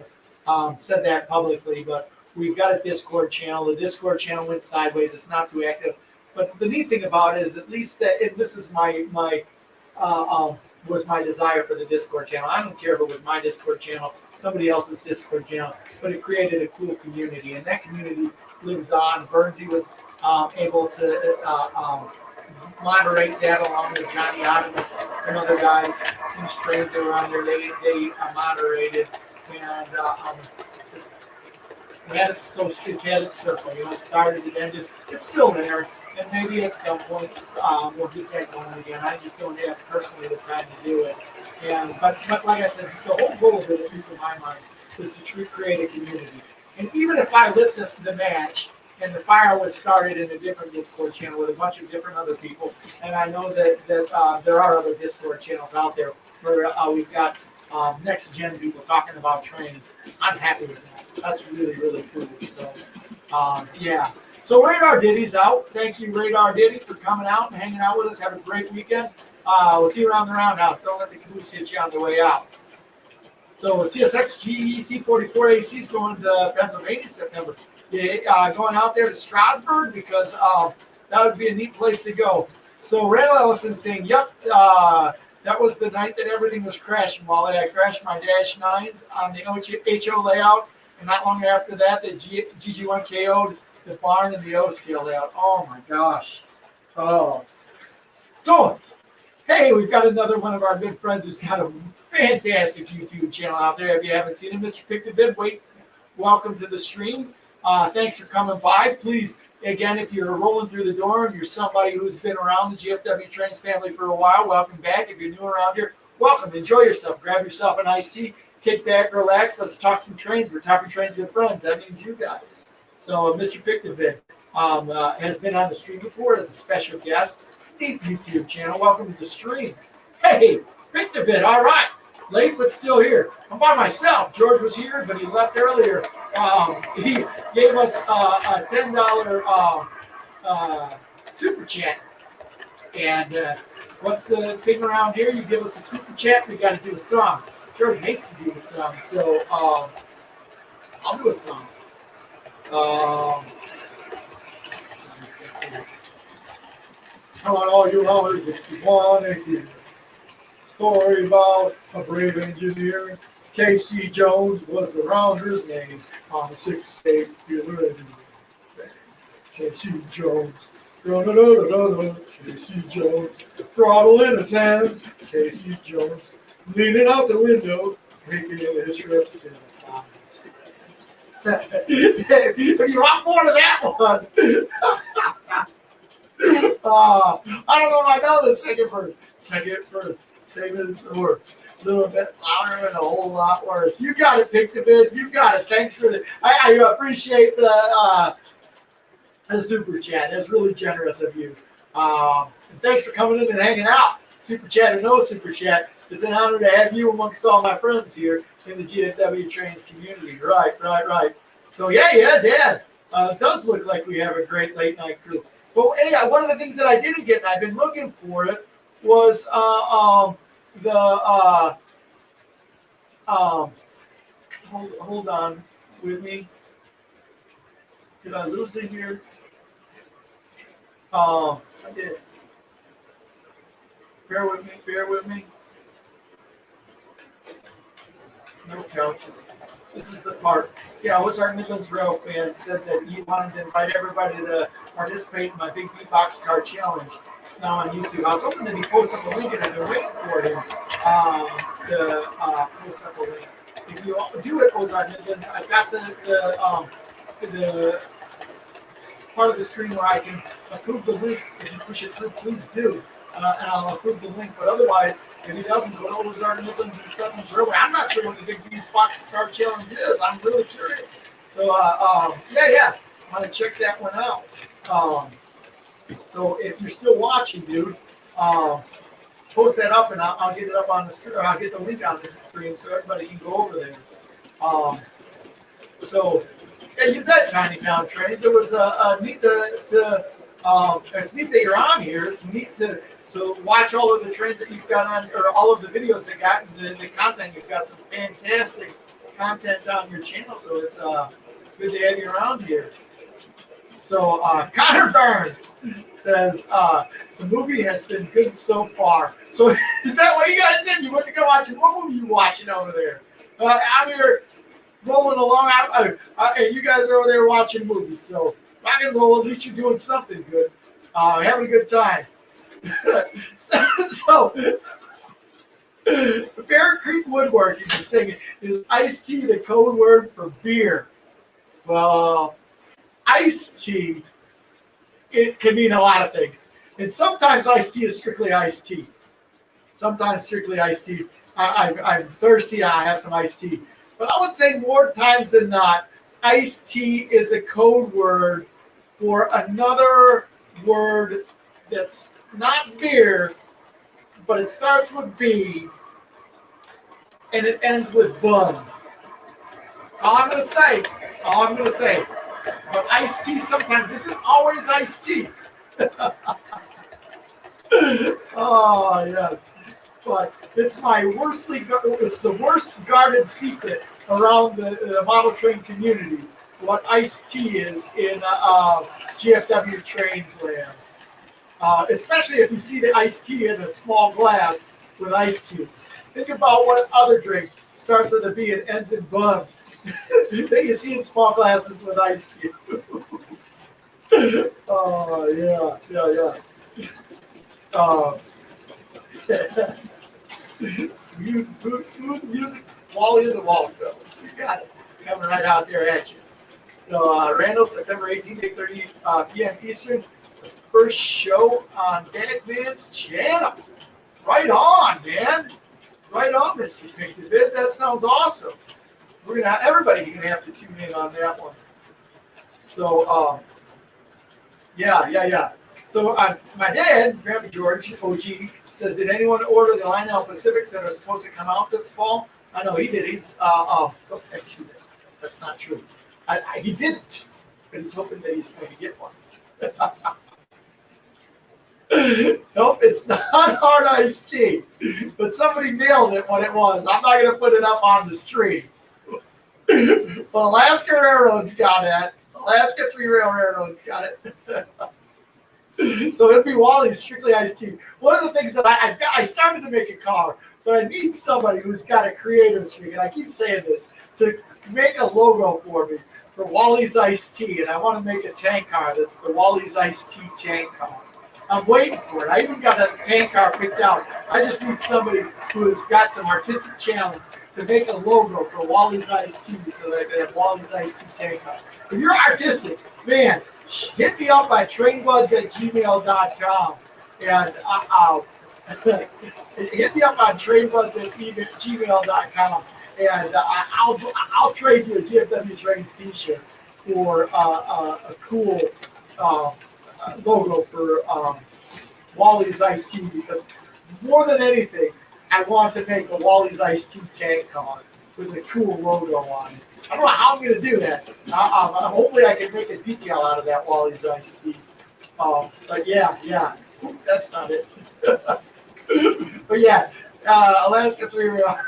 have said that publicly, but we've got a Discord channel. The Discord channel went sideways. It's not too active. But the neat thing about it is at least that this is was my desire for the Discord channel. I don't care if it was my Discord channel, somebody else's Discord channel, but it created a cool community, and that community lives on. Burnsy was able to moderate that along with Johnny Adams, some other guys whose trains that were on there. They moderated, and it's had its circle. It started, it ended. It's still there, and maybe at some point we'll get that going again. I just don't have personally the time to do it. But like I said, the whole goal of it, at least in my mind, is to create a community. And even if I lit the match and the fire was started in a different Discord channel with a bunch of different other people, and I know that there are other Discord channels out there where we've got next gen people talking about trains. I'm happy with that. That's really, really cool. So, So Radar Diddy's out. Thank you, Radar Diddy, for coming out and hanging out with us. Have a great weekend. We'll see you around the roundhouse. Don't let the caboose hit you on the way out. So CSX GET44 AC is going to Pennsylvania in September. Going out there to Strasbourg because that would be a neat place to go. So Randall Ellison saying, yep, that was the night that everything was crashing, Wally. I crashed my Dash 9s on the HO layout, and not long after that, the GG1 KO'd the barn and the O-scale layout. Oh, my gosh. Oh. So, hey, we've got another one of our good friends who's got a fantastic YouTube channel out there. If you haven't seen him, Mr. Pick the Bid, welcome to the stream. Thanks for coming by. Please, again, if you're rolling through the door and you're somebody who's been around the GFW Trains family for a while, welcome back. If you're new around here, welcome. Enjoy yourself. Grab yourself an iced tea. Kick back, relax. Let's talk some trains. We're talking trains with friends. That means you guys. So Mr. Pick the Bid has been on the stream before as a special guest. Neat YouTube channel. Welcome to the stream. Hey, Pick the Bid. All right. Late but still here. I'm by myself. George was here, but he left earlier. He gave us a $10 super chat, and what's the thing around here? You give us a super chat, we got to do a song. George hates to do a song, so I'll do a song. I want all you lovers if you want to hear a story about a brave engineer. Casey Jones was the rounder's name on the 6-state field. Casey Jones. Da-da-da-da-da-da. Casey Jones. Throttle in his hand. Casey Jones. Leaning out the window. Making his trip to the promised land. If you want more of that one. I don't know if I know the second verse. Second verse. Same as the words. A little bit louder and a whole lot worse. You got it, Pick the Bid. You got it. Thanks for the. I appreciate the super chat. That's really generous of you. And thanks for coming in and hanging out. Super chat or no super chat, it's an honor to have you amongst all my friends here in the GFW Trains community. Right. So yeah, Dad. It does look like we have a great late night crew. But hey, one of the things that I didn't get, and I've been looking for it, was hold on with me. Did I lose it here? I did. Bear with me. No couches. This is the part. Yeah, Ozark Midlands Rail fan said that he wanted to invite everybody to participate in my big beatbox car challenge. It's now on YouTube. I was hoping that he post up a link, and I've been waiting for him to post up a link. If you do it, Ozark Midlands, I've got the part of the screen where I can approve the link. If you push it through, please do. And I'll approve the link. But otherwise, if he doesn't, go to Ozark Midlands and Sutton's Railway. I'm not sure what the big beatbox car challenge is. I'm really curious. So, yeah. I'm going to check that one out. So if you're still watching, dude, post that up, and I'll get it up on the screen. I'll get the link on the stream so everybody can go over there. So, yeah, you bet, Tiny Town Trains. It was neat it's neat that you're on here. It's neat to watch all of the trains that you've got on, or all of the videos that got, the content. You've got some fantastic content on your channel, so it's good to have you around here. So Connor Burns says the movie has been good so far. So is that what you guys did? You went to go watch it? What movie are you watching over there? I'm here rolling along, and you guys are over there watching movies. So rock and roll. At least you're doing something good. Having a good time. So Bear Creek Woodworking is saying, is iced tea the code word for beer? Well, iced tea, it can mean a lot of things. And sometimes iced tea is strictly iced tea. Sometimes strictly iced tea. I'm thirsty, I have some iced tea. But I would say more times than not, iced tea is a code word for another word that's not beer, but it starts with B and it ends with bun. All I'm going to say. But iced tea sometimes isn't always iced tea. Oh, yes. But it's it's the worst guarded secret around the model train community, what iced tea is in GFW Trains land. Especially if you see the iced tea in a small glass with ice cubes. Think about what other drink starts with a B and ends in bun that you see in small glasses with ice cubes. Oh, yeah. Smooth music, quality of the wall tones. You got it. Coming right out there at you. So, Randall, September 18th, 8:30 p.m. Eastern. The first show on Bagman's channel. Right on, man. Right on, Mr. Pink David. That sounds awesome. We're gonna everybody's gonna have to tune in on that one. So, yeah. So my dad, Grandpa George, OG, says, did anyone order the Lionel Pacifics that are supposed to come out this fall? I know he did. He's actually, that's not true. He didn't, but he's hoping that he's going to get one. Nope, it's not hard iced tea. But somebody nailed it what it was. I'm not going to put it up on the stream. But Alaska Railroad's got it. Alaska 3 Railroad's got it. So it'd be Wally's strictly iced tea. One of the things that I started to make a car, but I need somebody who's got a creative streak, and I keep saying this, to make a logo for me for Wally's iced tea, and I want to make a tank car that's the Wally's iced tea tank car. I'm waiting for it. I even got a tank car picked out. I just need somebody who has got some artistic challenge to make a logo for Wally's iced tea so that I can have Wally's iced tea tank car. If you're artistic, man, hit me up at trainbuds@gmail.com and hit me up on trainbuds@gmail.com and I'll trade you a GFW Trains t-shirt for a cool logo for Wally's iced tea, because more than anything, I want to make a Wally's iced tea tank car with a cool logo on it. I don't know how I'm going to do that. Hopefully I can make a decal out of that Wally's iced tea. But yeah. Oop, that's not it. But yeah, Alaska 3 Rail.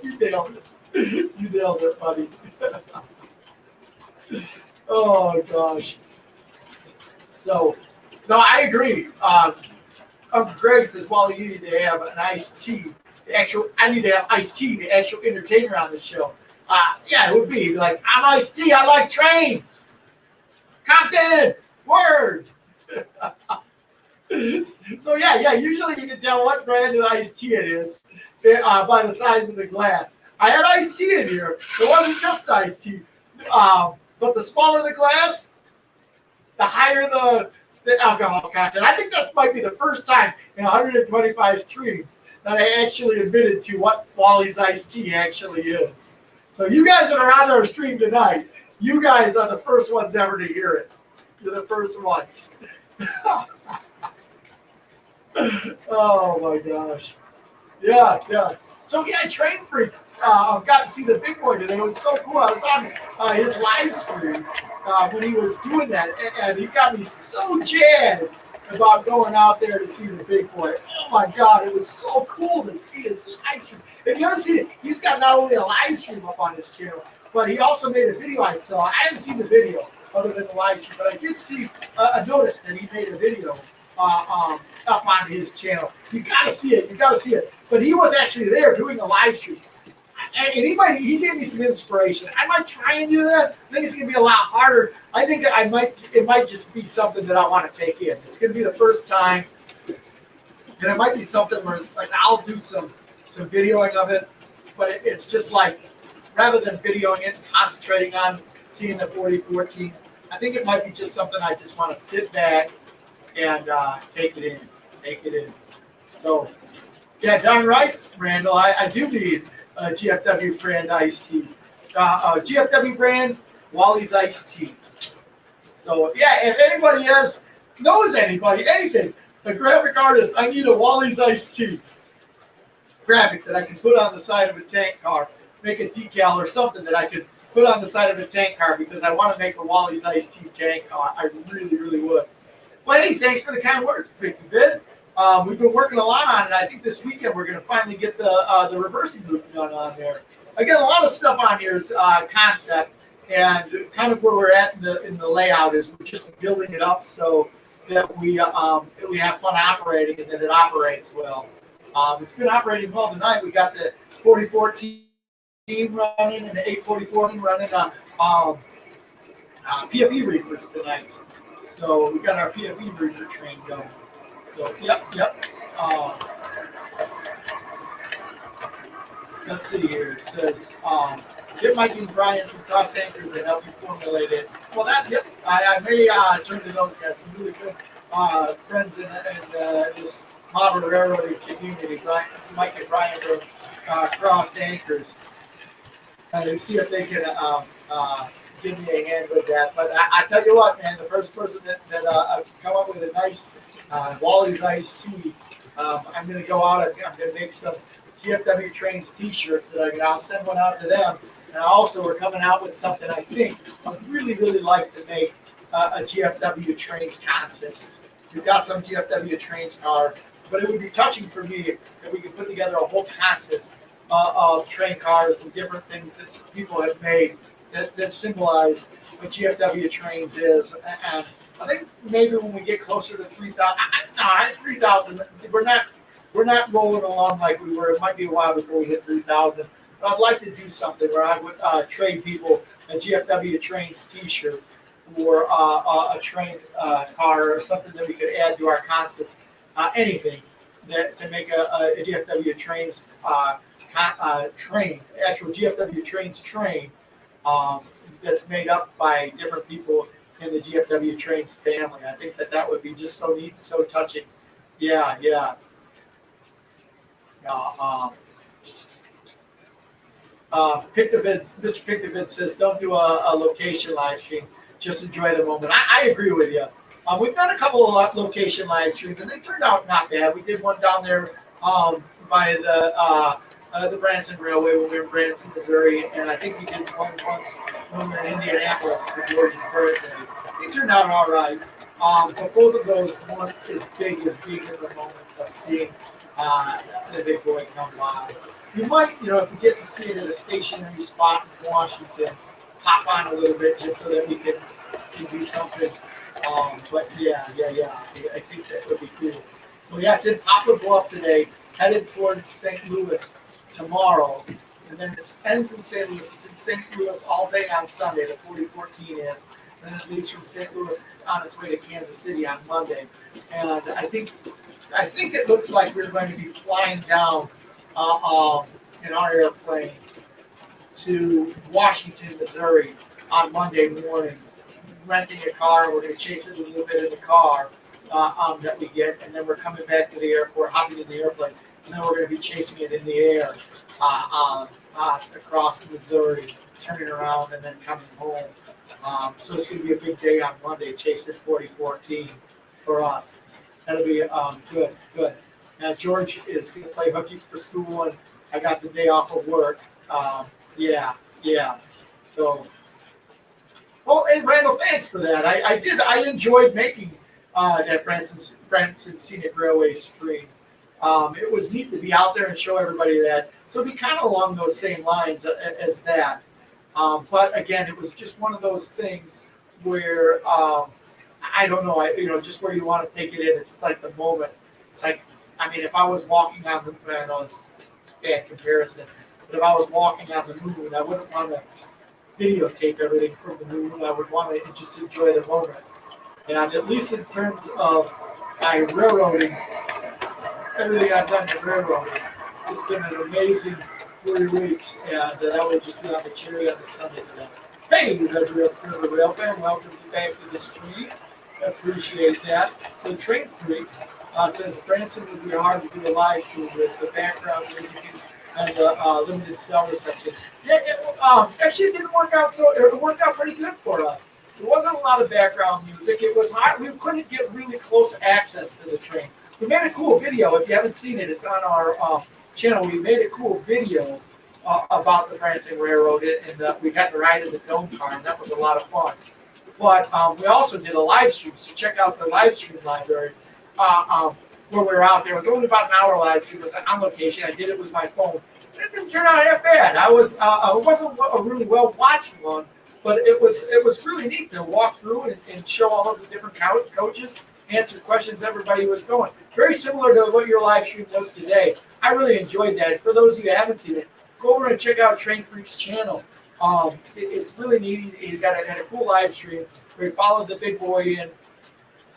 You nailed it. You nailed it, buddy. Oh, gosh. So, no, I agree. Uncle Greg says, Wally, you need to have an iced tea. I need to have iced tea, the actual entertainer on the show. Yeah, it would be like, I'm iced tea. I like trains. Compton, word. So yeah. Usually you can tell what brand of iced tea it is by the size of the glass. I had iced tea in here. It wasn't just iced tea. But the smaller the glass, the higher the alcohol content. I think that might be the first time in 125 streams that I actually admitted to what Wally's iced tea actually is. So you guys that are on our stream tonight, you guys are the first ones ever to hear it. You're the first ones. Oh my gosh. Yeah. So yeah, Train Freak got to see the big boy today. It was so cool. I was on his live stream when he was doing that, and he got me so jazzed about going out there to see the big boy. Oh my God, it was so cool to see his live stream. If you haven't seen it, he's got not only a live stream up on his channel, but he also made a video I saw. I haven't seen the video other than the live stream, but I did see a notice that he made a video up on his channel. You got to see it. But he was actually there doing a live stream. And he gave me some inspiration. I might try and do that. I think it's going to be a lot harder. I think it might just be something that I want to take in. It's going to be the first time. And it might be something where it's like I'll do some videoing of it. But it's just like, rather than videoing it and concentrating on seeing the 4014, I think it might be just something I just want to sit back and take it in. So, yeah, darn right, Randall. I do need GFW brand iced tea. GFW brand Wally's iced tea. So, yeah, if anybody knows anything, a graphic artist, I need a Wally's iced tea graphic that I can put on the side of a tank car, make a decal or something that I could put on the side of a tank car, because I want to make a Wally's iced tea tank car. I really, really would. Well, hey, thanks for the kind words, Big Vid. We've been working a lot on it. I think this weekend we're going to finally get the reversing loop done on there. Again, a lot of stuff on here is concept, and kind of where we're at in the layout is we're just building it up so that we have fun operating and that it operates well. It's been operating well tonight. We got the 4014 running and the 84014 running on PFE reefers tonight. So we got our PFE reefer train going. So yep. Let's see here. It says get Mike and Brian from Cross Anchors to help you formulate it. Well, I may turn to those guys. Some really good friends in this modern railroading community. Mike and Brian from Cross Anchors. And see if they can give me a hand with that. But I tell you what, man, the first person that come up with a nice Wally's iced tea, I'm going to go out. I'm going to make some GFW Trains t-shirts that I'll send one out to them. And also, we're coming out with something I think I'd really, really like to make a GFW Trains concept We've got some GFW trains cars, but it would be touching for me if we could put together a whole consist of train cars and different things that people have made that symbolize what GFW trains is. And I think maybe when we get closer to 3,000, 3,000, we're not rolling along like we were. It might be a while before we hit 3,000. But I'd like to do something where I would trade people a GFW Trains T-shirt for a train car or something that we could add to our consist. Anything that to make a GFW Trains train, actual GFW Trains train that's made up by different people in the GFW Trains family. I think that would be just so neat, so touching. Yeah. Mr. Pictavid says, don't do a location live stream. Just enjoy the moment. I agree with you. We've done a couple of location live streams, and they turned out not bad. We did one down there by the Branson Railway when we were in Branson, Missouri, and I think we did one once when we were in Indianapolis for George's birthday. They turned out all right. But both of those weren't as big as being in the moment of seeing the big boy come by. You might, if you get to see it at a stationary spot in Washington, pop on a little bit just so that we can do something. But yeah, I think that would be cool. So yeah, it's in Poplar Bluff today, headed towards St. Louis tomorrow, and then it ends in St. Louis. It's in St. Louis all day on Sunday. The 4014 is. And then it leaves from St. Louis on its way to Kansas City on Monday. And I think it looks like we're going to be flying down in our airplane to Washington, Missouri on Monday morning, renting a car. We're going to chase it a little bit in the car that we get, and then we're coming back to the airport, hopping in the airplane, and then we're going to be chasing it in the air across Missouri, turning around, and then coming home. So it's going to be a big day on Monday, chasing 4014 for us. That'll be good. Now George is going to play hooky for school, and I got the day off of work. Yeah. So, well, hey Randall, thanks for that. I enjoyed making that Branson Scenic Railway screen. It was neat to be out there and show everybody that. So it'd be kind of along those same lines as that. But again, it was just one of those things where I don't know, just where you want to take it in. It's like the moment. It's like, if I was walking on the, I know it's a bad comparison, but if I was walking on the moon, I wouldn't want to videotape everything from the moon. I would want to just enjoy the moment. And at least in terms of my railroading, everything I've done in railroading, it's been an amazing 3 weeks, and that would just be on the cherry on the Sunday today. Hey, the Rail fan, welcome back to the stream. I appreciate that. So the Train Freak says Branson would be hard to do a live stream with the background music and the limited cell reception. Yeah, actually it didn't work out it worked out pretty good for us. There wasn't a lot of background music. It was hard. We couldn't get really close access to the train. We made a cool video. If you haven't seen it, it's on our channel. We made a cool video about the Branson Railroad, and we got to ride in the dome car, and that was a lot of fun. But we also did a live stream, so check out the live stream library where we were out there. It was only about an hour live stream. It was on location. I did it with my phone. It didn't turn out that bad. It wasn't a really well watched one, but it was really neat to walk through and show all of the different coaches, answer questions everybody was going. Very similar to what your live stream was today. I really enjoyed that. For those of you who haven't seen it, go over and check out Train Freak's channel. It's really neat. He had a cool live stream where he followed the big boy in.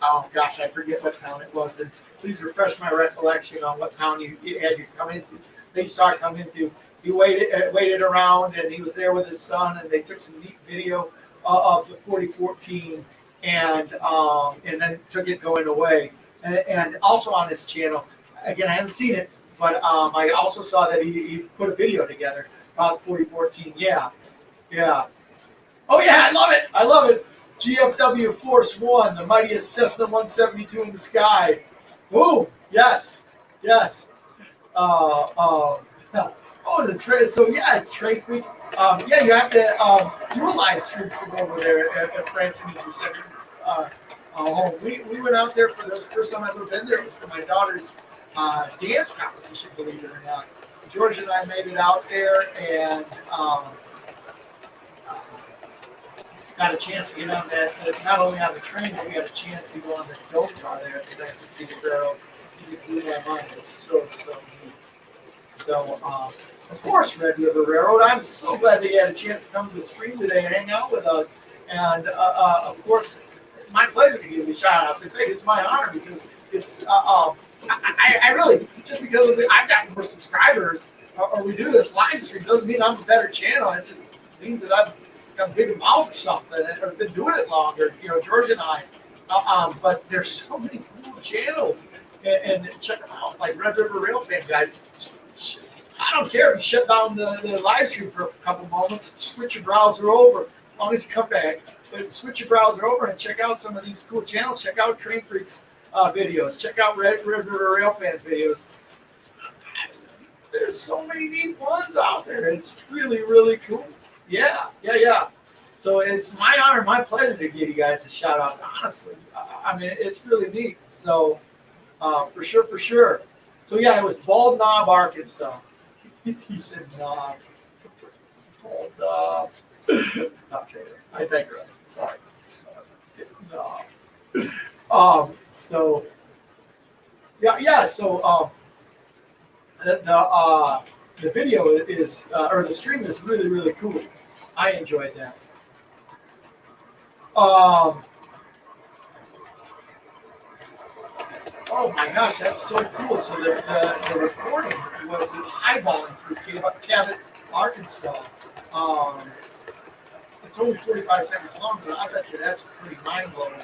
Oh gosh, I forget what town it was. And please refresh my recollection on what town you had you come into. That you saw it come into. He waited around, and he was there with his son, and they took some neat video of the 4014, and then took it going away. And also on his channel, again, I haven't seen it, but I also saw that he put a video together about 4014. Yeah. Oh yeah, I love it. GFW Force One, the mightiest Cessna 172 in the sky. Boom. Yes. The train. So yeah, Train Freak. Yeah, you have to do a live stream from over there at Francine's reception Oh, we went out there for this first time I've ever been there. It was for my daughter's dance competition, believe it or not. George and I made it out there and got a chance to get on that, not only on the train, but we got a chance to go on the go car there at the Branson City Railroad. It just blew my mind. It was so neat. So, of course, Red River Railroad, I'm so glad that you had a chance to come to the stream today and hang out with us. And, of course, my pleasure to give you shout outs. In fact, it's my honor because it's, I really, just because of I've gotten more subscribers or we do this live stream doesn't mean I'm a better channel. It just means that I've got a big mouth or something or been doing it longer, George and I. But there's so many cool channels. And check them out, like Red River Rail Fan, guys. I don't care if you shut down the live stream for a couple moments, switch your browser over, as long as you come back. But switch your browser over and check out some of these cool channels. Check out Train Freaks videos. Check out Red River Rail Fans videos. There's so many neat ones out there. It's really cool. Yeah. So it's my honor, my pleasure to give you guys a shout out. Honestly, I mean, it's really neat. So for sure. So yeah, it was Bald Knob, Arkansas. He said knob. Bald Knob. Okay, I digress. Sorry. Knob. So yeah. So the video is or the stream is really cool. I enjoyed that. Oh my gosh, that's so cool. So the recording was eyeballing through Cabot, Arkansas. It's only 45 seconds long, but I bet you that's pretty mind-blowing.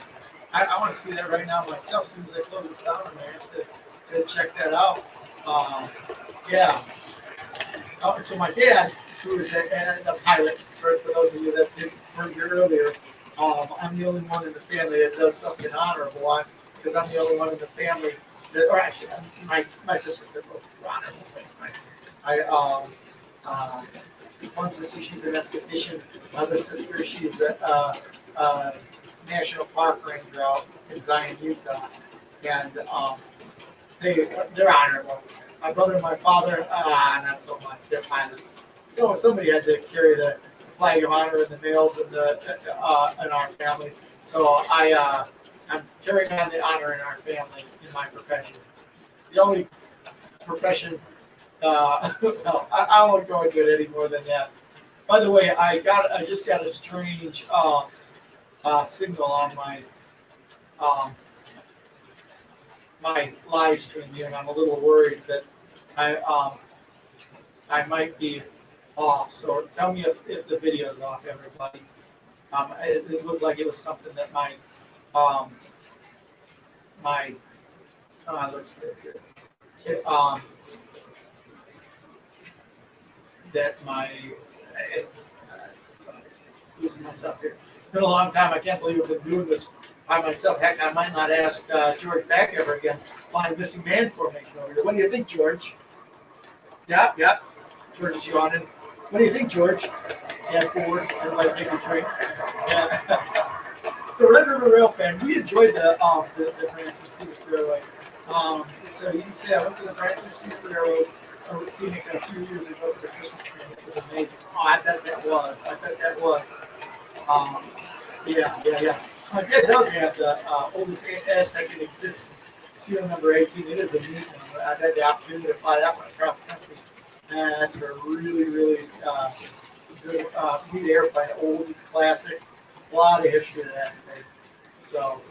I want to see that right now myself. As soon as I close this down, I have to check that out. Yeah. So my dad, who is a pilot, for those of you that didn't hear earlier, I'm the only one in the family that does something honorable. Because I'm the only one in the family that, or actually, my sisters are both honorable things. One sister, she's an esthetician. Other sister, she's a national park ranger out in Zion, Utah, and they're honorable. My brother and my father, not so much. They're pilots. So somebody had to carry the flag of honor in the males in our family. So I'm carrying on the honor in our family in my profession. The only profession, no, I won't go into it any more than that. By the way, I just got a strange signal on my live stream here, and I'm a little worried that I might be off. So tell me if the video's off, everybody. It looked like it was something that looks good here. Sorry, losing myself here. It's been a long time. I can't believe I've been doing this by myself. Heck, I might not ask George back ever again. Find missing man formation over here. What do you think, George? Yeah. George is yawning. What do you think, George? Yeah, forward. Everybody take a drink. Yeah. So Red River Rail Fan, we enjoyed the Branson Scenic Railway. So you can say I went to the Branson Scenic Railroad Scenic a few years ago for the Christmas tree. It was amazing. Oh, I bet that was. Yeah. My dad does have the oldest Aztec in existence. Serial number 18. It is a neat one. I've had the opportunity to fly that one across the country. And that's a really good neat airplane. Old, it's classic. A lot of history to that thing. So,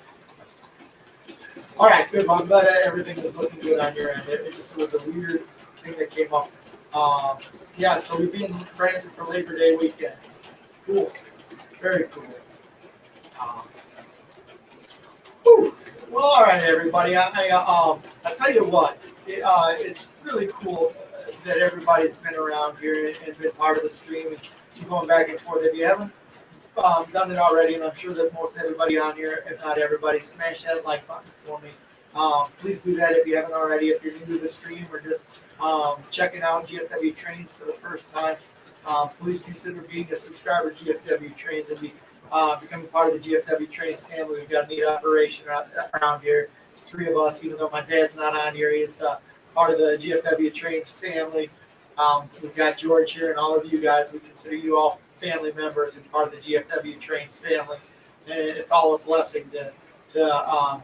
all right, good. I'm glad everything is looking good on your end. It just was a weird thing that came up. Yeah, so we've been in Branson for Labor Day weekend. Cool. Very cool. Well, all right, everybody. I tell you what, it's really cool that everybody's been around here and been part of the stream and going back and forth. If you haven't done it already, and I'm sure that most everybody on here, if not everybody, smash that like button for me. Please do that if you haven't already. If you're new to the stream or just checking out GFW Trains for the first time, please consider being a subscriber to GFW Trains and becoming part of the GFW Trains family. We've got a neat operation around here. There's 3 of us, even though my dad's not on here. He's part of the GFW Trains family. We've got George here and all of you guys. We consider you all family members and part of the GFW Trains family. And it's all a blessing to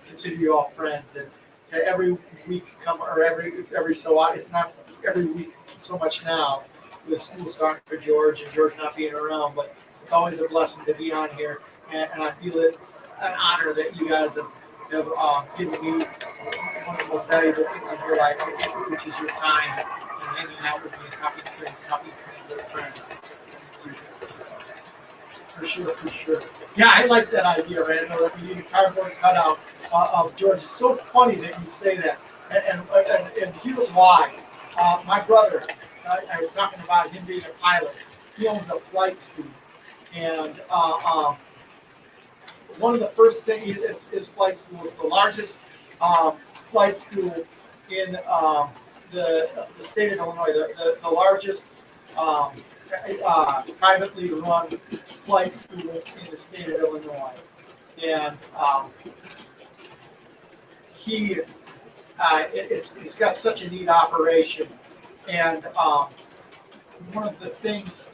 consider you all friends. And to every week come, or every so often, it's not every week so much now with school starting for George and George not being around, but it's always a blessing to be on here. And I feel it an honor that you guys have given me one of the most valuable things in your life, which is your time and hanging out with me and helping trains with friends. For sure. Yeah, I like that idea, Randall, that we need a cardboard cutout of George. It's so funny that you say that. And here's why. My brother, I was talking about him being a pilot. He owns a flight school. And one of the first things, his flight school is the largest flight school in the state of Illinois, the largest privately run flight school in the state of Illinois. And it's got such a neat operation. And one of the things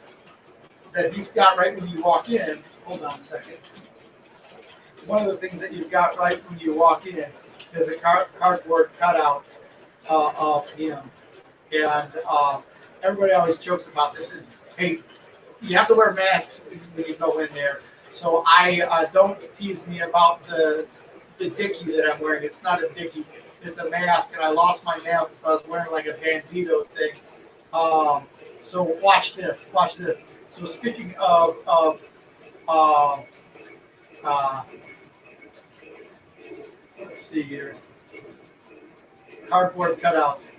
that he's got right when you walk in, hold on a second. One of the things that you've got right when you walk in is a cardboard cutout of him. And everybody always jokes about this. And, hey, you have to wear masks when you go in there. So I don't tease me about the dickie that I'm wearing. It's not a dickie. It's a mask, and I lost my mask, so I was wearing like a bandito thing. So watch this. So speaking of let's see here, cardboard cutouts.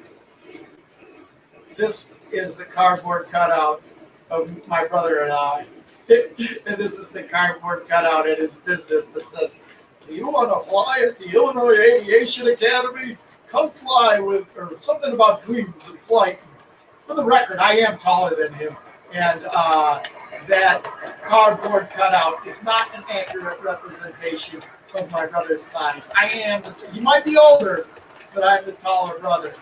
This is the cardboard cutout of my brother and I. And this is the cardboard cutout at his business that says, "Do you want to fly at the Illinois Aviation Academy? Come fly with," or something about dreams and flight. For the record, I am taller than him. And that cardboard cutout is not an accurate representation of my brother's size. He might be older, but I'm the taller brother.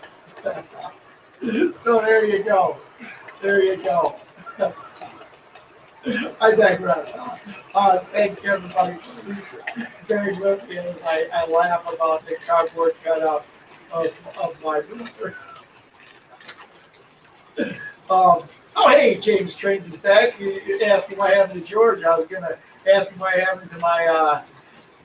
So there you go. I digress. Thank you, everybody, for bearing with me as I laugh about the cardboard cutout of my brother. So, hey, James Trains is back. You asking what happened to George. I was going to ask him what happened to my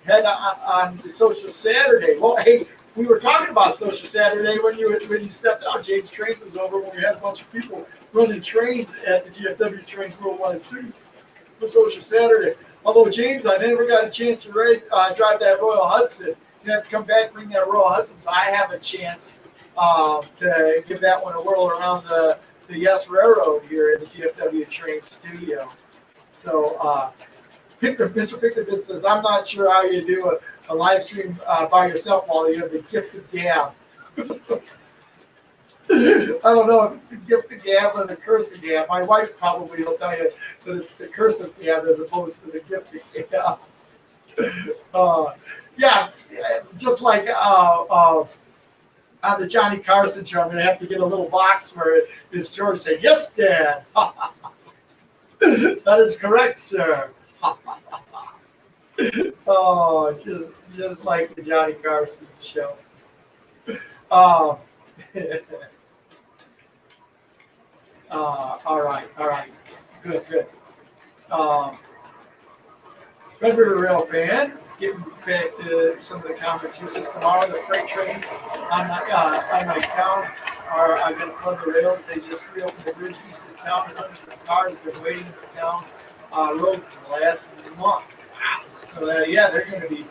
head on the Social Saturday. Well, hey, we were talking about Social Saturday when you stepped out. James Trains was over when we had a bunch of people running trains at the GFW Trains Worldwide City for Social Saturday. Although, James, I never got a chance to drive that Royal Hudson. You have to come back and bring that Royal Hudson, so I have a chance to give that one a whirl around the Yes Railroad here in the GFW Train studio. So, Mr. Pickerfit says, "I'm not sure how you do a live stream by yourself while you have the gift of gab." I don't know if it's the gift of gab or the curse of gab. My wife probably will tell you that it's the curse of gab as opposed to the gift of gab. Yeah, just like on the Johnny Carson show, I'm going to have to get a little box where it's George saying, "Yes, Dad." That is correct, sir. Oh, just like the Johnny Carson show. All right. Good. Red River Rail fan. Getting back to some of the comments here. Says tomorrow the freight trains on my town are going to flood the rails. They just reopened the bridge east of town. Hundreds of cars have been waiting at the town road for the last month. Wow. So they're going to be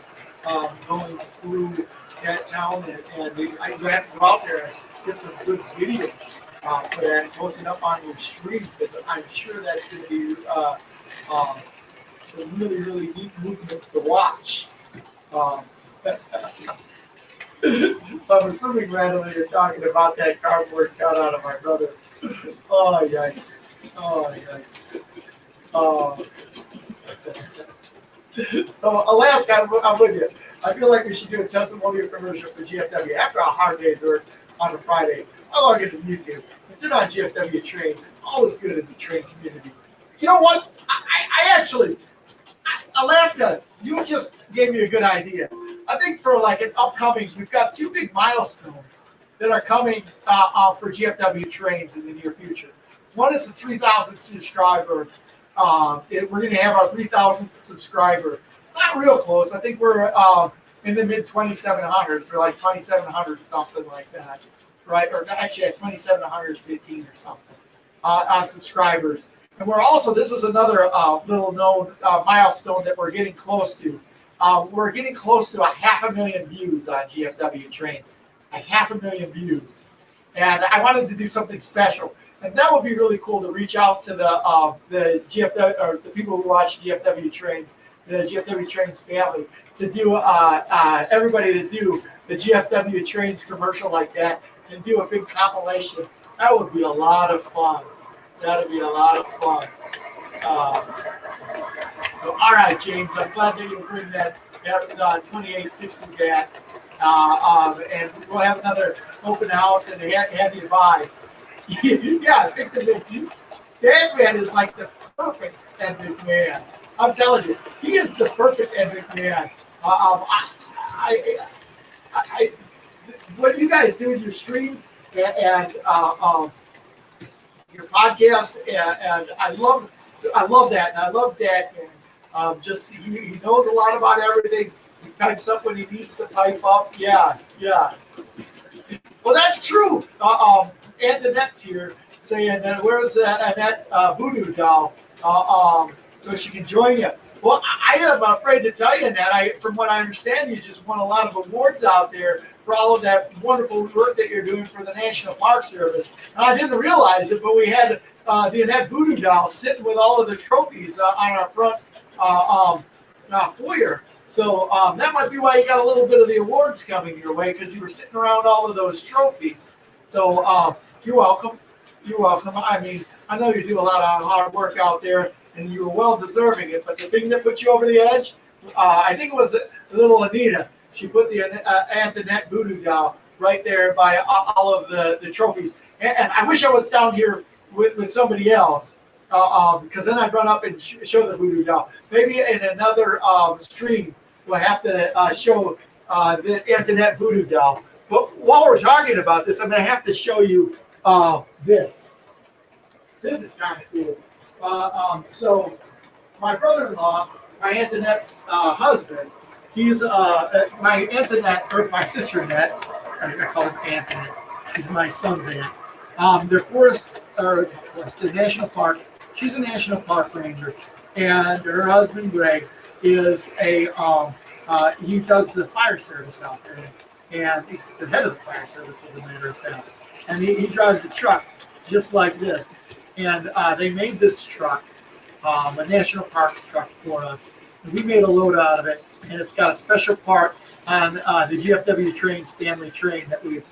going through that town, and I have to go out there and get some good video for that and post it up on your stream, because I'm sure that's going to be some really neat movement to watch. I'm assuming, Randall, that you're talking about that cardboard cutout of my brother. Oh, yikes. So Alaska, I'm with you. I feel like we should do a testimonial commercial for GFW after a hard day's work on a Friday. I log into YouTube. It's in on GFW trains. It's always good in the train community. You know what? Alaska, you just gave me a good idea. I think for like an upcoming, we've got two big milestones that are coming for GFW trains in the near future. One is the 3,000 subscriber. We're going to have our 3,000th subscriber. Not real close. I think we're in the mid 2,700s, or like 2,700 something like that, right? Or actually at 2,715 or something on subscribers. And we're also, this is another little known milestone that we're getting close to. We're getting close to 500,000 views on GFW trains. 500,000 views. And I wanted to do something special. And that would be really cool to reach out to the GFW, or the people who watch GFW trains, the GFW trains family, to do everybody to do the GFW trains commercial like that and do a big compilation. That would be a lot of fun. That would be a lot of fun. So, all right, James, I'm glad that you bring that 2860 back. And we'll have another open house and have you buy. Yeah, I think that man is like the perfect Ed McMahon. I'm telling you, he is the perfect Ed McMahon. What you guys do in your streams and your podcasts, and I love that, and I love that, and just he knows a lot about everything. He pipes up when he needs to pipe up. Yeah. Well, that's true. Antoinette's here saying that where's Annette voodoo doll, so she can join you. Well, I am afraid to tell you that from what I understand, you just won a lot of awards out there for all of that wonderful work that you're doing for the National Park Service. And I didn't realize it, but we had the Annette voodoo doll sitting with all of the trophies on our front foyer. So that might be why you got a little bit of the awards coming your way, because you were sitting around all of those trophies. So you're welcome. You're welcome. I mean, I know you do a lot of hard work out there, and you were well deserving it. But the thing that put you over the edge, I think it was little Anita. She put the Antoinette voodoo doll right there by all of the trophies. And I wish I was down here with somebody else, because then I'd run up and show the voodoo doll. Maybe in another stream, we'll have to show the Antoinette voodoo doll. But while we're talking about this, I'm going to have to show you this. This is kind of cool. So my brother-in-law, my Antoinette's husband, he's my Antoinette, or my sister Annette. I call him Antoinette. She's my son's aunt. They're the national park. She's a national park ranger, and her husband Greg is he does the fire service out there, and he's the head of the fire service, as a matter of fact. And he drives a truck just like this. And they made this truck, a national parks truck for us. And we made a load out of it, and it's got a special part on the GFW Trains family train that we've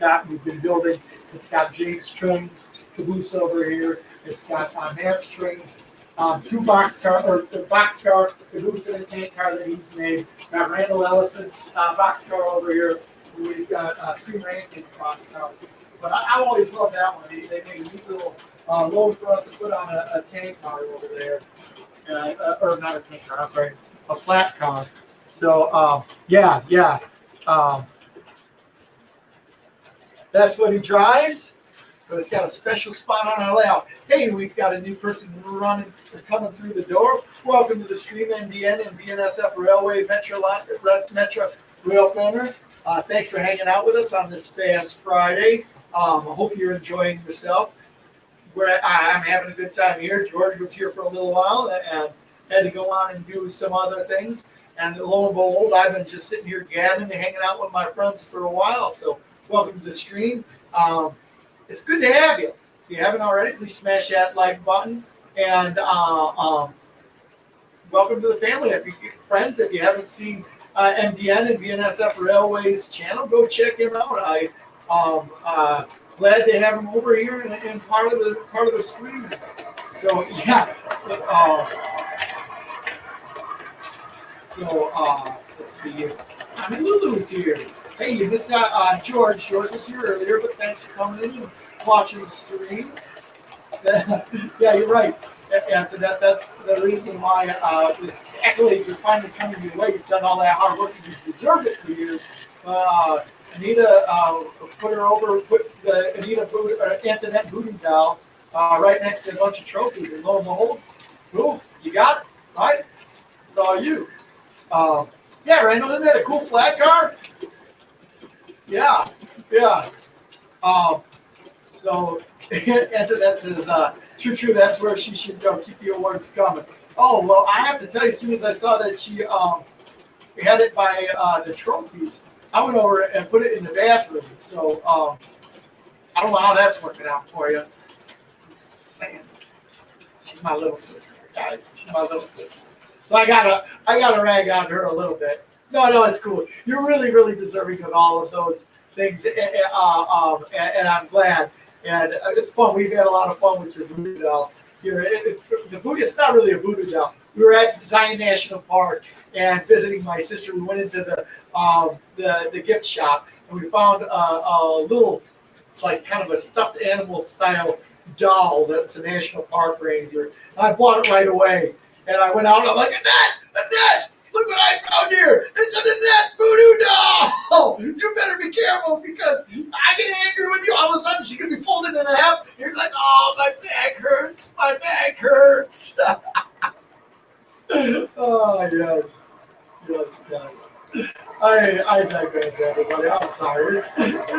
been building. It's got James Trains caboose over here. It's got Matt's Trains, two boxcar caboose and a tank car that he's made. Got Randall Ellison's boxcar over here. We've got Steve Rankin's boxcar. But I always love that one. They make a neat little load for us to put on a tank car over there. Or not a tank car, I'm sorry, a flat car. So, yeah. That's what he drives. So it's got a special spot on our layout. Hey, we've got a new person coming through the door. Welcome to the stream, NDN and BNSF Railway Metro Rail Family. Thanks for hanging out with us on this Fast Friday. I hope you're enjoying yourself. I'm having a good time here. George was here for a little while and had to go on and do some other things. And lo and behold, I've been just sitting here gabbing and hanging out with my friends for a while. So welcome to the stream. It's good to have you. If you haven't already, please smash that like button. And welcome to the family. If you friends, if you haven't seen MDN and BNSF Railways channel, go check him out. Glad to have him over here and part of the stream. So yeah. So let's see here. I mean, Lulu's here. Hey, you missed out on George. George was here earlier, but thanks for coming in and watching the stream. Yeah, you're right. After that, that's the reason why the accolades are finally coming your way. You've done all that hard work and you deserved it for years. Anita, put the Antoinette voodoo doll right next to a bunch of trophies, and lo and behold, boom, you got it, right? It's all you. Yeah, Randall, isn't that a cool flat car? Yeah, yeah. So Antoinette says, true, that's where she should go. Keep the awards coming. Oh, well, I have to tell you, as soon as I saw that she had it by the trophies, I went over and put it in the bathroom. So I don't know how that's working out for you. Just saying. She's my little sister, guys. She's my little sister. So I gotta rag on her a little bit. No, it's cool. You're really, really deserving of all of those things, and I'm glad. And it's fun. We've had a lot of fun with your voodoo doll here. The voodoo, it's not really a voodoo doll. We were at Zion National Park and visiting my sister. We went into the gift shop and we found a little, it's like kind of a stuffed animal style doll that's a national park ranger. I bought it right away. And I went out and I'm like, Annette, look what I found here. It's an Annette voodoo doll. You better be careful because I get angry with you. All of a sudden she's going to be folded in half. You're like, oh, my back hurts. My back hurts. Oh, yes. I digress, everybody. I'm sorry. It's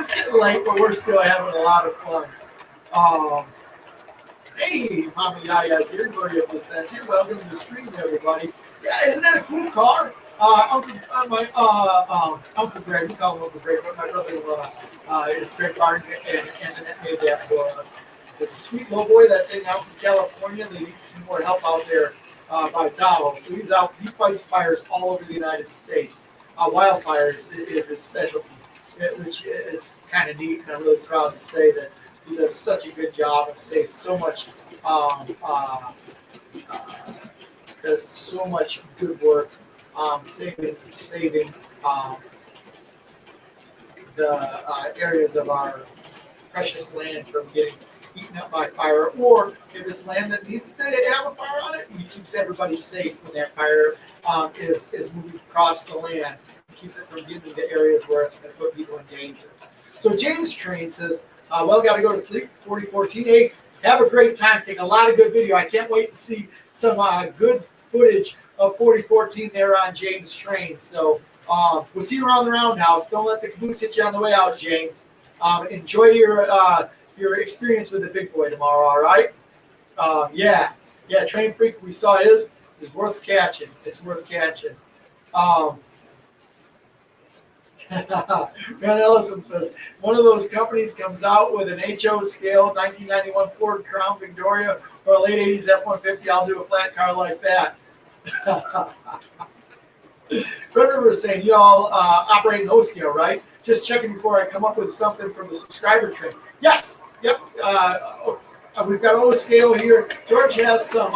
getting late, but we're still having a lot of fun. Hey, Mama Yaya's here. Gloria Placen's here. Welcome to the stream, everybody. Yeah, isn't that a cool car? Uncle Greg, we call him Uncle Greg, but my brother is Greg Barton, and Antoinette made that for us. It's a sweet little boy that thing out in California. They need some more help out there by Tahoe. So he's out. He fights fires all over the United States. Wildfire is his specialty, which is kind of neat, and I'm really proud to say that he does such a good job and saves so much, does so much good work, saving the areas of our precious land from getting eaten up by fire, or if it's land that needs to have a fire on it, he keeps everybody safe when that fire is moving across the land. He keeps it from getting into areas where it's going to put people in danger. So James Train says, well, got to go to sleep. 4014. Hey, have a great time. Take a lot of good video. I can't wait to see some good footage of 4014 there on James Train. So we'll see you around the roundhouse. Don't let the caboose hit you on the way out, James. Enjoy your experience with the big boy tomorrow. All right? Yeah. Train Freak we saw is worth catching. It's worth catching. Van Ellison says, one of those companies comes out with an HO scale 1991 Ford Crown Victoria or a late 80s F-150, I'll do a flat car like that. Red River is saying, you all operate in O scale, right? Just checking before I come up with something from the subscriber train. Yes. Yep. We've got O scale here. George has some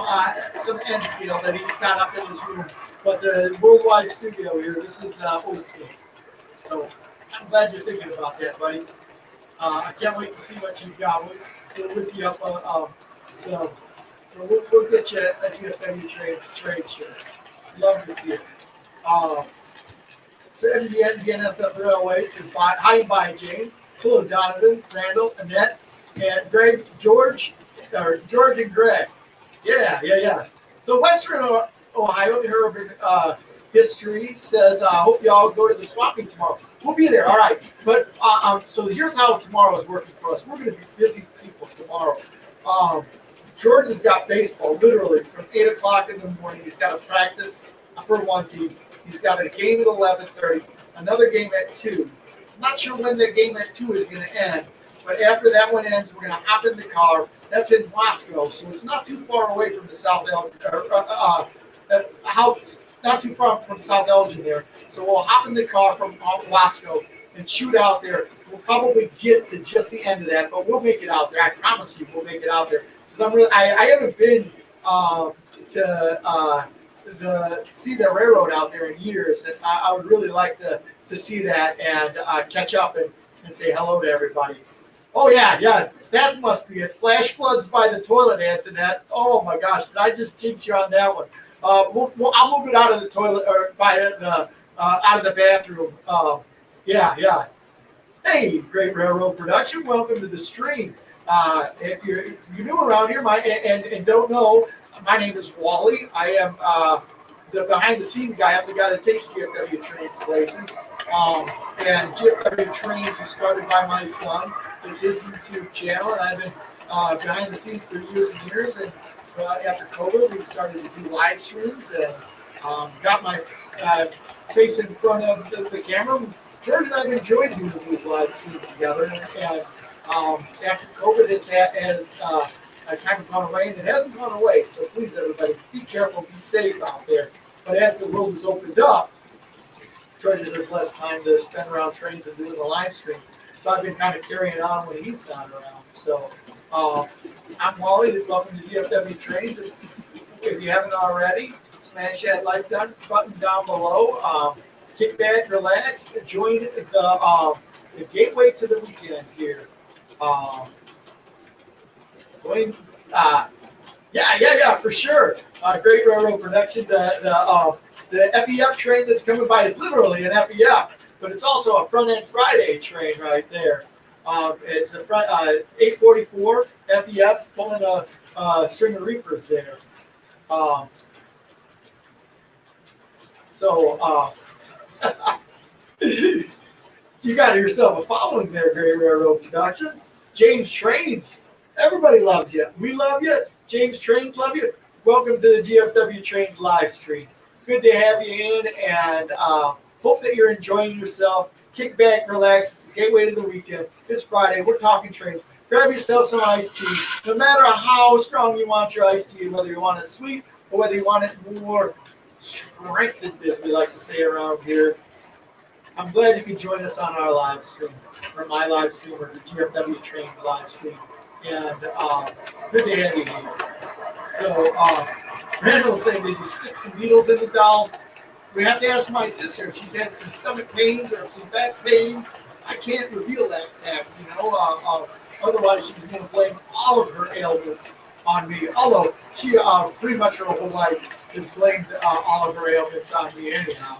N scale that he's got up in his room. But the worldwide studio here, this is O scale. So I'm glad you're thinking about that, buddy. I can't wait to see what you've got. We'll whip you up. So we'll get you a GFW trade shirt. Love to see it. So NSF Railway says, hi and bye, James. Hello, Donovan, Randall, Annette, and Greg, George and Greg. Yeah. So Western Ohio, Urban History says, hope y'all go to the swapping tomorrow. We'll be there, all right. But so here's how tomorrow is working for us. We're going to be busy people tomorrow. George has got baseball literally from 8 o'clock in the morning. He's got a practice for one team. He's got a game at 11:30, another game at 2. I'm not sure when the game at 2 is going to end, but after that one ends, we're going to hop in the car. That's in Moscow, so it's not too far away from the South house. Not too far from South Elgin there. So we'll hop in the car from Wasco and shoot out there. We'll probably get to just the end of that, but we'll make it out there. I promise you we'll make it out there. Because I haven't been to see the railroad out there in years, and I would really like to see that and catch up and say hello to everybody. Oh yeah, that must be it. Flash floods by the toilet, Antoinette. Oh my gosh, did I just jinx you on that one? I'll move it out of the toilet or by the out of the bathroom. Yeah. Hey, Great Railroad Production, welcome to the stream. If you're new around here, and don't know, my name is Wally. I am the behind-the-scenes guy. I'm the guy that takes GFW trains places. And GFW Trains was started by my son. It's his YouTube channel, and I've been behind the scenes for years and years. And after COVID, we started to do live streams and got my face in front of the camera. George and I have enjoyed doing these live streams together, and after COVID has kind of gone away, and it hasn't gone away. So please, everybody, be careful, be safe out there. But as the world has opened up, George has less time to spend around trains and doing the live stream. So I've been kind of carrying on when he's not around. So I'm Wally. Welcome to GFW Trains. If you haven't already, smash that like button down below. Kick back, relax, join the gateway to the weekend here. Yeah, for sure. Great Railroad Production. The FEF train that's coming by is literally an FEF, but it's also a front end Friday train right there. It's a front 844 FEF pulling a string of reefers there. You got yourself a following there, Great Railroad Productions. James Trains, everybody loves you. We love you. James Trains love you. Welcome to the GFW Trains live stream. Good to have you in, and hope that you're enjoying yourself. Kick back, relax. It's a gateway to the weekend. It's Friday. We're talking trains. Grab yourself some iced tea. No matter how strong you want your iced tea, whether you want it sweet or whether you want it more strengthened, as we like to say around here. I'm glad you can join us on our live stream, or my live stream, or the GFW Trains live stream. And good to have you here. So, Randall's saying, did you stick some needles in the doll? We have to ask my sister if she's had some stomach pains or some back pains. I can't reveal that fact, otherwise she's going to blame all of her ailments on me. Although she pretty much her whole life has blamed all of her ailments on me anyhow.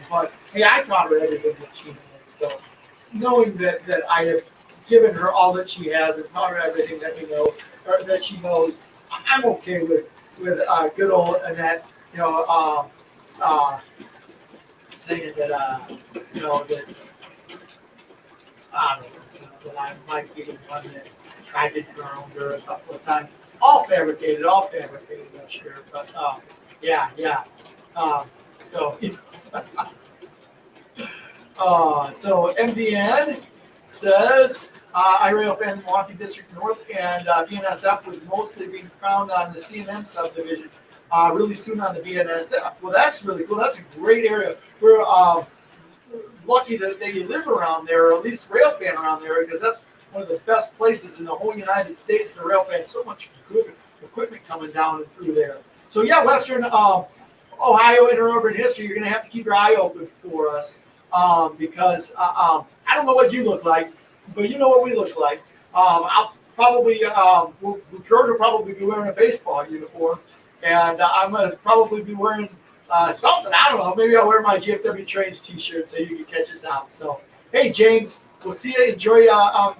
But hey, I taught her everything that she knows. So knowing that I have given her all that she has and taught her everything that we know or that she knows, I'm okay with good old Annette. Saying that that I might be the one that tried to drown her a couple of times. All fabricated, I'm sure. But yeah. So MDN says, I rail fan in Milwaukee District North, and BNSF was mostly being found on the C&M subdivision. Really soon on the BNSF. Well, that's really cool. That's a great area. We're lucky that you live around there, or at least rail fan around there, because that's one of the best places in the whole United States. The rail fan, so much good equipment coming down and through there. So yeah, Western Ohio interurban history. You're going to have to keep your eye open for us because I don't know what you look like, but you know what we look like. I'll probably George will probably be wearing a baseball uniform. And I'm going to probably be wearing something. I don't know. Maybe I'll wear my GFW Trains t-shirt so you can catch us out. So, hey, James, we'll see you. Enjoy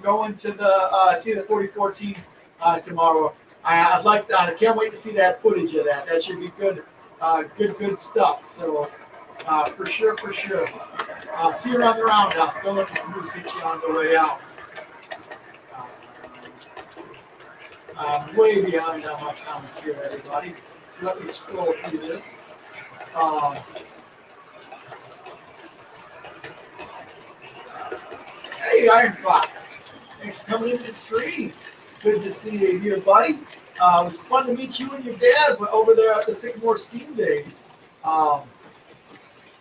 going to the see the 4014 tomorrow. I can't wait to see that footage of that. That should be good, good stuff. So, for sure. See you around the roundhouse. Don't let the caboose hit you on the way out. I'm way behind on my comments here, everybody. So let me scroll through this. Hey, Iron Fox. Thanks for coming into the stream. Good to see you here, buddy. It was fun to meet you and your dad over there at the Sycamore Steam Days.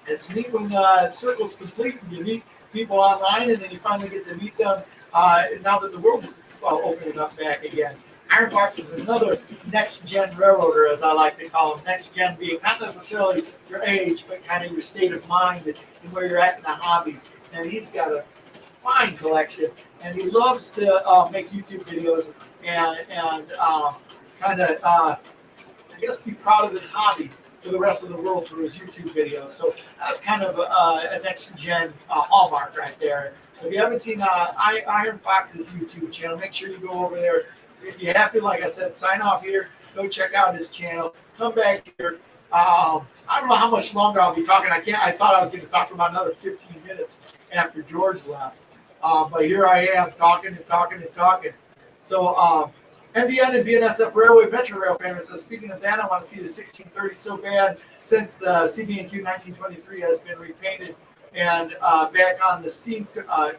It's neat when circle's complete and you meet people online and then you finally get to meet them now that the world's opening up back again. Iron Fox is another next-gen railroader, as I like to call them. Next-gen being not necessarily your age, but kind of your state of mind and where you're at in the hobby. And he's got a fine collection, and he loves to make YouTube videos and kind of, I guess, be proud of his hobby for the rest of the world through his YouTube videos. So that's kind of a next-gen hallmark right there. So if you haven't seen Iron Fox's YouTube channel, make sure you go over there. If you have to, like I said, sign off here. Go check out his channel. Come back here. I don't know how much longer I'll be talking. I thought I was going to talk for about another 15 minutes after George left. But here I am talking and talking and talking. So MDN and BNSF Railway Metro Rail family says, speaking of that, I want to see the 1630 so bad since the CB&Q 1923 has been repainted and back on the steam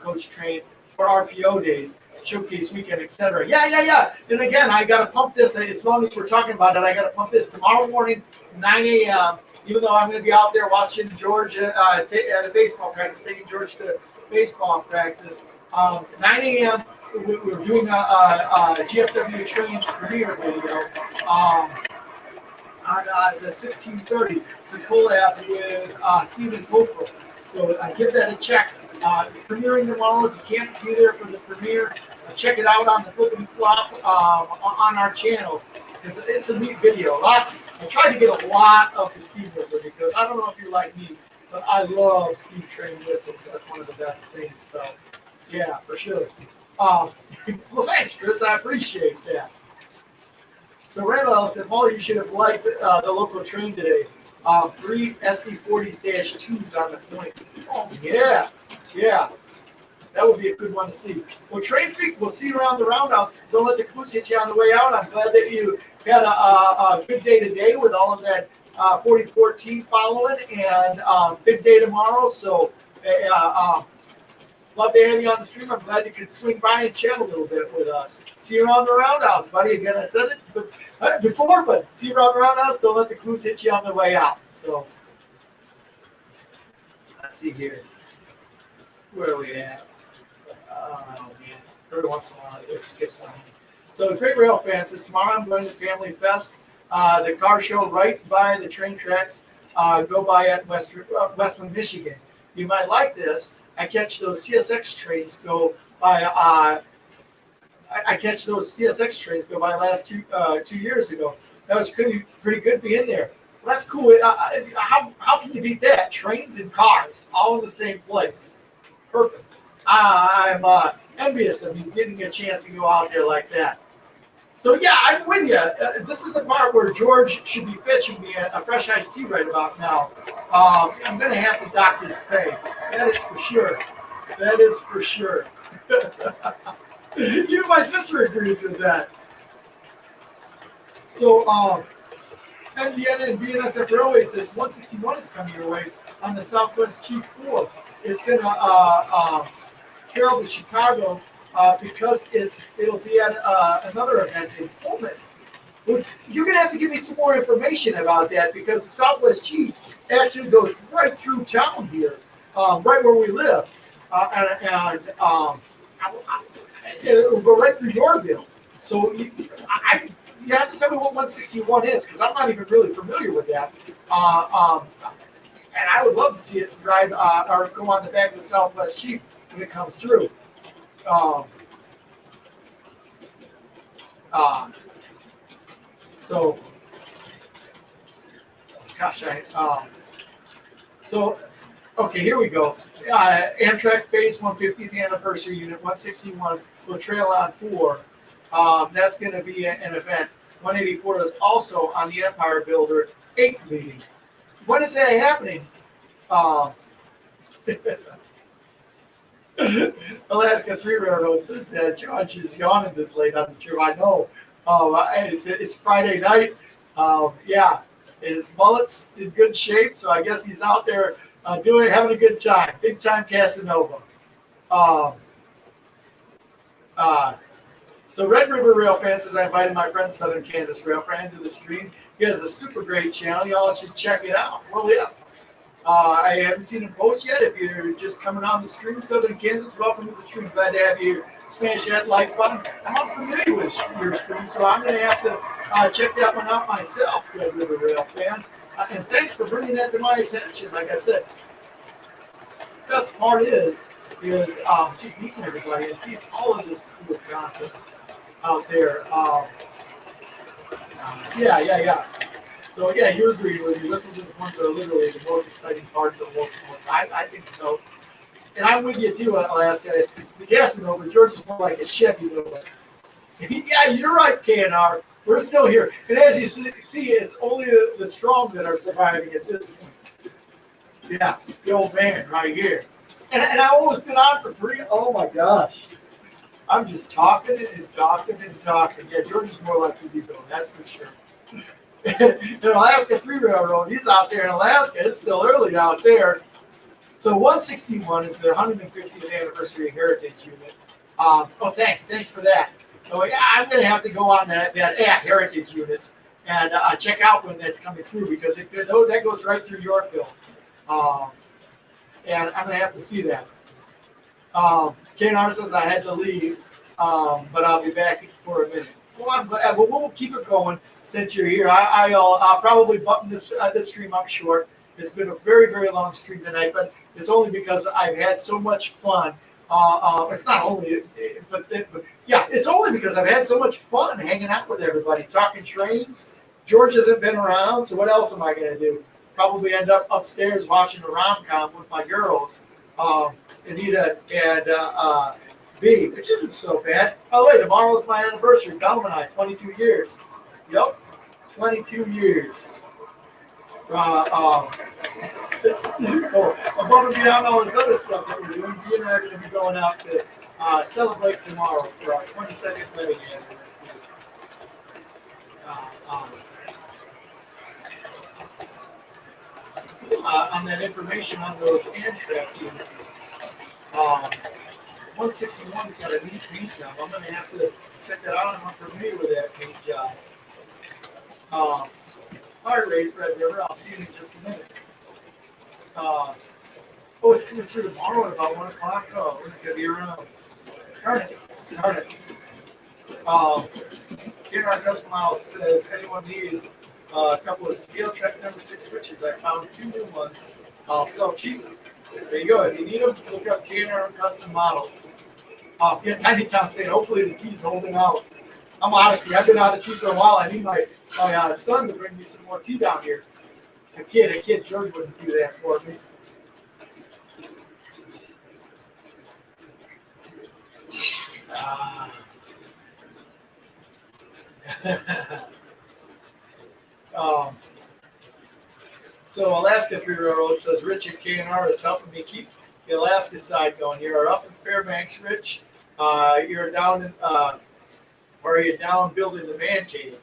coach train for RPO days, showcase weekend, etc. Yeah. And again, I got to pump this. As long as we're talking about it, I got to pump this tomorrow morning, 9 a.m., even though I'm going to be out there watching George at the baseball practice, taking George to baseball practice. 9 a.m., we're doing a GFW Trains premiere video on the 1630. It's a collab with Stephen Kofel. So give that a check. Premiering tomorrow. If you can't be there for the premiere, check it out on the Flippity Flop on our channel. It's a neat video. I tried to get a lot of the steam whistle because I don't know if you're like me, but I love steam train whistles. That's one of the best things. So, yeah, for sure. Well, thanks, Chris. I appreciate that. So, Randall Ellis said, Molly, you should have liked the local train today. 3 SD40-2s on the point. Oh, yeah. That would be a good one to see. Well, Train Freak, we'll see you around the roundhouse. Don't let the caboose hit you on the way out. I'm glad that you had a good day today with all of that 4014 following, and big day tomorrow. So, love to have you on the stream. I'm glad you could swing by and chat a little bit with us. See you around the roundhouse, buddy. Again, I said it before, but see you around the roundhouse. Don't let the caboose hit you on the way out. So, let's see here. Where are we at? Oh, man. Every once in a while, it skips on me. So, Great Rail Fan says, tomorrow I'm going to Family Fest, the car show right by the train tracks, go by at Westland, Michigan. You might like this. I catch those CSX trains go by. I catch those CSX trains go by last 2 years ago. That was pretty good being there. Well, that's cool. How can you beat that? Trains and cars all in the same place. Perfect. I'm envious of you getting a chance to go out there like that. So, yeah, I'm with you. This is the part where George should be fetching me a fresh iced tea right about now. I'm going to have to dock his pay. That is for sure. Even my sister agrees with that. So, MDN and BNSF Railway says 161 is coming your way on the Southwest Chief 4. It's going to travel to Chicago because it'll be at another event in Pullman. Well, you're going to have to give me some more information about that because the Southwest Chief actually goes right through town here, right where we live. It'll go right through Yorkville. So you have to tell me what 161 is because I'm not even really familiar with that. And I would love to see it drive or go on the back of the Southwest Chief when it comes through. So, gosh, okay, here we go. Amtrak Phase 150th Anniversary Unit 161 will trail on 4. That's going to be an event. 184 is also on the Empire Builder 8th meeting. When is that happening? Alaska 3 Railroad says George is yawning this late on the stream. I know. It's Friday night. Yeah, his mullet's in good shape, so I guess he's out there having a good time. Big time Casanova. So Red River Rail Fan says I invited my friend Southern Kansas Rail Fan to the stream. He has a super great channel. Y'all should check it out. Well, yeah. I haven't seen him post yet. If you're just coming on the stream, Southern Kansas, welcome to the stream. Glad to have you here. smash that like button. I'm unfamiliar with your stream, so I'm going to have to check that one out myself, Red River Rail fan. And thanks for bringing that to my attention. Like I said, the best part is just meeting everybody and seeing all of this cool content out there. Yeah. So yeah, you agree with me. Listen to the ones that are literally the most exciting part of the whole thing. I think so. And I'm with you too, Alaska. The gas is over. George is more like a Chevy Nova. Yeah, you're right, KNR. We're still here. And as you see, it's only the strong that are surviving at this point. Yeah, the old man right here. And I've always been on for 3. Oh my gosh. I'm just talking and talking and talking. Yeah, George is more like you, though. That's for sure. The Alaska 3 Railroad, he's out there in Alaska. It's still early out there. So 161 is the 150th anniversary Heritage Unit. Thanks for that. So yeah, I'm going to have to go on that Heritage Units and check out when that's coming through because that goes right through Yorkville. And I'm going to have to see that. KNR says I had to leave, but I'll be back for a minute. Well, I'm glad. Well, we'll keep it going since you're here. I'll probably button this stream up short. It's been a very, very long stream tonight, but it's only because I've had so much fun. It's not only, but yeah, it's only because I've had so much fun hanging out with everybody, talking trains. George hasn't been around, so what else am I going to do? Probably end up upstairs watching a rom-com with my girls, Anita and B, which isn't so bad. By the way, tomorrow's my anniversary. Dom and I, 22 years. Yep, 22 years. So above and beyond all this other stuff that we're doing, we and I are going to be going out to celebrate tomorrow for our 22nd wedding anniversary. On that information on those Amtrak units, 161's got a neat paint job. I'm going to have to check that out. I'm not familiar with that paint job. Heart rate, Red River. I'll see you in just a minute. It's coming through tomorrow at about 1 o'clock. Oh, we're going to be around. Darn it. Here our custom house says, anyone need a couple of scale track number 6 switches? I found 2 new ones. I'll sell cheap. There you go. If you need them, look up KNR Custom Models. Yeah, Tiny Town saying, hopefully the tea's holding out. I'm out of tea. I've been out of tea for a while. I need my son to bring me some more tea down here. A kid, George wouldn't do that for me. So Alaska 3 Railroad says Rich and KNR is helping me keep the Alaska side going. You're up in Fairbanks, Rich. You're down in or are you down building the man cave?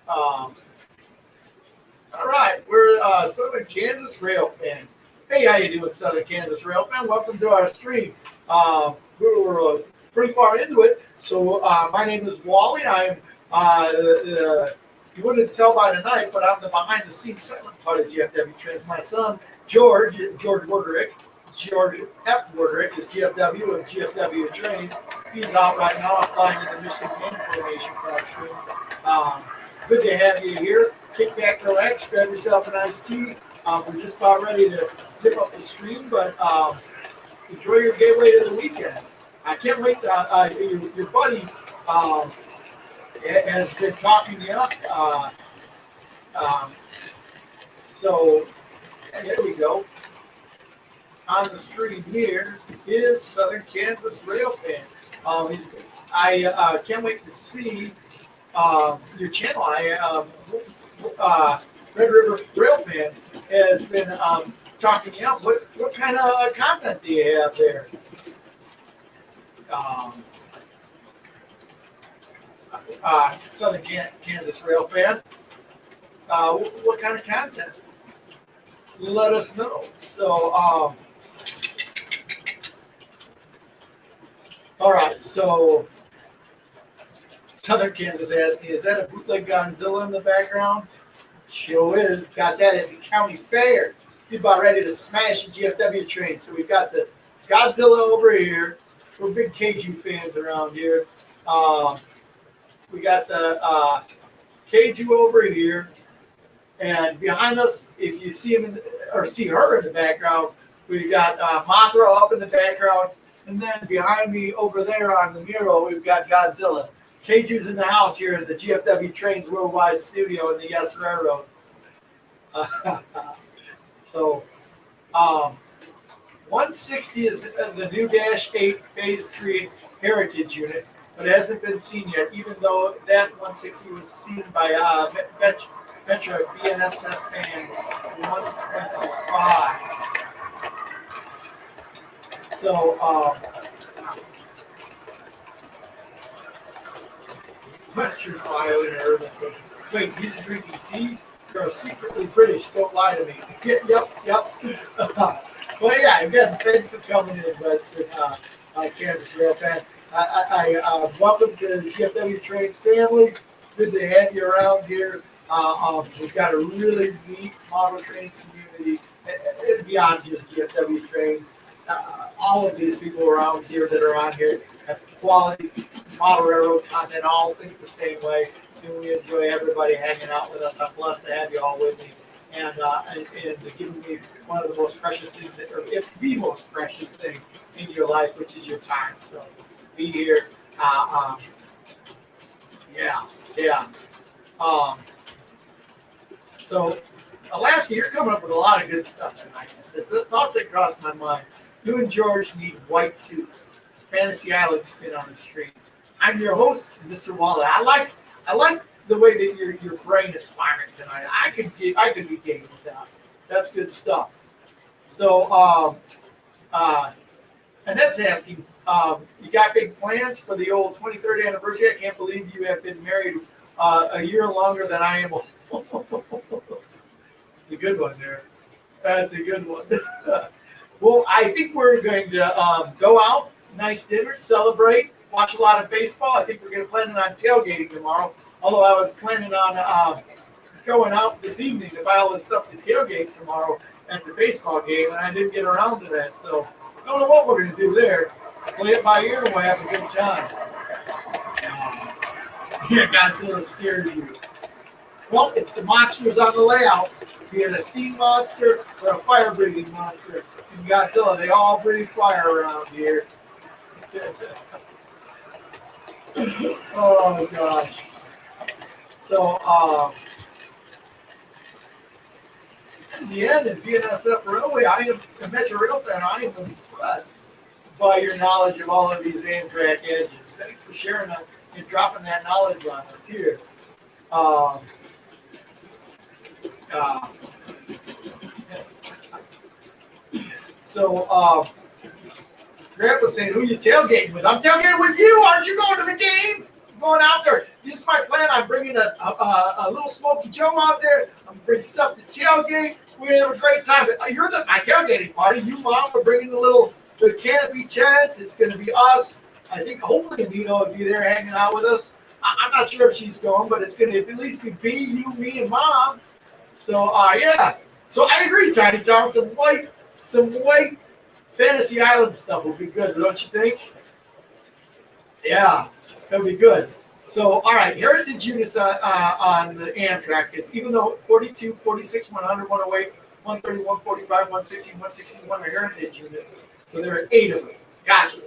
All right, we're Southern Kansas Rail fan. Hey, how you doing, Southern Kansas Rail fan? Welcome to our stream. We're pretty far into it. So my name is Wally. I'm you wouldn't tell by tonight, but I'm the behind-the-scenes segment part of GFW Trains. My son, George Worderick, George F. Worderick is GFW of GFW Trains. He's out right now. I'm flying into Michigan information for our stream. Good to have you here. Kick back, relax, grab yourself an iced tea. We're just about ready to zip up the stream, but enjoy your gateway to the weekend. I can't wait to, your buddy has been talking me up. So there we go. On the stream here is Southern Kansas Rail fan. I can't wait to see your channel. Red River Rail fan has been talking me up. What kind of content do you have there? Southern Kansas Rail fan. What kind of content? Let us know. So, all right. So, Southern Kansas asking, is that a bootleg Godzilla in the background? Sure is. Got that at the county fair. He's about ready to smash a GFW train. So we've got the Godzilla over here. we're big KU fans around here. We got the KU over here, and behind us, if you see him or see her in the background, we've got Mothra up in the background, and then behind me over there on the mural, we've got Godzilla. KU's in the house here at the GFW Trains Worldwide Studio in the Yes Railroad. So, 160 is the new Dash 8 Phase 3 Heritage Unit, but it hasn't been seen yet, even though that 160 was seen by Metro BNSF fan 125. So, Western Ohio in Urban says, wait, he's drinking tea? You're secretly British, don't lie to me. Yep. Well, yeah, again, thanks for coming in, Western Kansas Rail fan. I welcome to the GFW Trains family. Good to have you around here. We've got a really neat model trains community beyond just GFW Trains. All of these people around here that are on here have quality model railroad content, all think the same way. And we enjoy everybody hanging out with us. I'm blessed to have you all with me. And giving me one of the most precious things, or if the most precious thing in your life, which is your time. So be here. So Alaska, you're coming up with a lot of good stuff tonight. It says the thoughts that crossed my mind. You and George need white suits. Fantasy Island spin on the screen. I'm your host, Mr. Waller. I like the way that your brain is firing tonight. I could be game with that. That's good stuff. So and that's asking, you got big plans for the old 23rd anniversary? I can't believe you have been married a year longer than I am. It's a good one there. That's a good one. Well, I think we're going to go out, nice dinner, celebrate, watch a lot of baseball. I think we're going to plan on tailgating tomorrow. Although I was planning on going out this evening to buy all this stuff to tailgate tomorrow at the baseball game, and I didn't get around to that. So I don't know what we're going to do there. Play it by ear and we'll have a good time. Yeah, Godzilla scares you. Well, it's the monsters on the layout. Be it a steam monster or a fire-breathing monster. And Godzilla, they all breathe fire around here. Oh, gosh. So, in the end, in BNSF Railway, I am a Metro Rail fan. I am impressed by your knowledge of all of these Amtrak engines. Thanks for sharing that and dropping that knowledge on us here. Grandpa's saying, who you tailgating with? I'm tailgating with you. Aren't you going to the game? I'm going out there. This is my plan. I'm bringing a little Smoky Joe out there. I'm bringing stuff to tailgate. We're going to have a great time. You're my tailgating party. You, Mom, are bringing the canopy tents. It's going to be us. I think hopefully Nino will be there hanging out with us. I'm not sure if she's going, but it's going to at least be you, me, and Mom. So, yeah. So I agree, Tiny Town. Some white Fantasy Island stuff will be good, don't you think? Yeah, that'll be good. So, all right, heritage units on the Amtrak is, even though 42, 46, 100, 108, 130, 145, 160, 161 are heritage units. So there are 8 of them. Gotcha.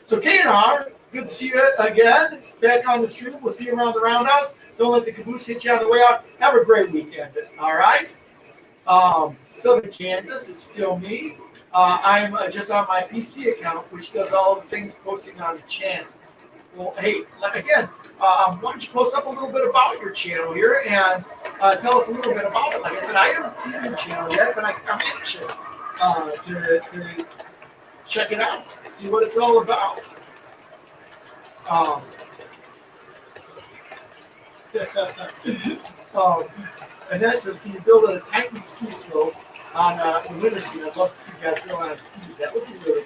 So KNR, good to see you again. Back on the stream. We'll see you around the roundhouse. Don't let the caboose hit you on the way out. Have a great weekend. All right? Southern Kansas, it's still me. I'm just on my PC account, which does all the things posting on the channel. Well, hey, again, why don't you post up a little bit about your channel here and tell us a little bit about it. Like I said, I haven't seen your channel yet, but I'm anxious to check it out, see what it's all about. And that says, can you build a Titan ski slope on the winter season? I'd love to see Godzilla on skis. That would be really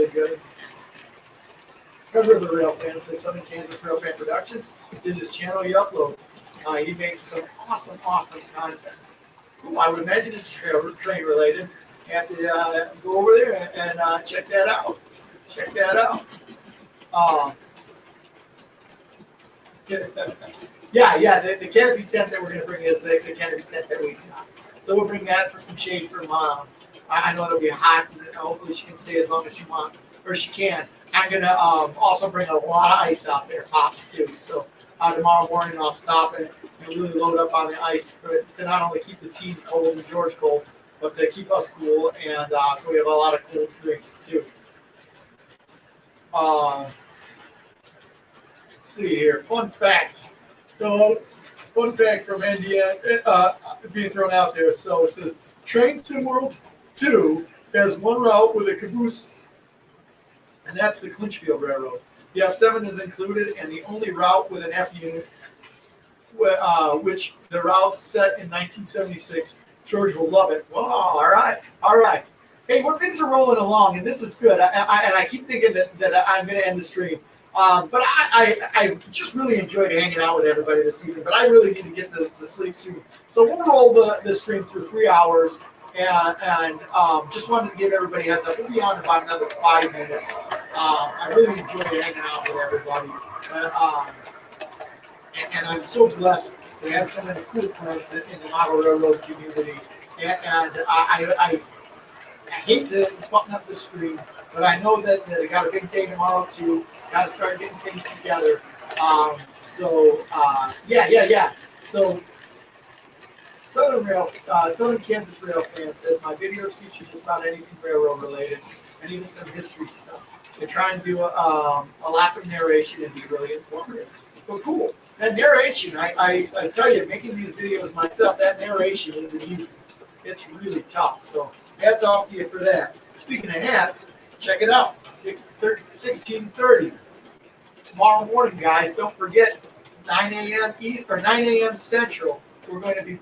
good. Cover of the Rail Fan says Southern Kansas Rail Fan Productions is his channel he uploads. He makes some awesome content. Ooh, I would imagine it's train related. You have to go over there and check that out. check that out. Um, yeah, the canopy tent that we're going to bring is the canopy tent that we got. So we'll bring that for some shade for Mom. I know it'll be hot, and hopefully she can stay as long as she wants, or she can. I'm going to also bring a lot of ice out there, pops too. So tomorrow morning I'll stop and really load up on the ice to not only keep the team cold and George cold, but to keep us cool, and so we have a lot of cold drinks too. Let's see here. Fun fact. So, fun fact from Indiana being thrown out there. So it says Train Sim World 2 has one route with a caboose, and that's the Clinchfield Railroad. The F7 is included, and the only route with an F unit, which the route set in 1976. George will love it. Well, all right. Hey, when things are rolling along, and this is good, and I keep thinking that I'm going to end the stream, but I just really enjoyed hanging out with everybody this evening, but I really need to get the sleep soon. So we'll roll the stream through 3 hours, and just wanted to give everybody a heads up. We'll be on in about another 5 minutes. I really enjoyed hanging out with everybody. And I'm so blessed to have so many cool friends in the model railroad community. And I hate to button up the stream, but I know that I got a big day tomorrow too. Got to start getting things together. Yeah. So Southern Kansas Rail fan says my videos feature just about anything railroad related and even some history stuff. They try and do lots of narration and be really informative. But cool. That narration, I tell you, making these videos myself, that narration isn't easy. It's really tough. So hats off to you for that. Speaking of hats, check it out. 16:30 tomorrow morning, guys. Don't forget 9 a.m. or 9 a.m. Central. We're going to be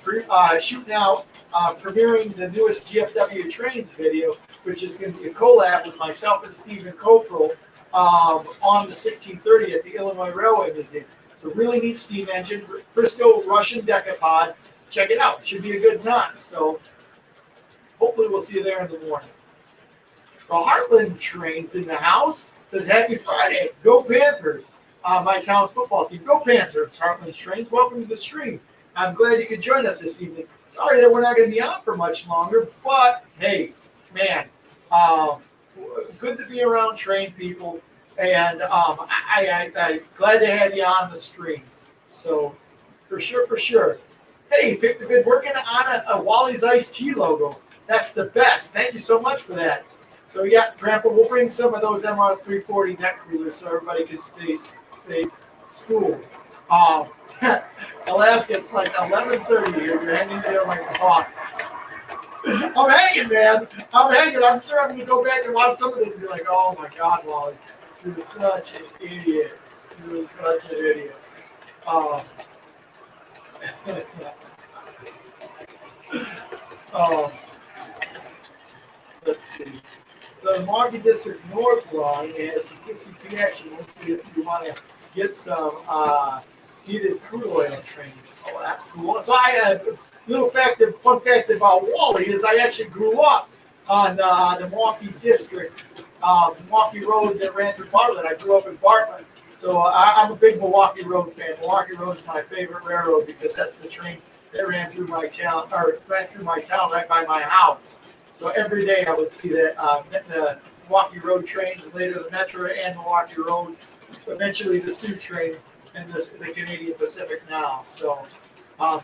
shooting out, premiering the newest GFW Trains video, which is going to be a collab with myself and Stephen Kofrel on the 16:30 at the Illinois Railway Museum. It's a really neat steam engine, Frisco Russian decapod. Check it out. It should be a good time. So hopefully we'll see you there in the morning. So Heartland Trains in the house says Happy Friday. Go Panthers. My town's football team. Go Panthers. Heartland Trains. Welcome to the stream. I'm glad you could join us this evening. Sorry that we're not going to be on for much longer, but hey, man, good to be around trained people, and I'm glad to have you on the stream. So for sure. Hey, picked a good working on a Wally's Iced Tea logo. That's the best. Thank you so much for that. So yeah, Grandpa, we'll bring some of those MR340 neck coolers so everybody can stay school. Alaska, it's like 11:30 here. You're hanging there like a boss. I'm hanging, man. I'm hanging. I'm sure I'm going to go back and watch some of this and be like, oh my God, Wally, you're such an idiot. You're such an idiot. Let's see. So the Milwaukee District North line has some QCP action. Let's see if you want to get some heated crude oil trains. Oh, that's cool. So I had a fun fact about Wally is I actually grew up on the Milwaukee District, Milwaukee Road that ran through Bartlett. I grew up in Bartlett. So I'm a big Milwaukee Road fan. Milwaukee Road is my favorite railroad because that's the train that ran through my town right by my house. So every day I would see that the Milwaukee Road trains, later the Metro and Milwaukee Road, eventually the Sioux train and the Canadian Pacific now. So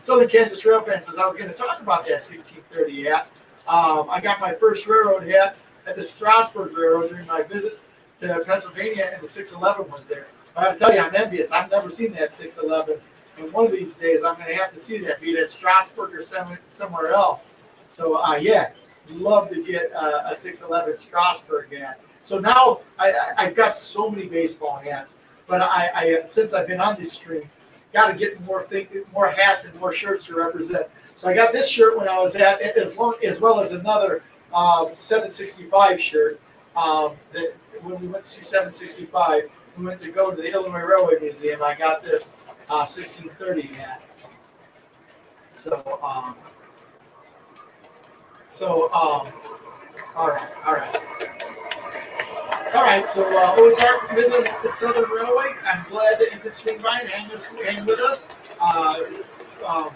Southern Kansas Rail fan says I was going to talk about that 1630 hat. I got my first railroad hat at the Strasburg Railroad during my visit to Pennsylvania, and the 611 was there. I got to tell you, I'm envious. I've never seen that 611. And one of these days, I'm going to have to see that, be it at Strasburg or somewhere else. So, yeah, love to get a 611 Strasburg hat. So now I've got so many baseball hats, but I since I've been on this stream, got to get more hats and more shirts to represent. So I got this shirt when I was at, as well as another 765 shirt. That when we went to see 765, we went to go to the Illinois Railway Museum. I got this 1630 hat. So all right. All right, so Ozark Midland Southern Railway. I'm glad that you could swing by and hang with us. Um,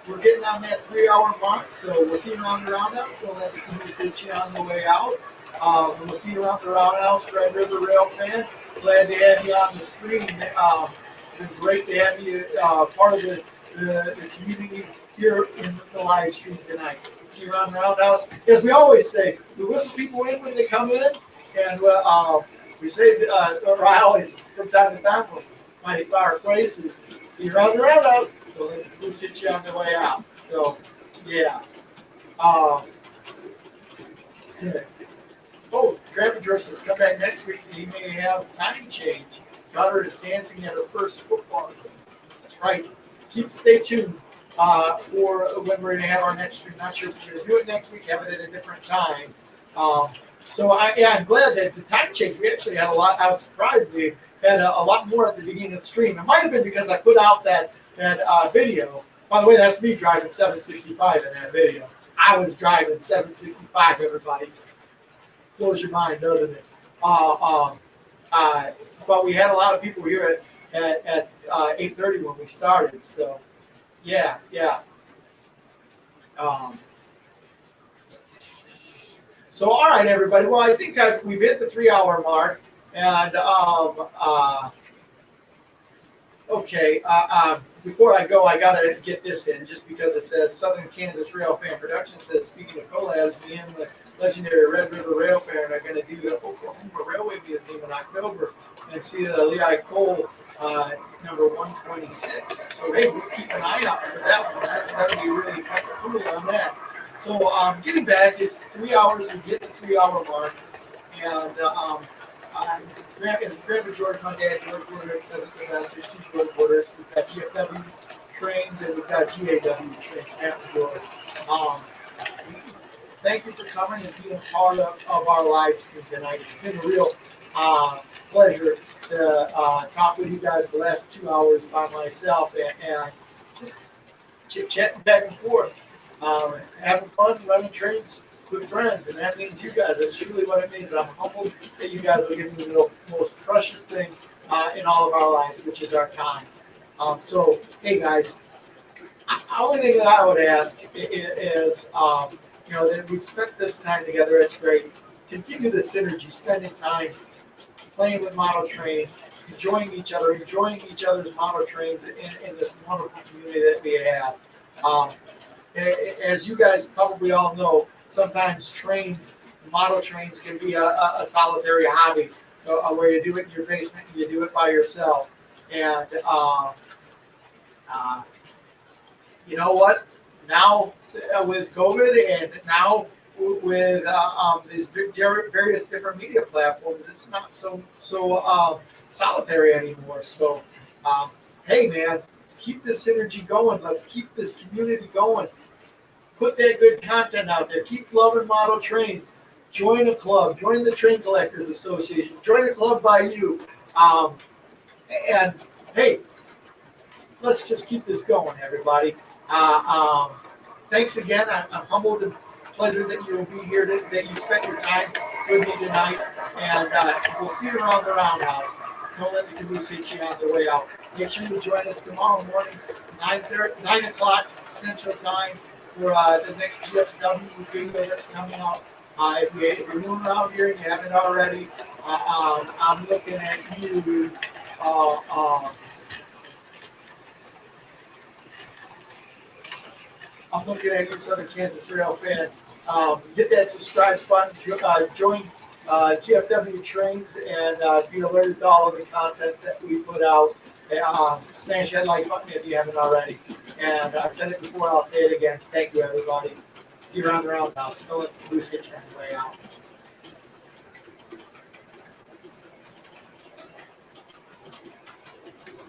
we're getting on that 3-hour mark, so we'll see you around the roundhouse. Don't let the canoes hit you on the way out. We'll see you around the roundhouse, Red River Rail fan. Glad to have you on the screen. It's been great to have you part of the community here in the live stream tonight. We'll see you around the roundhouse. As we always say, we whistle people in when they come in, and we say, or I always, from time to time, our phrase is, see you around the roundhouse. So let the boots hit you on the way out. So, yeah. Good. Oh, Grandpa George says come back next week. He may have time change. Daughter is dancing at her first football game. That's right. Stay tuned for when we're going to have our next stream. Not sure if we're going to do it next week. Have it at a different time. I'm glad that the time change. We actually had a lot. I was surprised we had a lot more at the beginning of the stream. It might have been because I put out that video. By the way, that's me driving 765 in that video. I was driving 765, everybody. Blows your mind, doesn't it? But we had a lot of people here at 8:30 when we started. So, yeah. So, all right, everybody. Well, I think we've hit the 3-hour mark, and okay. Before I go, I gotta get this in, just because it says Southern Kansas Rail Fan Production says, speaking of collabs, me and the legendary Red River Rail Fan are gonna do the Oklahoma Railway Museum in October and see the Lehigh Coal number 126. So hey, we'll keep an eye out for that one. That'll be really kind of cool on that. So getting back, it's 3 hours. We get the 3-hour mark, and Grandpa George, my dad, George Woodard, says it the best. There's 2 George Wooders. We've got GFW trains and we've got GAW trains. Grandpa George. Thank you for coming and being part of our live stream tonight. It's been a real pleasure to talk with you guys the last 2 hours by myself and just chit-chatting back and forth. Having fun running trains with friends, and that means you guys. That's truly what it means. I'm humbled that you guys are giving me the most precious thing in all of our lives, which is our time. So, hey guys, the only thing that I would ask is, that we've spent this time together. It's great. Continue the synergy, spending time playing with model trains, enjoying each other, enjoying each other's model trains in this wonderful community that we have. As you guys probably all know, sometimes model trains can be a solitary hobby, where you do it in your basement and you do it by yourself. And you know what? Now with COVID and now with these various different media platforms, it's not so solitary anymore. So, hey man, keep this synergy going. Let's keep this community going. Put that good content out there. Keep loving model trains. Join a club. Join the Train Collectors Association. Join a club by you. And hey, let's just keep this going, everybody. Thanks again. I'm humbled and pleasure that you will be here, that you spent your time with me tonight. And we'll see you around the roundhouse. Don't let the caboose hit you on the way out. Make sure you join us tomorrow morning, 9 o'clock Central Time, for the next GFW video that's coming out. If you're new around here and you haven't already, I'm looking at you. I'm looking at you, Southern Kansas Rail fan. Hit that subscribe button, join GFW Trains, and be alerted to all of the content that we put out. Smash that like button if you haven't already. And I said it before, I'll say it again. Thank you, everybody. See you around the roundhouse. Don't let the blues hit you on the way out.